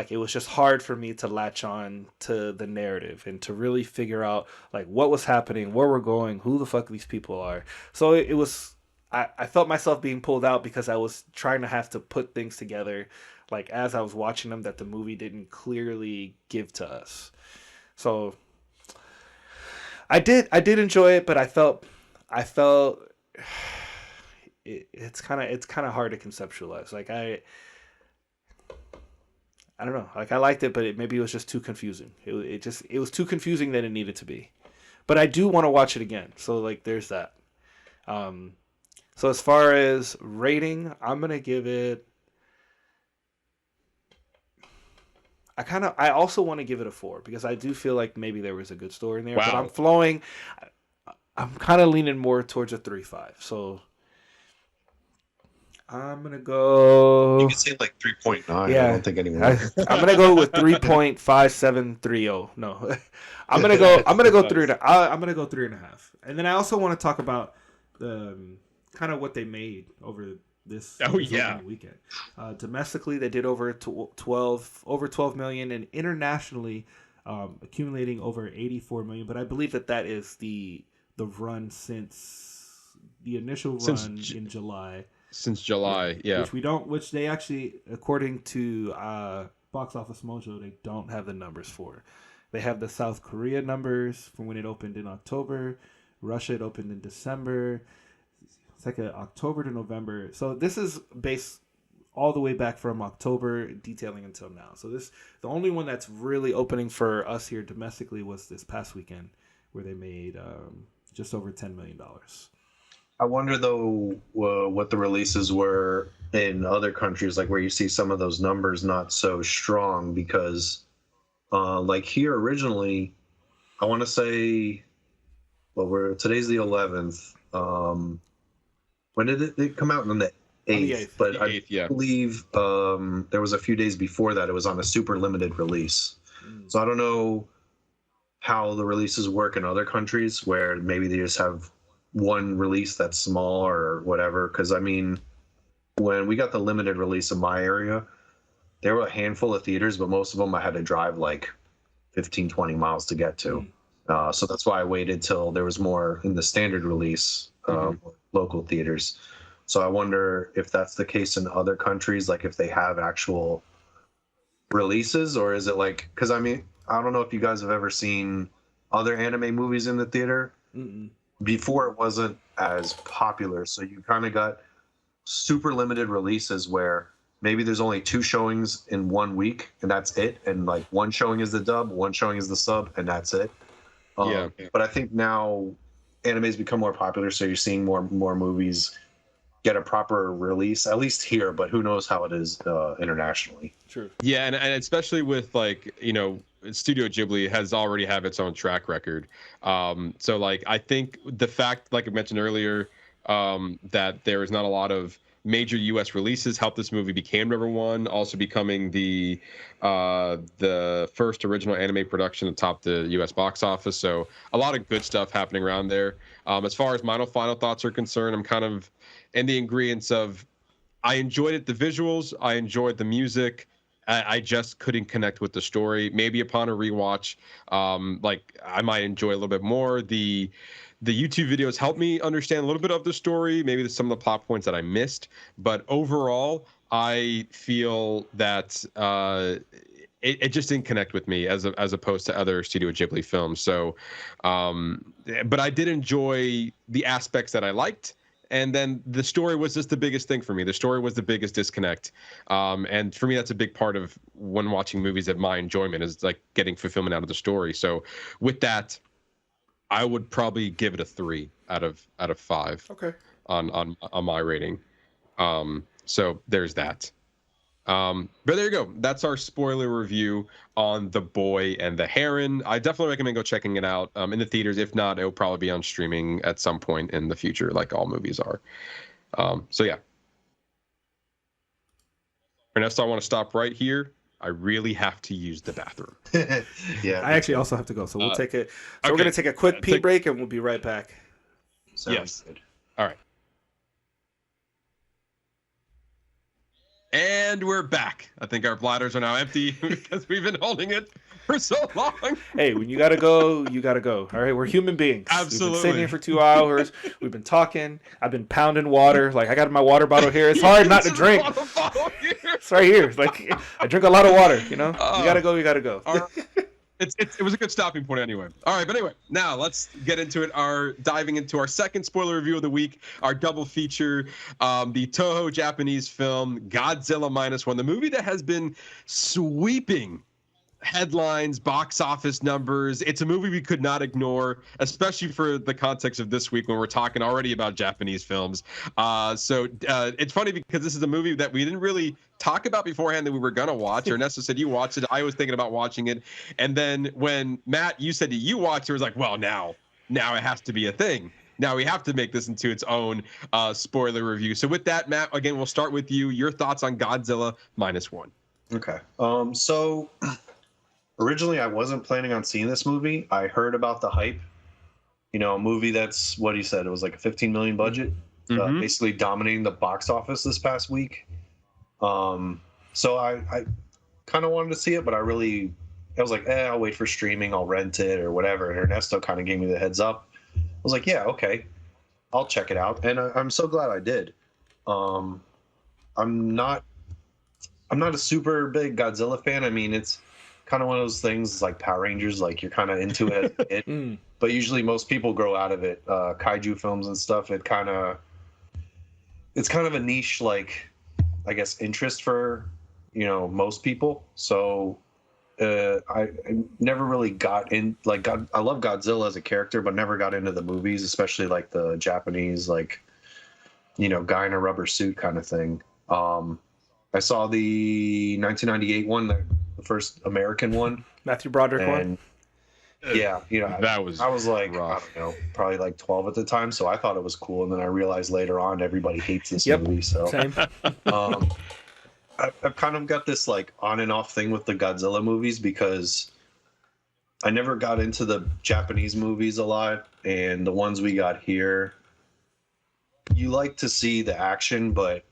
it was just hard for me to latch on to the narrative and to really figure out what was happening, where we're going, who the fuck these people are. So it was. I felt myself being pulled out, because I was trying to have to put things together, as I was watching them, that the movie didn't clearly give to us. So I did enjoy it, but I felt it's kind of hard to conceptualize. I don't know. I liked it, but maybe it was just too confusing. It was too confusing than it needed to be. But I do want to watch it again. So there's that. So as far as rating, I'm gonna give it. I also want to give it a 4, because I do feel like maybe there was a good story in there. Wow. But I'm kind of leaning more towards a 3.5. So I'm gonna go. You can say 3.9. Yeah, I don't think anyone. I'm gonna go with 3.5730. No, I'm gonna go 3. I'm gonna go 3.5. And then I also want to talk about the kind of what they made over this weekend. Domestically, they did over 12 million, and internationally, accumulating over 84 million. But I believe that is the run since the initial run in July. since July. Yeah. Which they actually, according to Box Office Mojo, they don't have the numbers for. They have the South Korea numbers from when it opened in October. Russia, it opened in December. It's like a October to November. So this is based all the way back from October, detailing until now. So the only one that's really opening for us here domestically was this past weekend, where they made just over $10 million. I wonder though what the releases were in other countries, like where you see some of those numbers not so strong, because like here originally, I want to say, well, today's the 11th. When did it come out? On the 8th. But the 8th, I believe there was a few days before that. It was on a super limited release. So I don't know how the releases work in other countries, where maybe they just have one release that's small or whatever. Because I mean, when we got the limited release in my area, there were a handful of theaters, but most of them I had to drive like 15, 20 miles to get to. So that's why I waited till there was more in the standard release, local theaters. So I wonder if that's the case in other countries, like if they have actual releases, or is it like, because I mean, I don't know if you guys have ever seen other anime movies in the theater. Before it wasn't as popular, so you kind of got super limited releases where maybe there's only 2 showings in 1 week and that's it, and like one showing is the dub, one showing is the sub, and that's it. But I think now anime's become more popular, so you're seeing more movies get a proper release, at least here, but who knows how it is internationally. True. Yeah, and especially with, like, you know, Studio Ghibli has already have its own track record. So like I think the fact, like I mentioned earlier, that there is not a lot of major U.S. releases helped this movie became #1, also becoming the first original anime production to top the U.S. box office. So a lot of good stuff happening around there. As far as my final thoughts are concerned, I'm kind of in the ingredients of, I enjoyed it, the visuals, I enjoyed the music. I just couldn't connect with the story. Maybe upon a rewatch, like I might enjoy a little bit more. The YouTube videos helped me understand a little bit of the story. Maybe there's some of the plot points that I missed, but overall, I feel that it just didn't connect with me as opposed to other Studio Ghibli films. So, but I did enjoy the aspects that I liked. And then the story was just the biggest thing for me. The story was the biggest disconnect. And for me, that's a big part of when watching movies, of my enjoyment is like getting fulfillment out of the story. So with that, I would probably give it a 3 out of 5. Okay. On my rating. So there's that. But there you go. That's our spoiler review on The Boy and the Heron. I definitely recommend go checking it out in the theaters. If not, it'll probably be on streaming at some point in the future, like all movies are. So yeah. Ernesto, I want to stop right here. I really have to use the bathroom. Yeah. I actually also have to go, so we'll take it. So we're gonna take a quick pee break, and we'll be right back. Yes. Good. All right. And we're back. I think our bladders are now empty because we've been holding it for so long. Hey, when you gotta go, you gotta go. All right, we're human beings. Absolutely. We've been sitting here for 2 hours. We've been talking. I've been pounding water. Like I got my water bottle here. It's hard not to drink. It's right here. Like I drink a lot of water. You know, you gotta go. You gotta go. It was a good stopping point anyway. All right, but anyway, now let's get into it. Diving into our second spoiler review of the week, our double feature, the Toho Japanese film Godzilla -1, the movie that has been sweeping headlines, box office numbers. It's a movie we could not ignore, especially for the context of this week when we're talking already about Japanese films. So it's funny because this is a movie that we didn't really talk about beforehand that we were gonna watch. Ernesto said you watched it. I was thinking about watching it, and then when Matt, you said that you watched it, was like, well, now it has to be a thing. Now we have to make this into its own spoiler review. So with that, Matt, again, we'll start with you. Your thoughts on Godzilla -1. Okay. So originally I wasn't planning on seeing this movie. I heard about the hype. You know, a movie that's, what he said, it was like a 15 million budget, basically dominating the box office this past week. So I kind of wanted to see it, but I was like, I'll wait for streaming, I'll rent it or whatever. And Ernesto kind of gave me the heads up. I was like, yeah, okay, I'll check it out. And I'm so glad I did. I'm not a super big Godzilla fan. I mean, it's kind of one of those things like Power Rangers, like you're kind of into it, as a kid, but usually most people grow out of it. Kaiju films and stuff, it's kind of a niche, like, I guess, interest for, most people. So I never really got in, like, I love Godzilla as a character, but never got into the movies, especially like the Japanese, like, guy in a rubber suit kind of thing. I saw the 1998 one, the first American one, Matthew Broderick one. Yeah, that was I was like, rough. I don't know, probably like 12 at the time, so I thought it was cool, and then I realized later on everybody hates this movie. So same. I've kind of got this like on and off thing with the Godzilla movies because I never got into the Japanese movies a lot, and the ones we got here, you like to see the action, but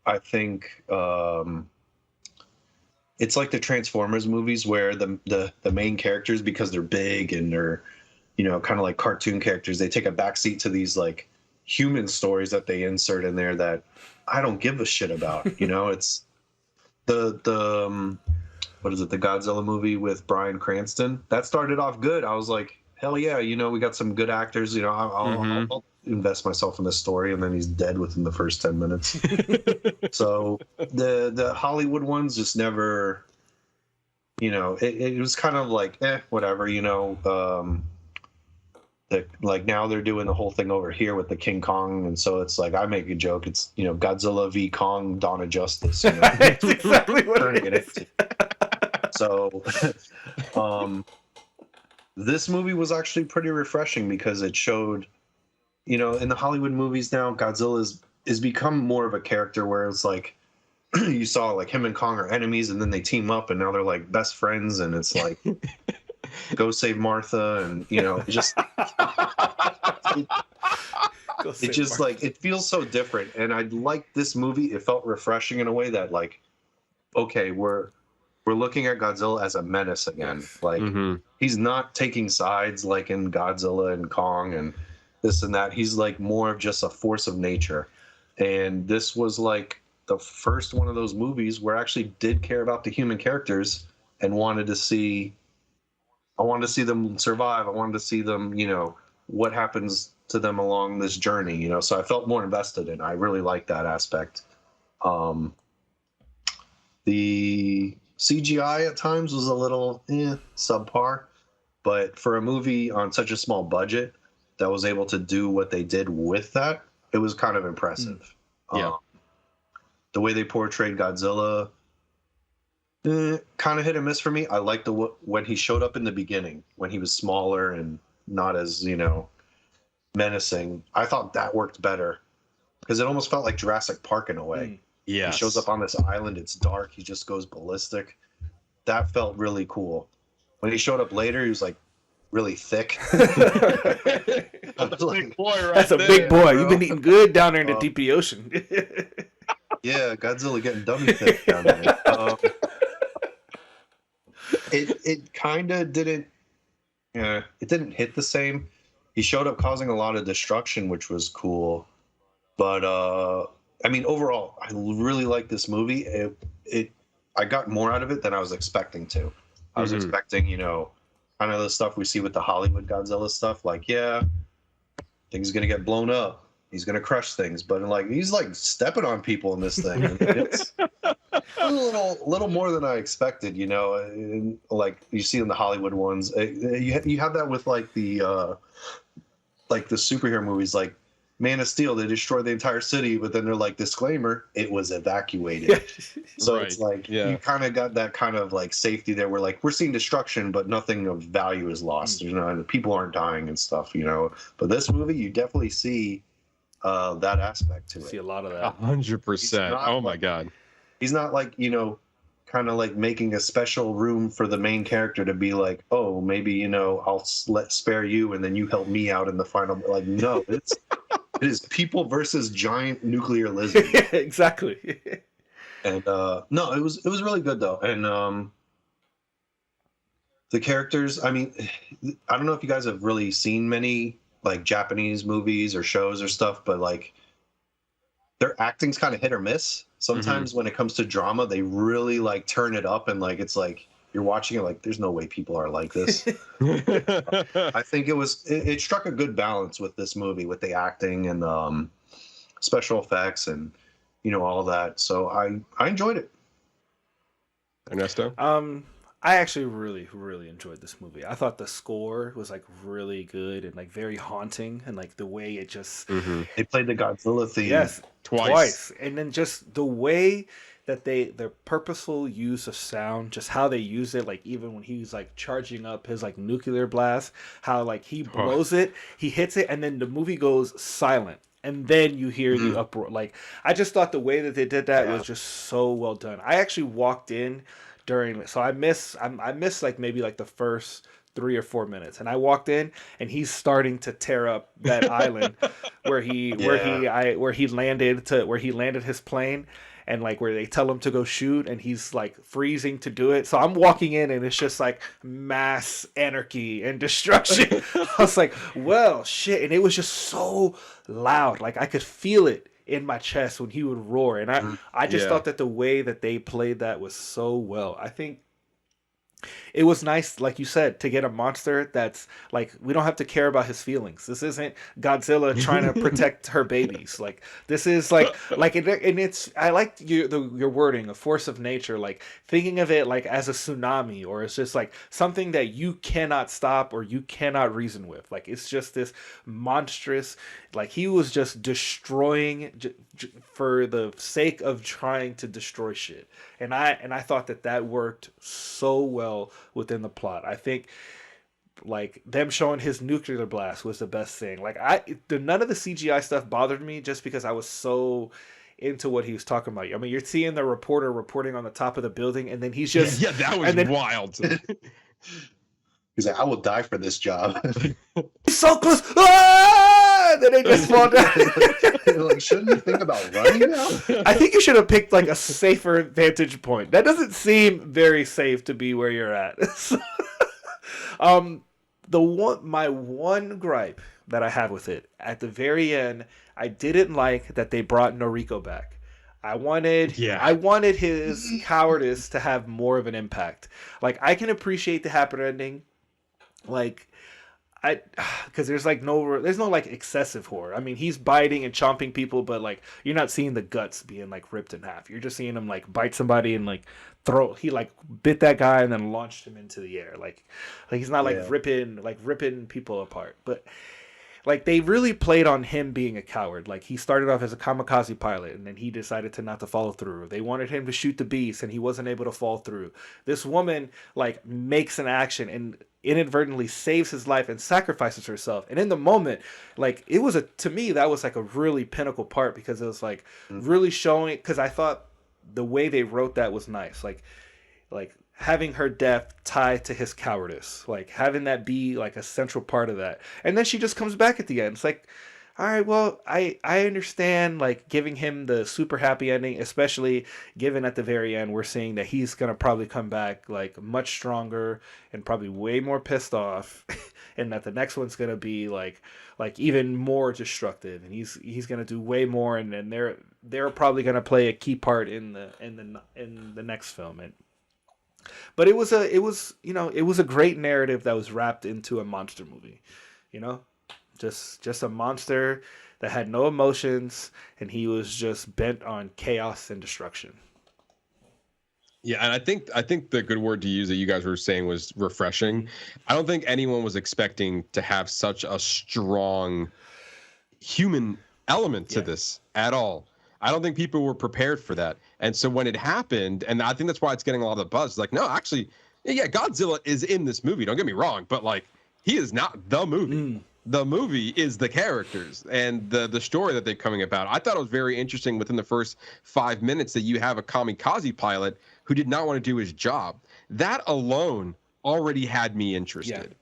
I think it's like the Transformers movies where the main characters, because they're big and they're, kind of like cartoon characters, they take a backseat to these like human stories that they insert in there that I don't give a shit about. It's the what is it, the Godzilla movie with Bryan Cranston, that started off good. I was like, hell yeah, we got some good actors, I'll invest myself in this story, and then he's dead within the first 10 minutes. So the Hollywood ones just never, it was kind of like whatever, like now they're doing the whole thing over here with the King Kong, and so it's like I make a joke, it's Godzilla v Kong, Dawn of Justice. That's exactly what it is. So this movie was actually pretty refreshing because it showed, in the Hollywood movies now, Godzilla is become more of a character where it's like you saw like him and Kong are enemies, and then they team up, and now they're like best friends, and it's like go save Martha, and it just like it feels so different. And I like this movie. It felt refreshing in a way that like, okay, we're looking at Godzilla as a menace again. Like he's not taking sides like in Godzilla and Kong and this and that. He's like more of just a force of nature. And this was like the first one of those movies where I actually did care about the human characters and wanted to see them survive. I wanted to see them, what happens to them along this journey, so I felt more invested in it. I really liked that aspect. The CGI at times was a little subpar, but for a movie on such a small budget that was able to do what they did with that, it was kind of impressive. Yeah. The way they portrayed Godzilla, kind of hit and miss for me. I liked when he showed up in the beginning, when he was smaller and not as, menacing. I thought that worked better because it almost felt like Jurassic Park in a way. Yeah. He shows up on this island, it's dark, he just goes ballistic. That felt really cool. When he showed up later, he was like really thick. That's a big boy, right? That's a big boy. You've been eating good down there in the deep ocean. Yeah, Godzilla getting dummy thick down there. It kind of didn't. It didn't hit the same. He showed up causing a lot of destruction, which was cool. But I mean, overall, I really like this movie. I got more out of it than I was expecting to. I was expecting, kind of the stuff we see with the Hollywood Godzilla stuff. Like, yeah, things gonna get blown up. He's gonna crush things, but like he's like stepping on people in this thing. And it's a little more than I expected, and like you see in the Hollywood ones. You have that with like the superhero movies, like Man of Steel. They destroy the entire city, but then they're like, disclaimer, it was evacuated. So right. It's like you kind of got that kind of like safety there, where like we're seeing destruction, but nothing of value is lost. And people aren't dying and stuff. But this movie, you definitely see that aspect to it. See a lot of that. 100%. Oh my God. He's not like, kind of like making a special room for the main character to be like, oh, maybe, I'll spare you and then you help me out in the final. Like, no, it is people versus giant nuclear lizard. Yeah, exactly. And no, it was really good though. And the characters, I mean, I don't know if you guys have really seen many like Japanese movies or shows or stuff, but like their acting's kind of hit or miss. Sometimes when it comes to drama, they really like turn it up, and like it's like you're watching it like there's no way people are like this. I think it struck a good balance with this movie, with the acting and special effects and all that. So I enjoyed it. Ernesto? I actually really, really enjoyed this movie. I thought the score was like really good and like very haunting, and like the way it just They played the Godzilla theme. Yes, twice. And then just the way that their purposeful use of sound, just how they use it, like even when he's like charging up his like nuclear blast, how like he blows it, he hits it, and then the movie goes silent. And then you hear the uproar. Like, I just thought the way that they did that was just so well done. I actually walked in so I missed like maybe like the first 3 or 4 minutes, and I walked in and he's starting to tear up that island where he landed his plane, and like where they tell him to go shoot, and he's like freezing to do it. So I'm walking in and it's just like mass anarchy and destruction. I was like, well, shit. And it was just so loud. Like I could feel it in my chest when he would roar. And I just thought that the way that they played that was so well. I think it was nice, like you said, to get a monster that's like, we don't have to care about his feelings. This isn't Godzilla trying to protect her babies. Like this is and it's, I like your wording, a force of nature, like thinking of it like as a tsunami, or it's just like something that you cannot stop or you cannot reason with. Like it's just this monstrous, like he was just destroying for the sake of trying to destroy shit. And I thought that worked so well within the plot. I think like them showing his nuclear blast was the best thing. Like none of the CGI stuff bothered me, just because I was so into what he was talking about. I mean, you're seeing the reporter reporting on the top of the building, and then he's just that was wild. He's like, I will die for this job. He's so close. Ah! Then they just fall down. Like, shouldn't you think about running now? I think you should have picked like a safer vantage point. That doesn't seem very safe to be where you're at. My one gripe that I have with it, at the very end, I didn't like that they brought Noriko back. I wanted his cowardice to have more of an impact. Like, I can appreciate the happy ending, like, because there's no like excessive horror. I mean, he's biting and chomping people, but like you're not seeing the guts being like ripped in half. You're just seeing him like bite somebody and like he like bit that guy and then launched him into the air. Like he's not like ripping people apart. But like they really played on him being a coward. Like he started off as a kamikaze pilot, and then he decided to not to follow through. They wanted him to shoot the beast, and he wasn't able to fall through. This woman like makes an action and inadvertently saves his life and sacrifices herself. And in the moment, like to me that was like a really pinnacle part, because it was like really showing, because I thought the way they wrote that was nice. Like having her death tied to his cowardice, like having that be like a central part of that. And then she just comes back at the end. It's like, all right, well, I understand like giving him the super happy ending, especially given at the very end we're seeing that he's going to probably come back like much stronger and probably way more pissed off, and that the next one's going to be like even more destructive, and he's going to do way more, and then they're probably going to play a key part in the next film. But it was a great narrative that was wrapped into a monster movie, just a monster that had no emotions, and he was just bent on chaos and destruction. Yeah, and I think the good word to use that you guys were saying was refreshing. I don't think anyone was expecting to have such a strong human element to this at all. I don't think people were prepared for that. And so when it happened, and I think that's why it's getting a lot of the buzz, like, no, actually, yeah, Godzilla is in this movie. Don't get me wrong, but like, he is not the movie. The movie is the characters and the story that they're coming about. I thought it was very interesting within the first 5 minutes that you have a kamikaze pilot who did not want to do his job. That alone already had me interested.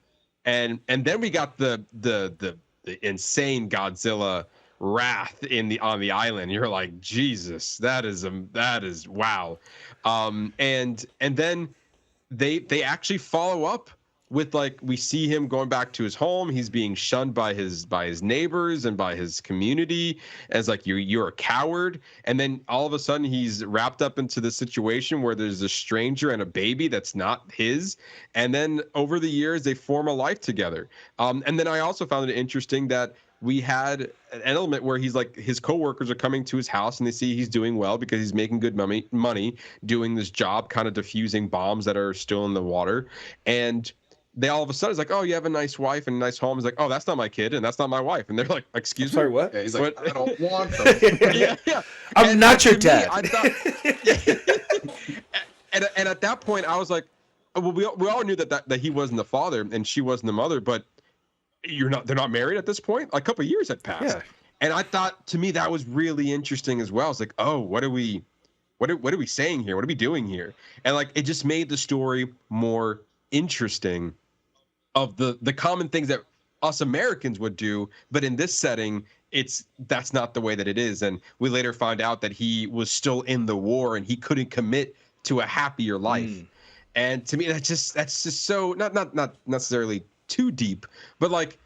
Yeah. And then we got the insane Godzilla wrath on the island. You're like, Jesus, that is wow. And then they actually follow up with like we see him going back to his home. He's being shunned by his neighbors and by his community as like you're a coward. And then all of a sudden he's wrapped up into this situation where there's a stranger and a baby that's not his. And then over the years they form a life together. And then I also found it interesting that we had an element where he's like his coworkers are coming to his house and they see he's doing well because he's making good money doing this job, kind of diffusing bombs that are still in the water. And they all of a sudden, it's like, oh, you have a nice wife and a nice home. It's like, oh, that's not my kid and that's not my wife. And they're like, excuse me? Sorry, what? Yeah, he's like, I don't want them. Yeah. I'm not your dad. I thought, and at that point, I was like, well, we all knew that he wasn't the father and she wasn't the mother, but they're not married at this point. A couple of years had passed. Yeah. And I thought, to me, that was really interesting as well. It's like, oh, what are we saying here? What are we doing here? And like, it just made the story more interesting of the common things that us Americans would do. But in this setting, that's not the way that it is. And we later find out that he was still in the war and he couldn't commit to a happier life. And to me, that's just so not necessarily too deep, but like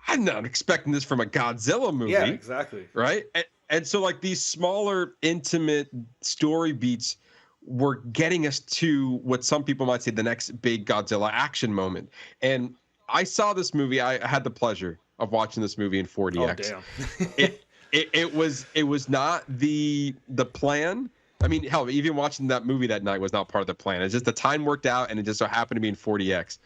I'm not expecting this from a Godzilla movie. Yeah, exactly. Right. And so like these smaller, intimate story beats were getting us to what some people might say the next big Godzilla action moment. And I saw this movie. I had the pleasure of watching this movie in 4DX. Oh, damn. it was not the plan. I mean, hell, even watching that movie that night was not part of the plan. It's just the time worked out and it just so happened to be in 4DX.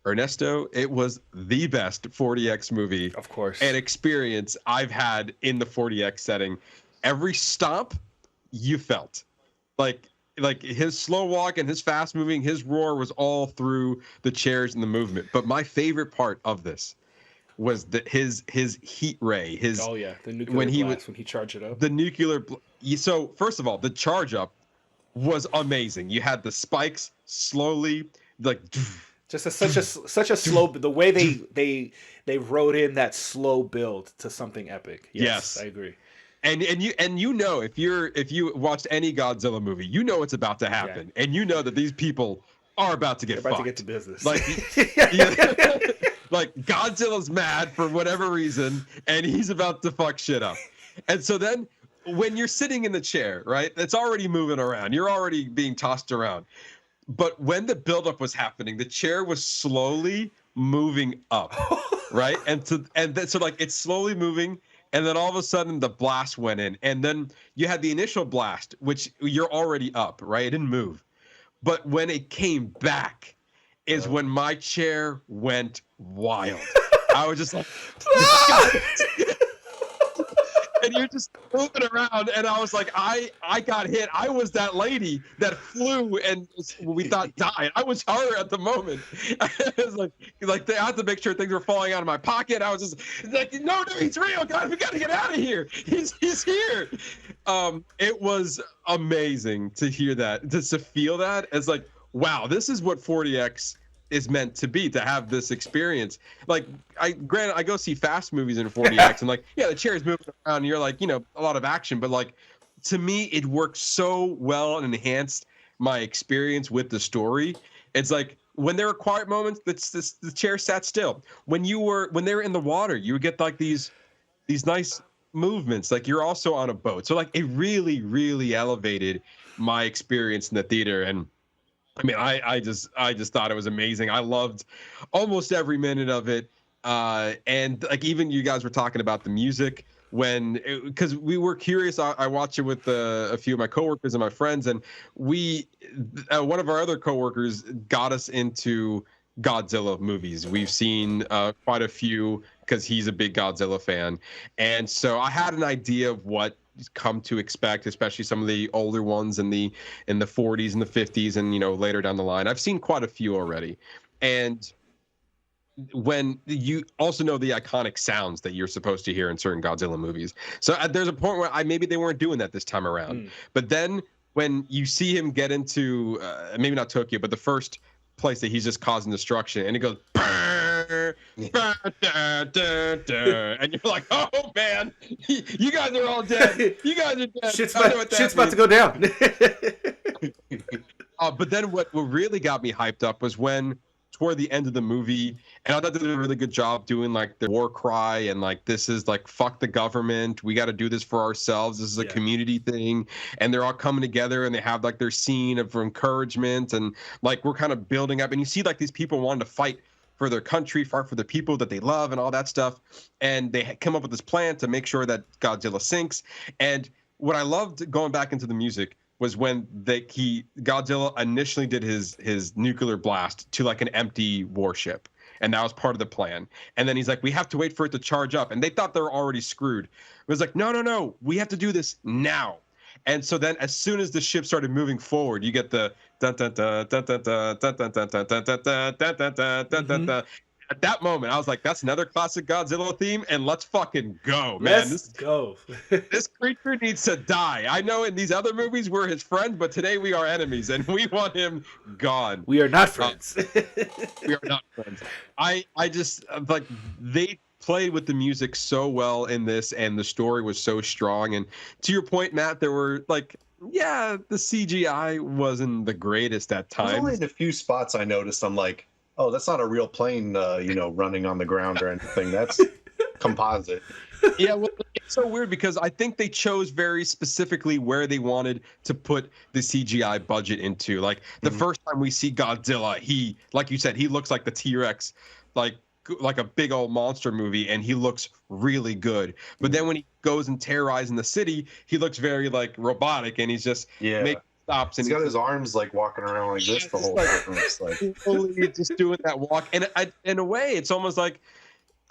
Ernesto, it was the best 4DX movie, of course, and experience I've had in the 4DX setting. Every stomp you felt like his slow walk and his fast moving, his roar was all through the chairs and the movement. But my favorite part of this was his heat ray, the nuclear blast when he charged it up. The nuclear. So first of all, the charge up was amazing. You had the spikes slowly like. Just such a slow. The way they wrote in that slow build to something epic. Yes. I agree. And you know if you watched any Godzilla movie, you know what's about to happen, and you know that these people are about to get fucked. About to get to business. Like, like Godzilla's mad for whatever reason, and he's about to fuck shit up. And so then when you're sitting in the chair, right, it's already moving around. You're already being tossed around. But when the buildup was happening, the chair was slowly moving up, right? So like it's slowly moving, and then all of a sudden the blast went in, and then you had the initial blast, which you're already up, right? It didn't move, but when it came back, is when my chair went wild. I was just like, and you're just moving around, and I was like, I got hit. I was that lady that flew and we thought died. I was her at the moment. It was like I had to make sure things were falling out of my pocket. I was just like, no, he's real, guys. We got to get out of here. He's here. It was amazing to hear that, just to feel that. It's like, wow, this is what 4DX is meant to be, to have this experience. Like, I go see fast movies in 4DX and like, yeah, the chair is moving around and you're like, you know, a lot of action, but like, to me, it worked so well and enhanced my experience with the story. It's like when there were quiet moments, the chair sat still. When they were in the water, you would get like these nice movements, like you're also on a boat. So like, it really, really elevated my experience in the theater. And I mean, I just thought it was amazing. I loved almost every minute of it. And like, even you guys were talking about the music because we were curious. I watched it with a few of my coworkers and my friends, and one of our other coworkers got us into Godzilla movies. We've seen quite a few because he's a big Godzilla fan. And so I had an idea of what come to expect, especially some of the older ones in the 40s and the 50s and, you know, later down the line. I've seen quite a few already. And when you also know the iconic sounds that you're supposed to hear in certain Godzilla movies. So there's a point where maybe they weren't doing that this time around. But then when you see him get into maybe not Tokyo, but the first place that he's just causing destruction, and it goes and you're like, oh man, you guys are all dead. You guys are dead. Shit's about to go down. But then what really got me hyped up was when toward the end of the movie, and I thought they did a really good job doing like the war cry and like this is like fuck the government, we got to do this for ourselves, this is a community thing, and they're all coming together and they have like their scene of encouragement and like we're kind of building up, and you see like these people wanting to fight for their country, fight for the people that they love and all that stuff, and they come up with this plan to make sure that Godzilla sinks. And what I loved going back into the music was when Godzilla initially did his nuclear blast to like an empty warship, and that was part of the plan. And then he's like, we have to wait for it to charge up, and they thought they were already screwed. It was like, no, we have to do this now. And so then as soon as the ship started moving forward, you get the dun dun dun dun dun dun dun dun dun dun dun dun dun dun dun dun dun. At that moment, I was like, that's another classic Godzilla theme, and let's fucking go, man. Let's go. This creature needs to die. I know in these other movies we're his friend, but today we are enemies, and we want him gone. We are not friends. We are not friends. I just, like, they played with the music so well in this, and the story was so strong. And to your point, Matt, there were, like, yeah, the CGI wasn't the greatest at times. There's only in a few spots I noticed, I'm like, oh, that's not a real plane, running on the ground or anything. That's composite. Yeah, well, it's so weird because I think they chose very specifically where they wanted to put the CGI budget into. Like the first time we see Godzilla, he, like you said, he looks like the T-Rex, like a big old monster movie, and he looks really good. But then when he goes and terrorizing the city, he looks very like robotic, and he's just making stops, and he's got his arms like walking around like this the whole time. It's like just doing that walk, and in a way, it's almost like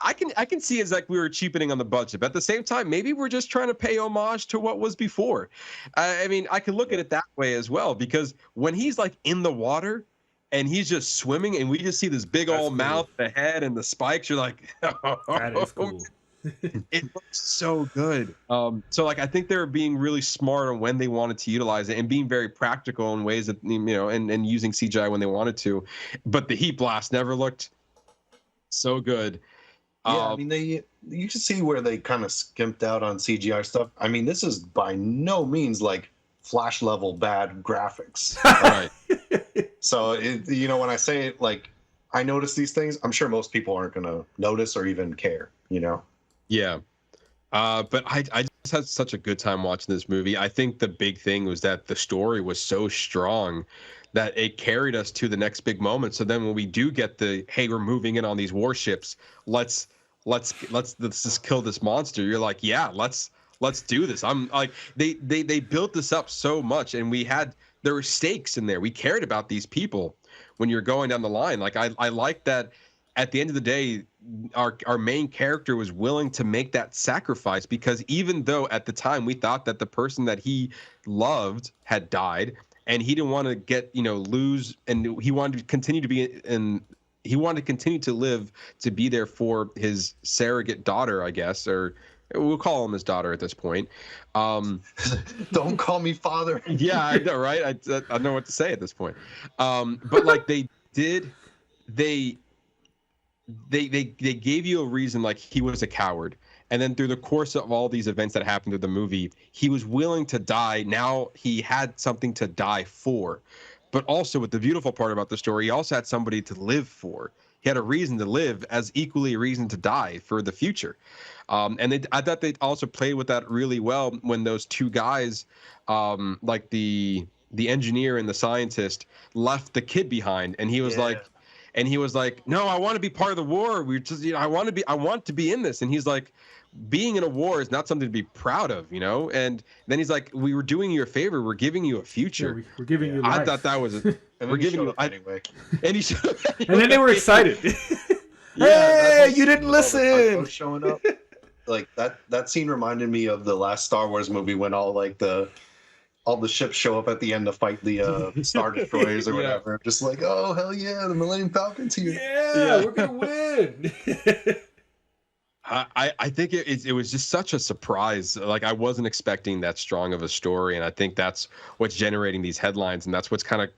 I can see it's like we were cheapening on the budget, but at the same time, maybe we're just trying to pay homage to what was before. I mean, I can look at it that way as well, because when he's like in the water and he's just swimming, and we just see this big old mouth, the head, and the spikes, you're like, that is cool. It looks so good. So like I think they were being really smart on when they wanted to utilize it and being very practical in ways that and using CGI when they wanted to. But the heat blast never looked so good. Yeah, I mean you can see where they kind of skimped out on CGI stuff. I mean, this is by no means like Flash level bad graphics. Right. So when I say it, like I notice these things, I'm sure most people aren't gonna notice or even care. Yeah. But I just had such a good time watching this movie. I think the big thing was that the story was so strong that it carried us to the next big moment. So then when we do get hey, we're moving in on these warships, let's just kill this monster. You're like, yeah, let's do this. I'm like, they built this up so much, and there were stakes in there. We cared about these people when you're going down the line. Like I like that at the end of the day, our main character was willing to make that sacrifice, because even though at the time we thought that the person that he loved had died, and he didn't want to get lose, and he wanted to continue to be he wanted to continue to live, to be there for his surrogate daughter, I guess, or we'll call him his daughter at this point. Don't call me father. Yeah, I know, right? I don't know what to say at this point. But like they gave you a reason, like he was a coward. And then through the course of all these events that happened through the movie, he was willing to die. Now he had something to die for. But also, with the beautiful part about the story, he also had somebody to live for. He had a reason to live, as equally a reason to die for the future. And I thought they also played with that really well when those two guys, like the engineer and the scientist, left the kid behind, and he was like, no, I want to be part of the war. We're just, I want to be in this. And he's like, being in a war is not something to be proud of, And then he's like, we were doing you a favor. We're giving you a future. Yeah, we're giving you life. I thought that was we're giving you anyway. And he showed up anyway. And then they were excited. Hey, you didn't listen. Showing up. Like that scene reminded me of the last Star Wars movie when all the ships show up at the end to fight the Star Destroyers or whatever. I'm just like, oh hell yeah, the Millennium Falcon's here. Yeah. We're gonna win. I think it was just such a surprise. Like I wasn't expecting that strong of a story, and I think that's what's generating these headlines, and that's what's kind of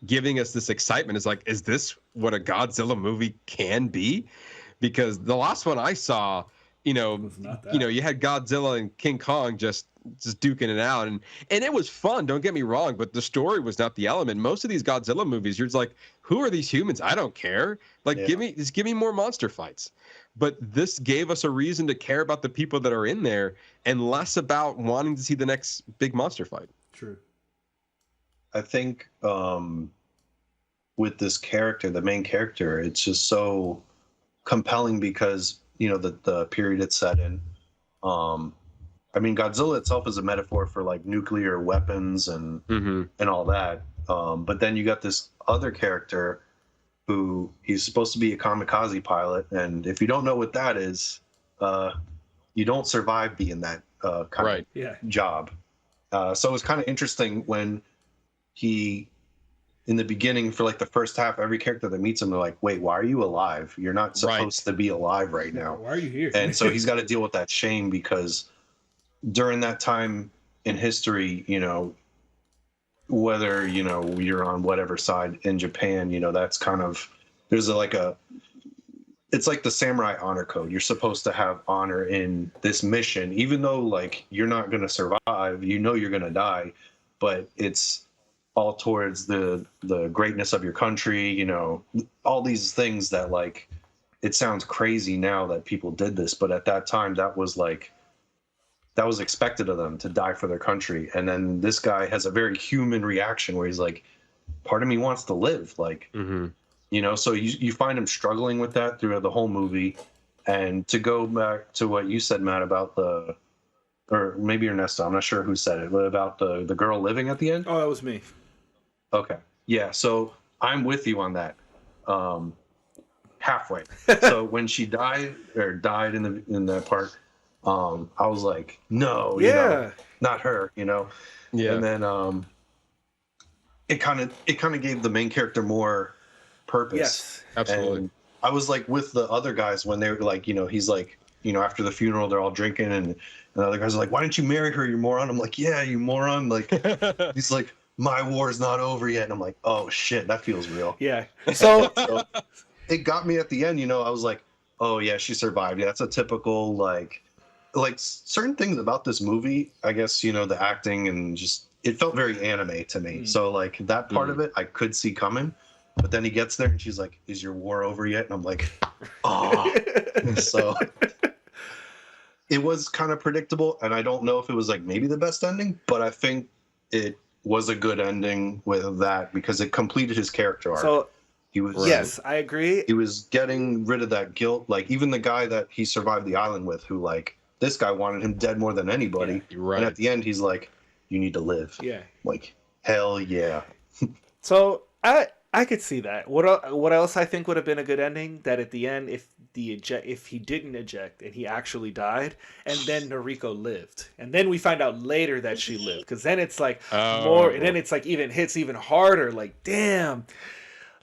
giving us this excitement. Is like, is this what a Godzilla movie can be? Because the last one I saw, you know, you had Godzilla and King Kong just duking it out, and it was fun. Don't get me wrong, but the story was not the element. Most of these Godzilla movies, you're just like, who are these humans? I don't care. Like, give me more monster fights. But this gave us a reason to care about the people that are in there, and less about wanting to see the next big monster fight. True. I think with this character, the main character, it's just so compelling because the period it's set in. I mean, Godzilla itself is a metaphor for like nuclear weapons and all that. But then you got this other character who he's supposed to be a kamikaze pilot, and if you don't know what that is, you don't survive being that kind of job. So it was kind of interesting when he, in the beginning, for like the first half, every character that meets him, they're like, wait, why are you alive? You're not supposed to be alive right now. Why are you here? And so he's got to deal with that shame because during that time in history, whether, you're on whatever side in Japan, that's kind of, it's like the samurai honor code. You're supposed to have honor in this mission, even though like you're not going to survive, you're going to die, but it's all towards the greatness of your country, all these things that like, it sounds crazy now that people did this, but at that time that was expected of them to die for their country. And then this guy has a very human reaction where he's like, part of me wants to live. Like, so you find him struggling with that throughout the whole movie. And to go back to what you said, Matt, about or maybe Ernesto, I'm not sure who said it, but about the girl living at the end. Oh, that was me. Okay. Yeah. So I'm with you on that. Halfway. So when she died in that part, I was like, no, not her, Yeah. And then it kind of gave the main character more purpose. Yes, absolutely. And I was like with the other guys when they were like, he's like, after the funeral, they're all drinking and the other guys are like, why didn't you marry her, you moron? I'm like, yeah, you moron. Like, he's like, my war's not over yet. And I'm like, oh shit, that feels real. Yeah. So it got me at the end, I was like, oh yeah, she survived. Yeah, that's a typical like certain things about this movie, I guess, the acting and just, it felt very anime to me. So like that part of it I could see coming, but then he gets there and she's like, is your war over yet? And I'm like, oh. So it was kind of predictable, and I don't know if it was like maybe the best ending, but I think it was a good ending with that because it completed his character arc. So he was, yes, I agree. He was getting rid of that guilt. Like even the guy that he survived the island with, who like, this guy wanted him dead more than anybody. Yeah, right. And at the end, he's like, you need to live. Yeah. Like, hell yeah. So I could see that. What else I think would have been a good ending? That at the end, if he didn't eject and he actually died, and then Noriko lived, and then we find out later that she lived, because then it's like more, and then it's like hits even harder. Like damn,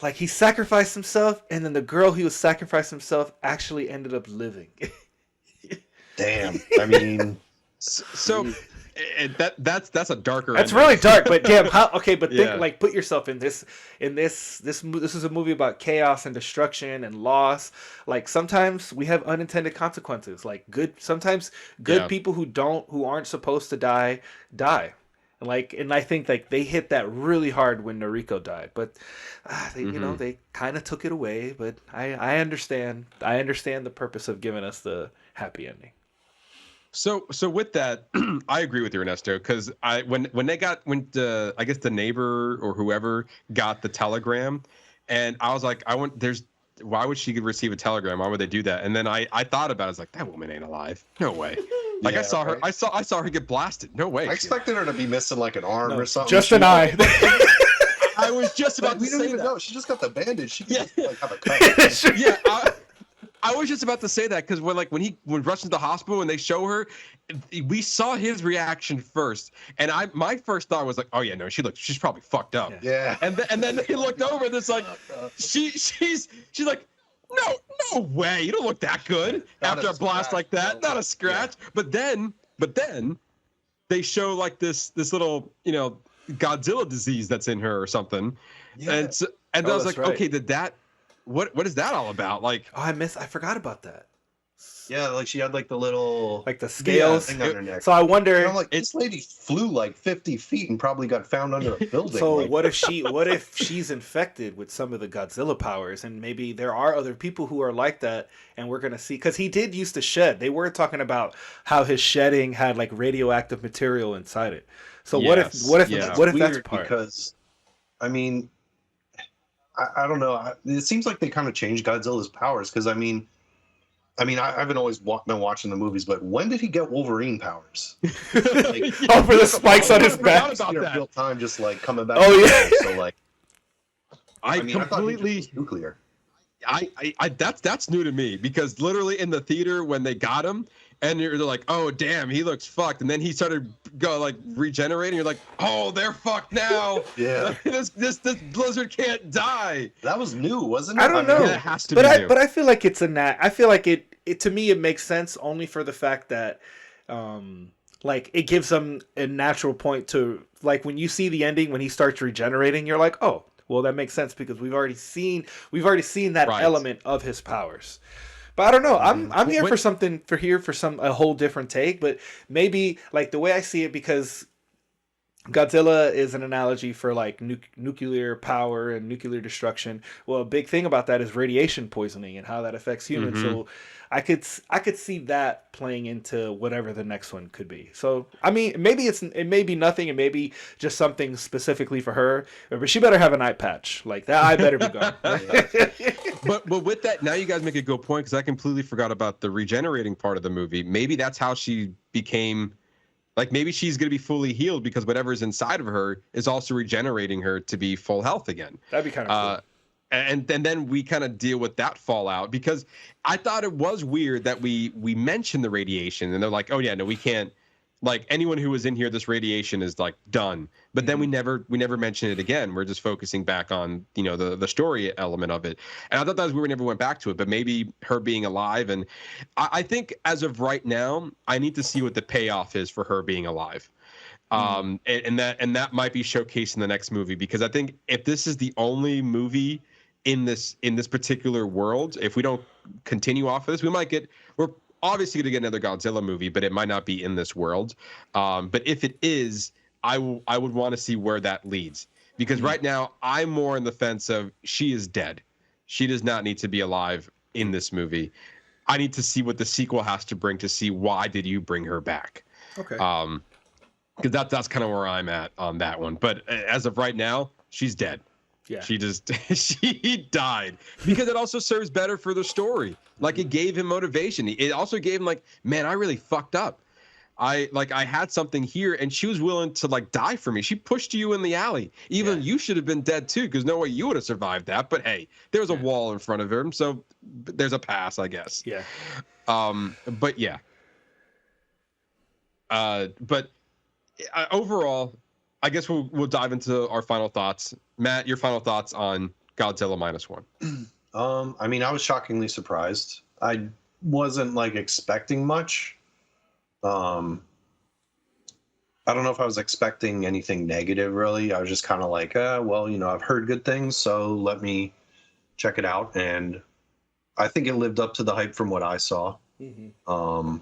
like he sacrificed himself, and then the girl he was sacrificing himself actually ended up living. Damn. I mean, so that's a darker. That's really dark, but damn, how? Okay, but think like put yourself in this. This is a movie about chaos and destruction and loss. Like sometimes we have unintended consequences. Like sometimes good people who aren't supposed to die. And I think like they hit that really hard when Noriko died, but they kind of took it away. But I understand the purpose of giving us the happy ending. So with that, I agree with you, Ernesto, because when I guess the neighbor or whoever got the telegram, and I was like, why would she receive a telegram? Why would they do that? And then I thought about it. I was like, that woman ain't alive. No way. Like I saw her get blasted. No way. I expected her to be missing like an arm or something. Just an eye. I was just about to say that. We don't even know. She just got the bandage. She can just, like have a cut. Yeah. I was just about to say that because when he rushed into the hospital and they show her, we saw his reaction first, and my first thought was like, oh yeah, no, she's probably fucked up. Yeah. And then he looked over and it's like, she's like, no way, you don't look that good after a blast like that, not a scratch. Yeah. But then they show like this little Godzilla disease that's in her or something, and I was like, right. Okay, did that. What is that all about? Like, I forgot about that. Yeah, like she had like the little like the scales thing on her neck. So I wonder. And I'm like, this lady flew like 50 feet and probably got found under a building. So like, what if she's infected with some of the Godzilla powers, and maybe there are other people who are like that, and we're gonna see, because he did used to shed. They were talking about how his shedding had like radioactive material inside it. So what if that's part? Because I mean, I don't know. It seems like they kind of changed Godzilla's powers, because I mean, I haven't always been watching the movies, but when did he get Wolverine powers? Like, for the spikes on his back. Real time, just like coming back. Oh yeah. So like, I completely nuclear. I that's new to me, because literally in the theater when they got him, and they're like, oh damn, he looks fucked, and then he started regenerating. You're like, oh, they're fucked now. Yeah. this Blizzard can't die. That was new, wasn't it? I don't know. Yeah, it has to be new. But I feel like it's I feel like it to me it makes sense only for the fact that like it gives them a natural point to, like, when you see the ending when he starts regenerating, you're like, oh, well, that makes sense because we've already seen that element of his powers. But I don't know. I'm here for something a whole different take, but maybe like the way I see it, because Godzilla is an analogy for like nuclear power and nuclear destruction. Well, a big thing about that is radiation poisoning and how that affects humans. Mm-hmm. So I could see that playing into whatever the next one could be. So I mean, maybe it may be nothing, it may be just something specifically for her, but she better have an eye patch. Like that eye better be gone. But with that, now you guys make a good point, because I completely forgot about the regenerating part of the movie. Maybe that's how she became. Like, maybe she's going to be fully healed because whatever's inside of her is also regenerating her to be full health again. That'd be kind of cool. And then we kind of deal with that fallout, because I thought it was weird that we mentioned the radiation, and they're like, oh yeah, no, we can't, like, anyone who was in here, this radiation is like done. But then we never mention it again. We're just focusing back on, the story element of it. And I thought that was weird, we never went back to it, but maybe her being alive. And I think as of right now, I need to see what the payoff is for her being alive. And that might be showcased in the next movie, because I think if this is the only movie in this particular world, if we don't continue off of this, we're obviously going to get another Godzilla movie, but it might not be in this world. But if it is, I would want to see where that leads, because right now I'm more in the fence of she is dead. She does not need to be alive in this movie. I need to see what the sequel has to bring to see why did you bring her back. Okay. Because that's kind of where I'm at on that one. But as of right now, she's dead. Yeah. She died, because it also serves better for the story. Like, it gave him motivation. It also gave him like, man, I really fucked up. I had something here, and she was willing to like die for me. She pushed you in the alley. Even you should have been dead too, because no way you would have survived that. But hey, there was a wall in front of him, so there's a pass, I guess. Yeah. But yeah. But overall, I guess we'll dive into our final thoughts. Matt, your final thoughts on Godzilla -1. I mean, I was shockingly surprised. I wasn't like expecting much. I don't know if I was expecting anything negative, really. I was just kind of like, well, I've heard good things, so let me check it out. And I think it lived up to the hype from what I saw. Mm-hmm.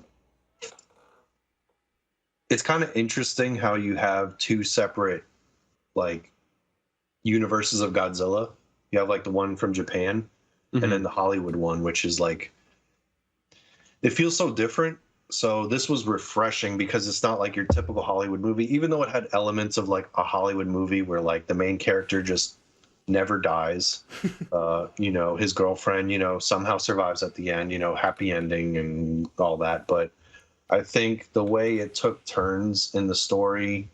It's kind of interesting how you have two separate, like, universes of Godzilla. You have like the one from Japan, and then the Hollywood one, which is like, it feels so different. So this was refreshing, because it's not like your typical Hollywood movie, even though it had elements of like a Hollywood movie where like the main character just never dies. His girlfriend, somehow survives at the end, happy ending and all that. But I think the way it took turns in the story,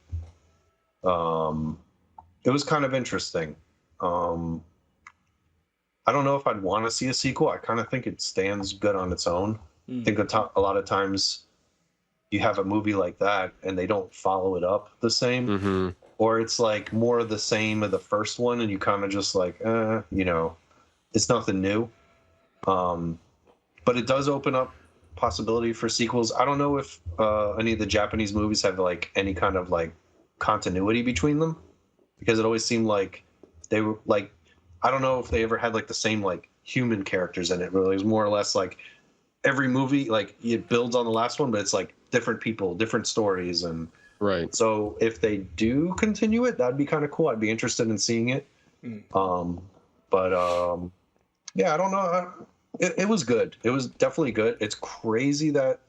it was kind of interesting. I don't know if I'd want to see a sequel. I kind of think it stands good on its own. I think a lot of times you have a movie like that and they don't follow it up the same, or it's like more of the same of the first one, and you kind of just like, it's nothing new. But it does open up possibility for sequels. I don't know if any of the Japanese movies have like any kind of like continuity between them, because it always seemed like they were like, I don't know if they ever had like the same like human characters in it. Really, it was more or less like every movie, like it builds on the last one, but it's like different people, different stories, and right. So if they do continue it, that'd be kind of cool. I'd be interested in seeing it. Yeah, I don't know. It was good. It was definitely good. It's crazy that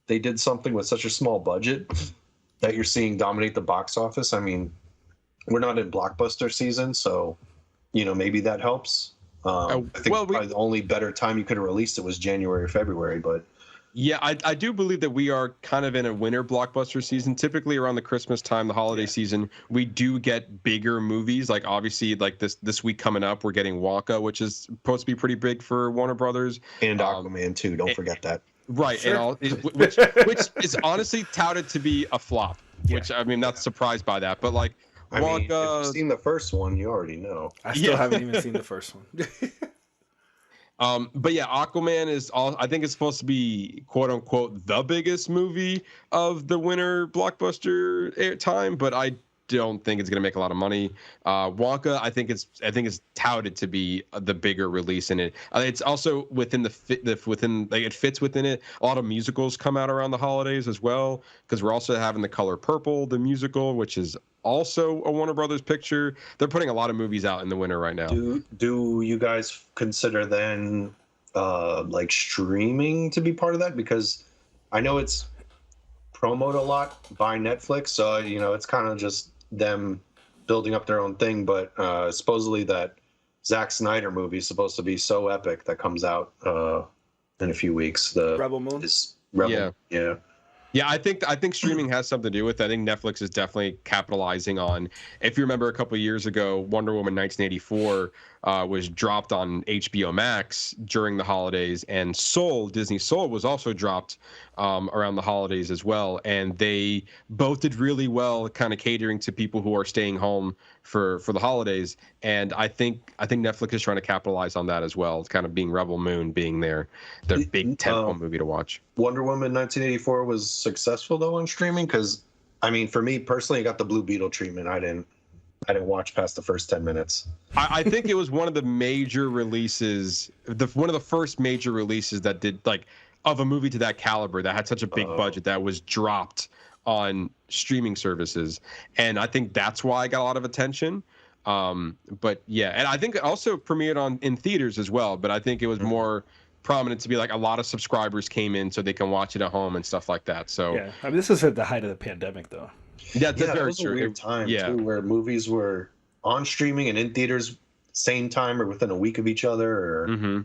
they did something with such a small budget that you're seeing dominate the box office. I mean, we're not in blockbuster season, so maybe that helps. I think probably the only better time you could have released it was January or February, but yeah, I do believe that we are kind of in a winter blockbuster season. Typically around the Christmas time, the holiday season, we do get bigger movies. Like obviously, like this week coming up, we're getting Wonka, which is supposed to be pretty big for Warner Brothers, and Aquaman too. Don't forget that. Right, sure. And all which is honestly touted to be a flop. Which I mean, not surprised by that, but like Wonka. I mean, if you've seen the first one, you already know. I still haven't even seen the first one. But yeah, Aquaman I think it's supposed to be quote unquote the biggest movie of the winter blockbuster time, but I don't think it's going to make a lot of money. Wonka, I think it's touted to be the bigger release in it. It's also within it fits within it. A lot of musicals come out around the holidays as well, because we're also having The Color Purple, the musical, which is also a Warner Brothers picture. They're putting a lot of movies out in the winter right now. Do you guys consider then like streaming to be part of that? Because I know it's promoted a lot by Netflix, so it's kind of just them building up their own thing, but supposedly that Zack Snyder movie is supposed to be so epic that comes out in a few weeks. The Rebel Moon. Yeah, I think streaming has something to do with it. I think Netflix is definitely capitalizing on. If you remember a couple of years ago, Wonder Woman 1984 was dropped on HBO Max during the holidays, and Disney Soul was also dropped around the holidays as well. And they both did really well, kind of catering to people who are staying home for the holidays. And I think Netflix is trying to capitalize on that as well. It's kind of being Rebel Moon being their big tentpole movie to watch. Wonder Woman 1984 was successful though on streaming, because I mean, for me personally, I got the Blue Beetle treatment. I didn't watch past the first 10 minutes. I think it was one of the major releases, one of the first major releases that did of a movie to that caliber that had such a big budget that was dropped on streaming services, and I think that's why I got a lot of attention. But yeah, and I think it also premiered in theaters as well. But I think it was more prominent to be like a lot of subscribers came in so they can watch it at home and stuff like that. So yeah, I mean, this was at the height of the pandemic, though. Yeah, that's very it was true. A weird time too, where movies were on streaming and in theaters same time or within a week of each other. Or,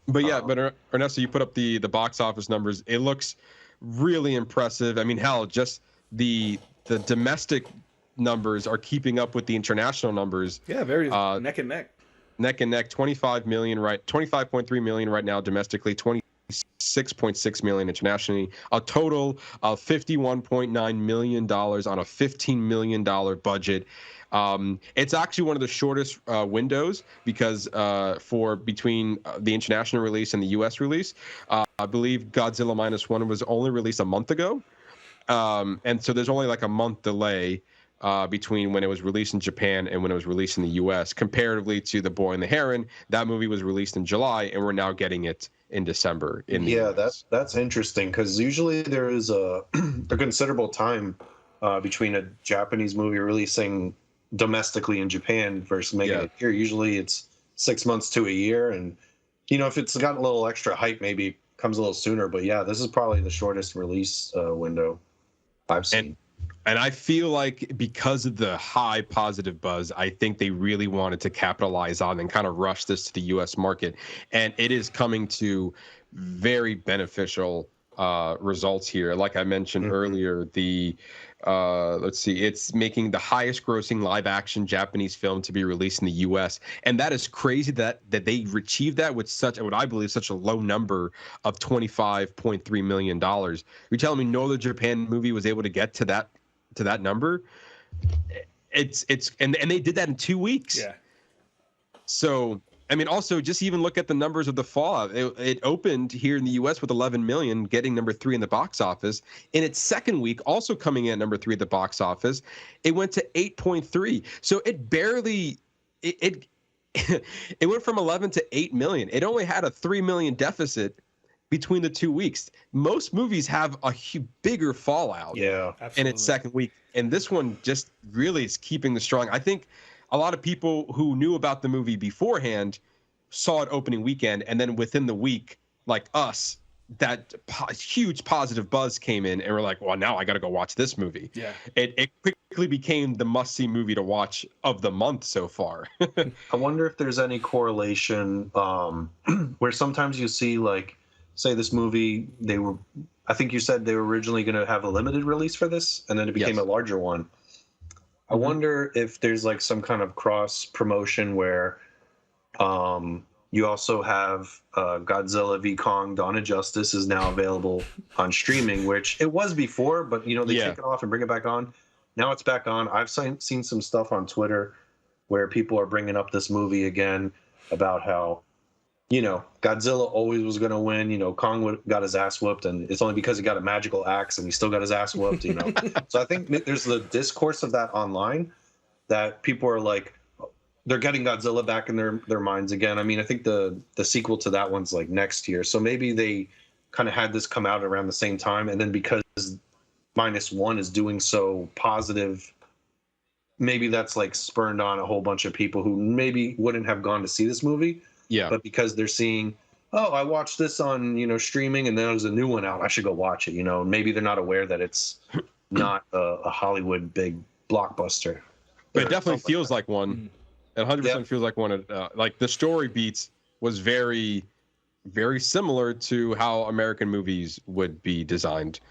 but yeah, but Ernesto, you put up the box office numbers. It looks really impressive. I mean, hell, just the domestic numbers are keeping up with the international numbers. Yeah, very neck and neck. Neck and neck. 25.3 million right now domestically. 26.6 million internationally. A total of $51.9 million on a $15 million budget. It's actually one of the shortest windows because for between the international release and the U.S. release. I believe Godzilla -1 was only released a month ago. And so there's only like a month delay between when it was released in Japan and when it was released in the U.S. Comparatively to The Boy and the Heron, that movie was released in July, and we're now getting it in December. That's interesting, because usually there is a considerable time between a Japanese movie releasing domestically in Japan versus making it here. Usually it's 6 months to a year, and if it's got a little extra hype, maybe it comes a little sooner. But yeah, this is probably the shortest release window I've seen. And I feel like because of the high positive buzz, I think they really wanted to capitalize on and kind of rush this to the U.S. market. And it is coming to very beneficial results here. Like I mentioned earlier, it's making the highest grossing live action Japanese film to be released in the U.S. And that is crazy that they achieved that with what I believe such a low number of $25.3 million. You're telling me no other Japan movie was able to get to that number? And they did that in 2 weeks. Yeah. So I mean, also just even look at the numbers of The Fallout. It opened here in the U.S. with 11 million, getting number 3 in the box office. In its second week, also coming in at number 3 at the box office, it went to 8.3. So it barely it went from 11 to 8 million. It only had a 3 million deficit between the 2 weeks. Most movies have a bigger fallout in its second week, and this one just really is keeping the strong. I think a lot of people who knew about the movie beforehand saw it opening weekend, and then within the week, like us, that huge positive buzz came in, and we're like, well, now I got to go watch this movie. Yeah. It quickly became the must-see movie to watch of the month so far. I wonder if there's any correlation where sometimes you see, like, say this movie, I think you said they were originally going to have a limited release for this, and then it became a larger one. I wonder if there's like some kind of cross promotion where you also have Godzilla v Kong: Dawn of Justice is now available on streaming, which it was before, but they take it off and bring it back on. Now it's back on. I've seen some stuff on Twitter where people are bringing up this movie again about how Godzilla always was going to win. Kong got his ass whooped, and it's only because he got a magical axe and he still got his ass whooped. So I think there's the discourse of that online that people are like, they're getting Godzilla back in their minds again. I mean, I think the sequel to that one's like next year, so maybe they kind of had this come out around the same time, and then because -1 is doing so positive, maybe that's like spurned on a whole bunch of people who maybe wouldn't have gone to see this movie. Yeah. But because they're seeing, oh, I watched this on, streaming, and then there's a new one out, I should go watch it, Maybe they're not aware that it's not a Hollywood big blockbuster. But it definitely feels like one. It 100% feels like one. Like the story beats was very, very similar to how American movies would be designed.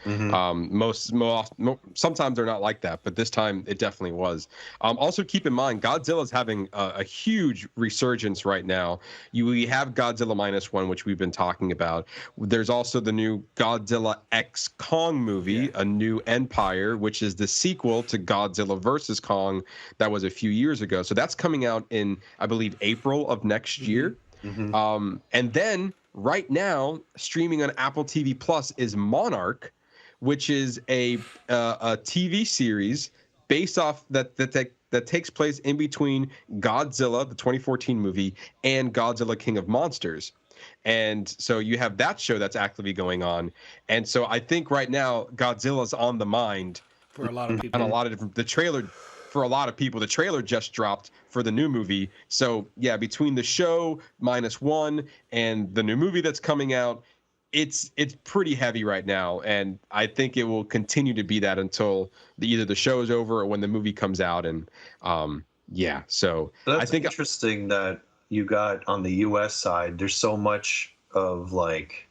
Sometimes they're not like that, but this time it definitely was. Also, keep in mind, Godzilla's having a huge resurgence right now. We have Godzilla -1, which we've been talking about. There's also the new Godzilla X Kong movie, A New Empire, which is the sequel to Godzilla vs. Kong that was a few years ago. So that's coming out in, I believe, April of next year. And then right now, streaming on Apple TV Plus is Monarch, which is a TV series based off that takes place in between Godzilla, the 2014 movie, and Godzilla King of Monsters. And so you have that show that's actively going on. And so I think right now Godzilla's on the mind for a lot of people. And a lot of different for a lot of people. The trailer just dropped for the new movie. So yeah, between the show -1 and the new movie that's coming out, it's pretty heavy right now, and I think it will continue to be that until either the show is over or when the movie comes out. And so that's I think interesting that you got on the US side, there's so much of like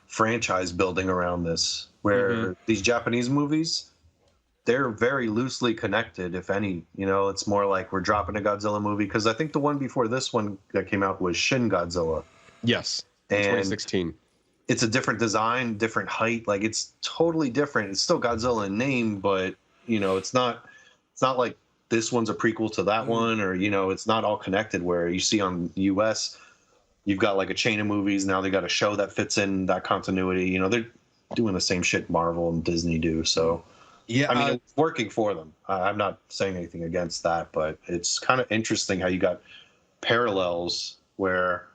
franchise building around this, where these Japanese movies, they're very loosely connected, if any. It's more like we're dropping a Godzilla movie, because I think the one before this one that came out was Shin Godzilla. Yes, in 2016. It's a different design, different height. Like, it's totally different. It's still Godzilla in name, but it's not like this one's a prequel to that one, or it's not all connected. Where you see on US, you've got like a chain of movies. Now they got a show that fits in that continuity. They're doing the same shit Marvel and Disney do. So. Yeah, I mean, it's working for them. I'm not saying anything against that, but it's kind of interesting how you got parallels where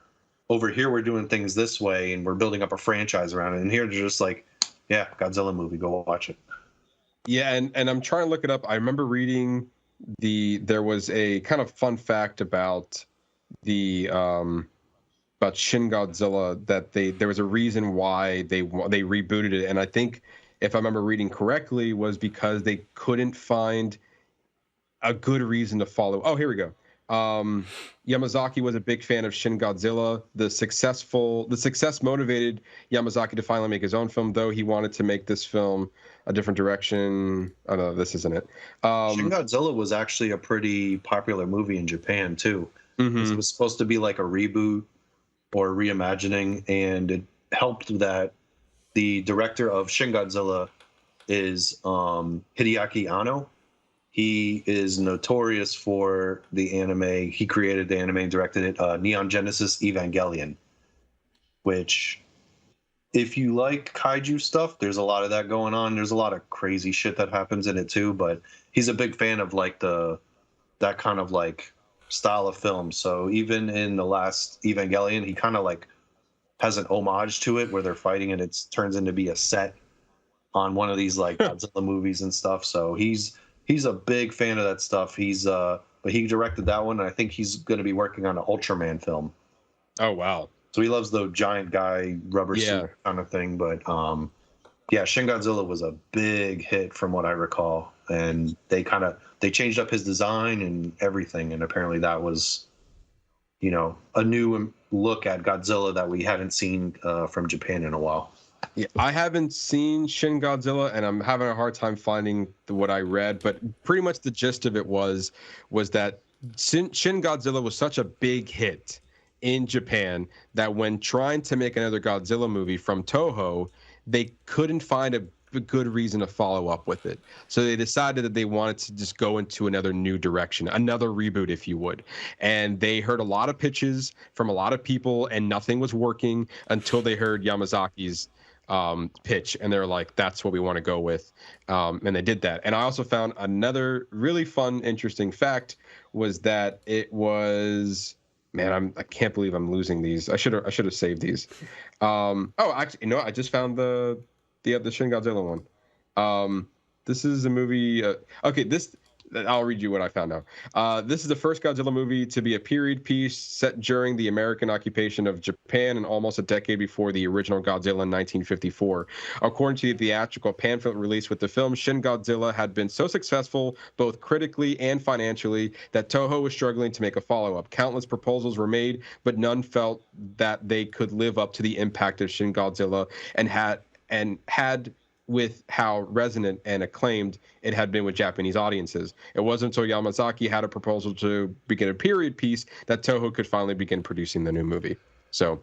over here we're doing things this way and we're building up a franchise around it, and here they're just like, yeah, Godzilla movie, go watch it. Yeah, and I'm trying to look it up. I remember reading there was a kind of fun fact about about Shin Godzilla, that there was a reason why they rebooted it, and I think, if I remember reading correctly, was because they couldn't find a good reason to follow. Oh, here we go. Yamazaki was a big fan of Shin Godzilla. The success motivated Yamazaki to finally make his own film, though he wanted to make this film a different direction. Oh, no, this isn't it. Shin Godzilla was actually a pretty popular movie in Japan, too. It was supposed to be like a reboot or reimagining, and it helped that the director of Shin Godzilla is Hideaki Anno. He is notorious for the anime. He created the anime and directed it, Neon Genesis Evangelion, which, if you like kaiju stuff, there's a lot of that going on. There's a lot of crazy shit that happens in it too, but he's a big fan of like that kind of like style of film. So even in the last Evangelion, he kind of like has an homage to it where they're fighting and it turns into be a set on one of these like Godzilla movies and stuff. So he's a big fan of that stuff. But he directed that one, and I think he's going to be working on an Ultraman film. Oh wow! So he loves the giant guy rubber suit kind of thing. But yeah, Shin Godzilla was a big hit from what I recall, and they changed up his design and everything, and apparently that was, you know, a new look at Godzilla that we hadn't seen from Japan in a while. Yeah, I haven't seen Shin Godzilla, and I'm having a hard time finding what I read. But pretty much the gist of it was that Shin Godzilla was such a big hit in Japan that when trying to make another Godzilla movie from Toho, they couldn't find a good reason to follow up with it. So they decided that they wanted to just go into another new direction, another reboot, if you would. And they heard a lot of pitches from a lot of people, and nothing was working until they heard Yamazaki's pitch, and they're like, that's what we want to go with, and they did that. And I also found another really fun, interesting fact was that it was, man, I can't believe I'm losing these. I should have saved these. Actually, you know, I just found the Shin Godzilla one. This is a movie. I'll read you what I found now. This is the first Godzilla movie to be a period piece set during the American occupation of Japan and almost a decade before the original Godzilla in 1954. According to the theatrical pamphlet released with the film, Shin Godzilla had been so successful, both critically and financially, that Toho was struggling to make a follow-up. Countless proposals were made, but none felt that they could live up to the impact of Shin Godzilla and had with how resonant and acclaimed it had been with Japanese audiences. It wasn't until Yamazaki had a proposal to begin a period piece that Toho could finally begin producing the new movie. So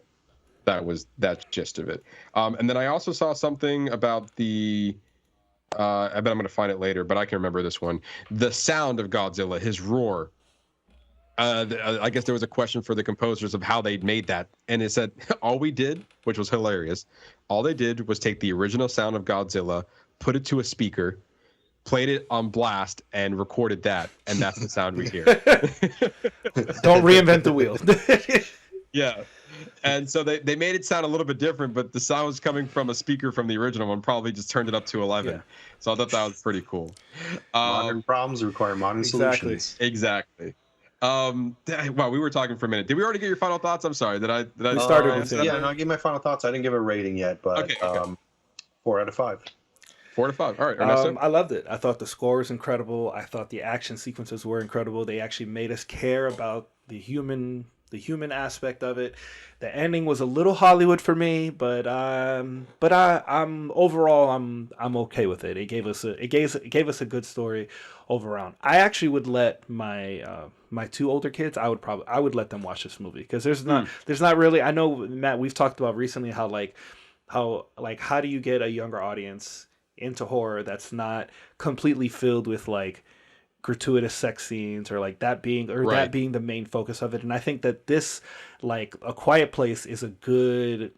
that's gist of it. And then I also saw something about I bet I'm going to find it later, but I can remember this one. The sound of Godzilla, his roar. I guess there was a question for the composers of how they made that. And it said, all we did, which was hilarious, all they did was take the original sound of Godzilla, put it to a speaker, played it on blast, and recorded that. And that's the sound we hear. Don't reinvent the wheel. Yeah. And so they made it sound a little bit different, but the sound was coming from a speaker from the original one, probably just turned it up to 11. Yeah. So I thought that was pretty cool. Modern problems require modern solutions. Exactly. Wow, we were talking for a minute. Did we already get your final thoughts? I'm sorry. Did I started with yeah, no, I gave my final thoughts. I didn't give a rating yet, but okay. 4 out of 5. 4 out of 5. All right. Ernesto? I loved it. I thought the score was incredible. I thought the action sequences were incredible. They actually made us care about the human aspect of it. The ending was a little Hollywood for me, but I'm overall I'm okay with it. It gave us a good story overall. I actually would let my 2 older kids, I would let them watch this movie, because there's not really, I know, Matt, we've talked about recently how do you get a younger audience into horror that's not completely filled with like gratuitous sex scenes or like that being the main focus of it. And I think that this, like A Quiet Place, is a good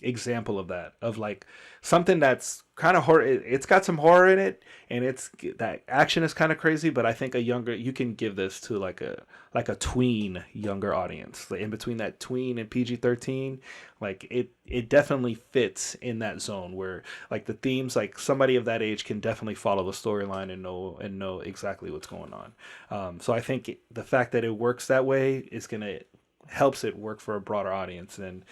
example of that, of like something that's kind of horror. It's got some horror in it, and that action is kind of crazy, but I think you can give this to like a tween younger audience, like in between that tween and PG-13. Like it definitely fits in that zone where like the themes, like somebody of that age can definitely follow the storyline and know exactly what's going on. So I think the fact that it works that way helps it work for a broader audience, and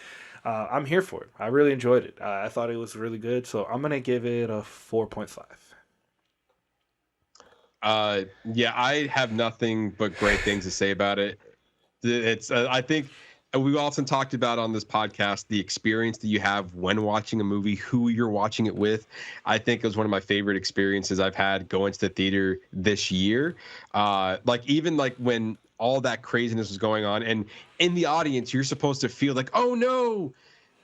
I'm here for it. I really enjoyed it. I thought it was really good, so I'm gonna give it a 4.5. Yeah, I have nothing but great things to say about it. It's I think we've often talked about on this podcast the experience that you have when watching a movie, who you're watching it with. I think it was one of my favorite experiences I've had going to the theater this year. Even when all that craziness was going on, and in the audience you're supposed to feel like, oh no,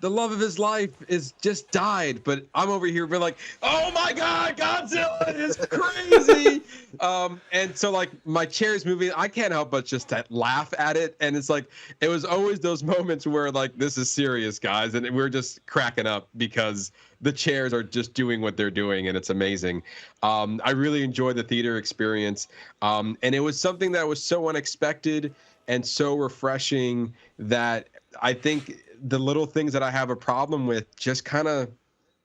the love of his life is just died, but I'm over here being like, oh my god, Godzilla is crazy. And so like my chair is moving, I can't help but just laugh at it, and it's like it was always those moments where like, this is serious, guys, and we're just cracking up because the chairs are just doing what they're doing, and it's amazing. I really enjoyed the theater experience, and it was something that was so unexpected and so refreshing that I think the little things that I have a problem with just kind of,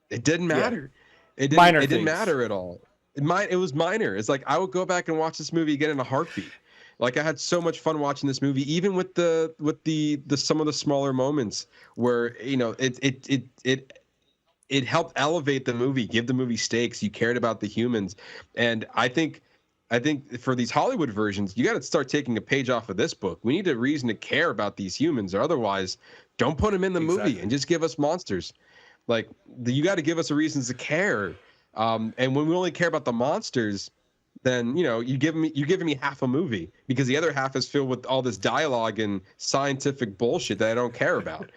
it didn't matter. It didn't matter at all. It was minor. It's like I would go back and watch this movie again in a heartbeat. Like I had so much fun watching this movie, even with the some of the smaller moments where it helped elevate the movie, give the movie stakes. You cared about the humans, and I think for these Hollywood versions, you got to start taking a page off of this book. We need a reason to care about these humans, or otherwise, don't put them in the movie and just give us monsters. Like you got to give us a reason to care. And when we only care about the monsters, then you're giving me half a movie, because the other half is filled with all this dialogue and scientific bullshit that I don't care about.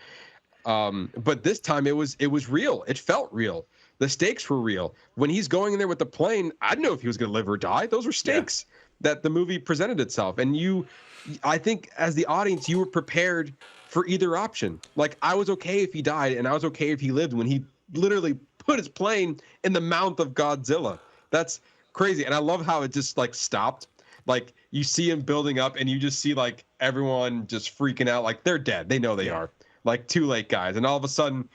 But this time it was real. It felt real. The stakes were real. When he's going in there with the plane, I didn't know if he was going to live or die. Those were stakes that the movie presented itself. And I think as the audience, you were prepared for either option. Like I was okay if he died, and I was okay if he lived when he literally put his plane in the mouth of Godzilla. That's crazy. And I love how it just like stopped. Like you see him building up, and you just see like everyone just freaking out. Like they're dead. They know they are. Like too late, guys. And all of a sudden,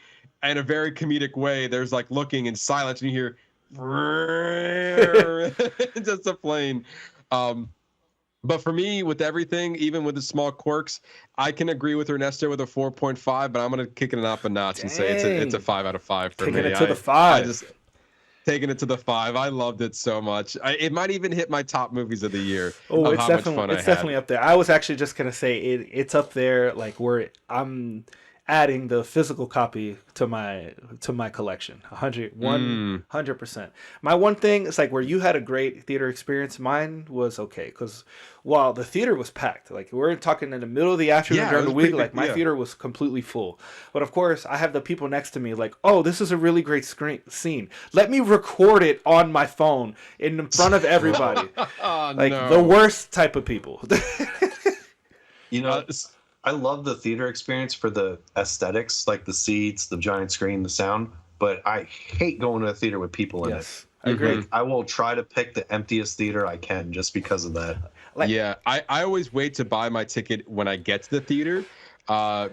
in a very comedic way, there's like looking in silence, and you hear just a plane. But for me, with everything, even with the small quirks, I can agree with Ernesto with a 4.5, but I'm gonna kick it up a notch and say it's a 5 out of 5 for me. Taking it to the 5. Taking it to the 5. I loved it so much. It might even hit my top movies of the year. Oh, it's definitely up there. I was actually just gonna say it's up there, like where I'm adding the physical copy to my collection. 100%. My one thing is like where you had a great theater experience, mine was okay, because while the theater was packed, like we're talking in the middle of the afternoon during the week, like my theater was completely full. But of course, I have the people next to me like, oh, this is a really great scene. Let me record it on my phone in front of everybody. The worst type of people. I love the theater experience for the aesthetics, like the seats, the giant screen, the sound, but I hate going to a theater with people in it. I agree. I will try to pick the emptiest theater I can just because of that. I always wait to buy my ticket when I get to the theater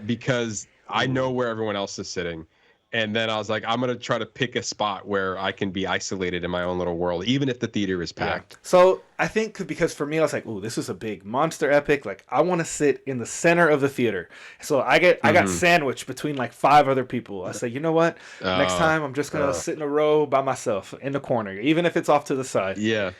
because I know where everyone else is sitting. And then I was like, I'm going to try to pick a spot where I can be isolated in my own little world, even if the theater is packed. Yeah. So I think because for me, I was like, ooh, this is a big monster epic. Like, I want to sit in the center of the theater. So I got sandwiched between like 5 other people. I said, you know what? Next time, I'm just going to sit in a row by myself in the corner, even if it's off to the side. Yeah.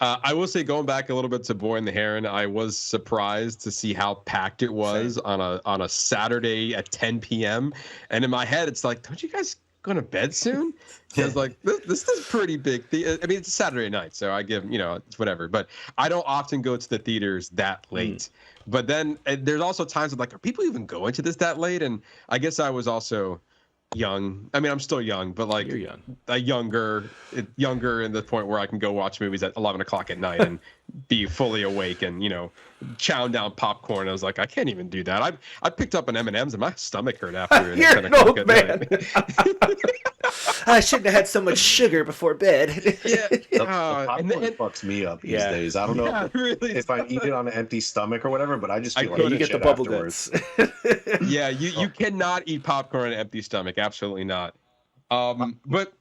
I will say, going back a little bit to Boy and the Heron, I was surprised to see how packed it was on a Saturday at 10 p.m. And in my head, it's like, don't you guys go to bed soon? Because like this is pretty big. I mean, it's a Saturday night, so I give it's whatever. But I don't often go to the theaters that late. But then there's also times of like, are people even going to this that late? And I guess I was also young. I mean, I'm still young, but like you're young. Younger in the point where I can go watch movies at 11 o'clock at night and be fully awake and chowing down popcorn. I was like, I can't even do that. I picked up an M&M's and my stomach hurt after. You're an old man. I shouldn't have had so much sugar before bed. The popcorn fucks me up these days. I don't know if I eat it on an empty stomach or whatever, but I just feel like you get the bubble guts. Yeah, you cannot eat popcorn on an empty stomach. Absolutely not. But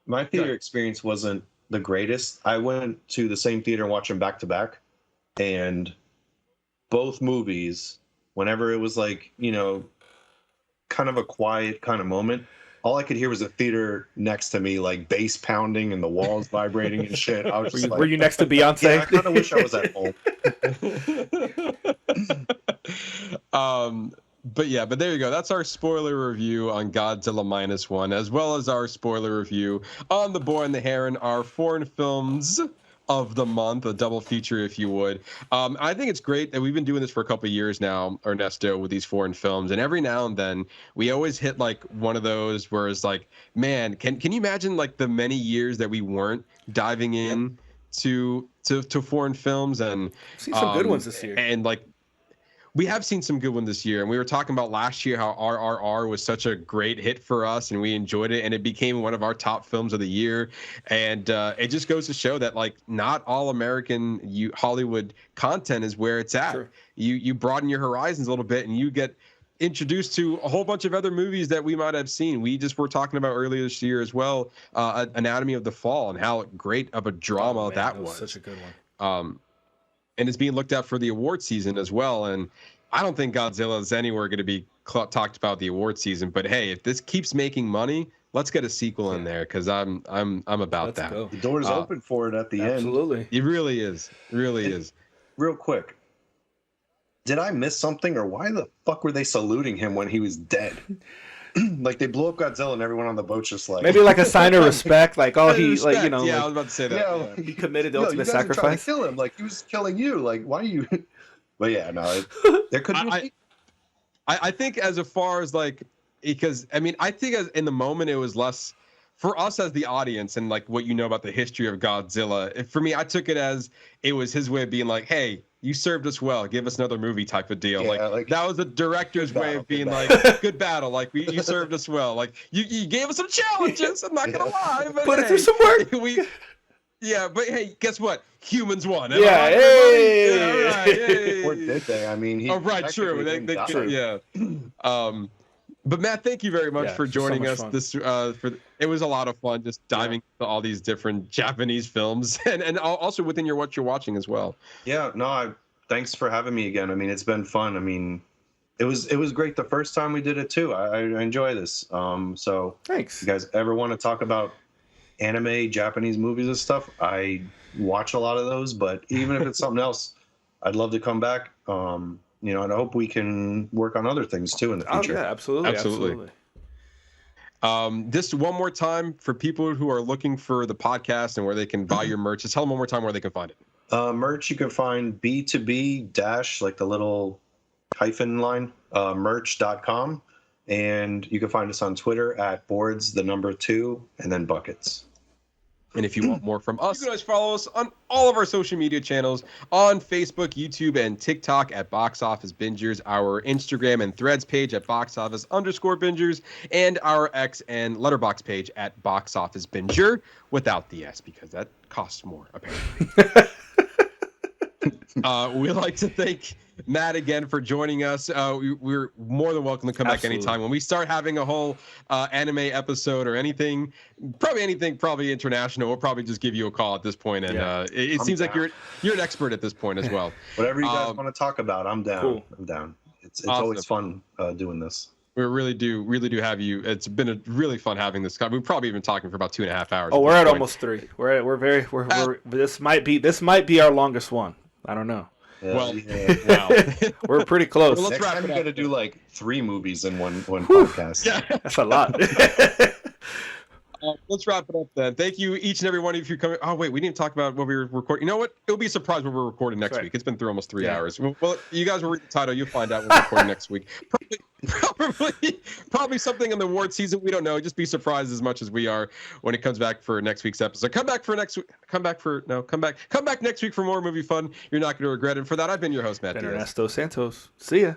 my theater experience wasn't the greatest. I went to the same theater and watched them back to back, and both movies, whenever it was like kind of a quiet kind of moment, all I could hear was the theater next to me, like bass pounding and the walls vibrating and shit. I was were you next to Beyonce? Yeah, I kind of wish I was at home. But there you go. That's our spoiler review on Godzilla -1, as well as our spoiler review on The Boy and the Heron, our foreign films of the month, a double feature, if you would. I think it's great that we've been doing this for a couple of years now, Ernesto, with these foreign films, and every now and then we always hit like one of those where it's like, man, can you imagine like the many years that we weren't diving in to foreign films? And see some good ones this year. And like, we have seen some good ones this year. And we were talking about last year how RRR was such a great hit for us and we enjoyed it. And it became one of our top films of the year. And it just goes to show that, like, not all American Hollywood content is where it's at. Sure. You broaden your horizons a little bit and you get introduced to a whole bunch of other movies that we might have seen. We just were talking about earlier this year as well, Anatomy of the Fall, and how great of a drama that was. Such a good one. And it's being looked at for the award season as well. And I don't think Godzilla is anywhere going to be talked about the award season. But hey, if this keeps making money, let's get a sequel in there, because I'm about that. The door's open for it at the end. Absolutely, it really is. It really is. Real quick. Did I miss something, or why the fuck were they saluting him when he was dead? Like, they blew up Godzilla and everyone on the boat's just like, maybe like a sign of respect, like, oh, he respect. like, you know, yeah, like, I was about to say that. Yeah, he committed the you ultimate guys are trying sacrifice. to kill him, like he was killing you. Like, why are you? But yeah, no, there could be. I think as far as, like, because I mean, I think as in the moment it was less for us as the audience and like what you know about the history of Godzilla. For me, I took it as it was his way of being like, hey, you served us well, give us another movie type of deal. Yeah, like that was the director's way of being like, good battle. Like, you served us well. Like, you gave us some challenges. I'm not gonna lie, but put it through some work. Yeah, but hey, guess what? Humans won. Yeah, hey. Yeah, right, hey. Or did they? I mean, oh, right, true. They yeah. But Matt, thank you very much for joining us. This it was a lot of fun just diving into all these different Japanese films and also within your What You're Watching as well. Yeah, no, thanks for having me again. I mean, it's been fun. I mean, it was great the first time we did it too. I enjoy this. So thanks. If you guys ever want to talk about anime, Japanese movies and stuff, I watch a lot of those, but even if it's something else, I'd love to come back. You know, and I hope we can work on other things too in the future. Oh, yeah, absolutely. Just one more time for people who are looking for the podcast and where they can buy your merch. Just tell them one more time where they can find it. Merch, you can find B2B dash, like the little hyphen line, merch.com. And you can find us on Twitter at boards, 2, and then buckets. And if you want more from us, you can always follow us on all of our social media channels on Facebook, YouTube, and TikTok at Box Office Bingers, our Instagram and Threads page at boxoffice_bingers, and our X and Letterboxd page at Box Office Binger without the S, because that costs more, apparently. We'd like to thank Matt again for joining us. We're more than welcome to come back anytime. When we start having a whole anime episode or anything international, we'll probably just give you a call at this point. And it seems like you're an expert at this point as well. Whatever you guys want to talk about, I'm down. Cool. I'm down. It's awesome. Always fun doing this. We really do have you. It's been a really fun having this. We've probably been talking for about 2.5 hours. Oh, we're at almost 3. This might be our longest one. I don't know. Wow. We're pretty close. Well, next time we got to do like 3 movies in one podcast. Yeah. That's a lot. Let's wrap it up then. Thank you, each and every one of you, for coming. Oh, wait, we didn't talk about what we were recording. You know what? It'll be a surprise when we're recording next week. It's been through almost 3 hours. Well, you guys will read the title. You'll find out when we're recording next week. Probably something in the award season. We don't know. Just be surprised as much as we are when it comes back for next week's episode. Come back next week for more movie fun. You're not going to regret it. And for that, I've been your host, Matt Diaz. Ernesto Santos. See ya.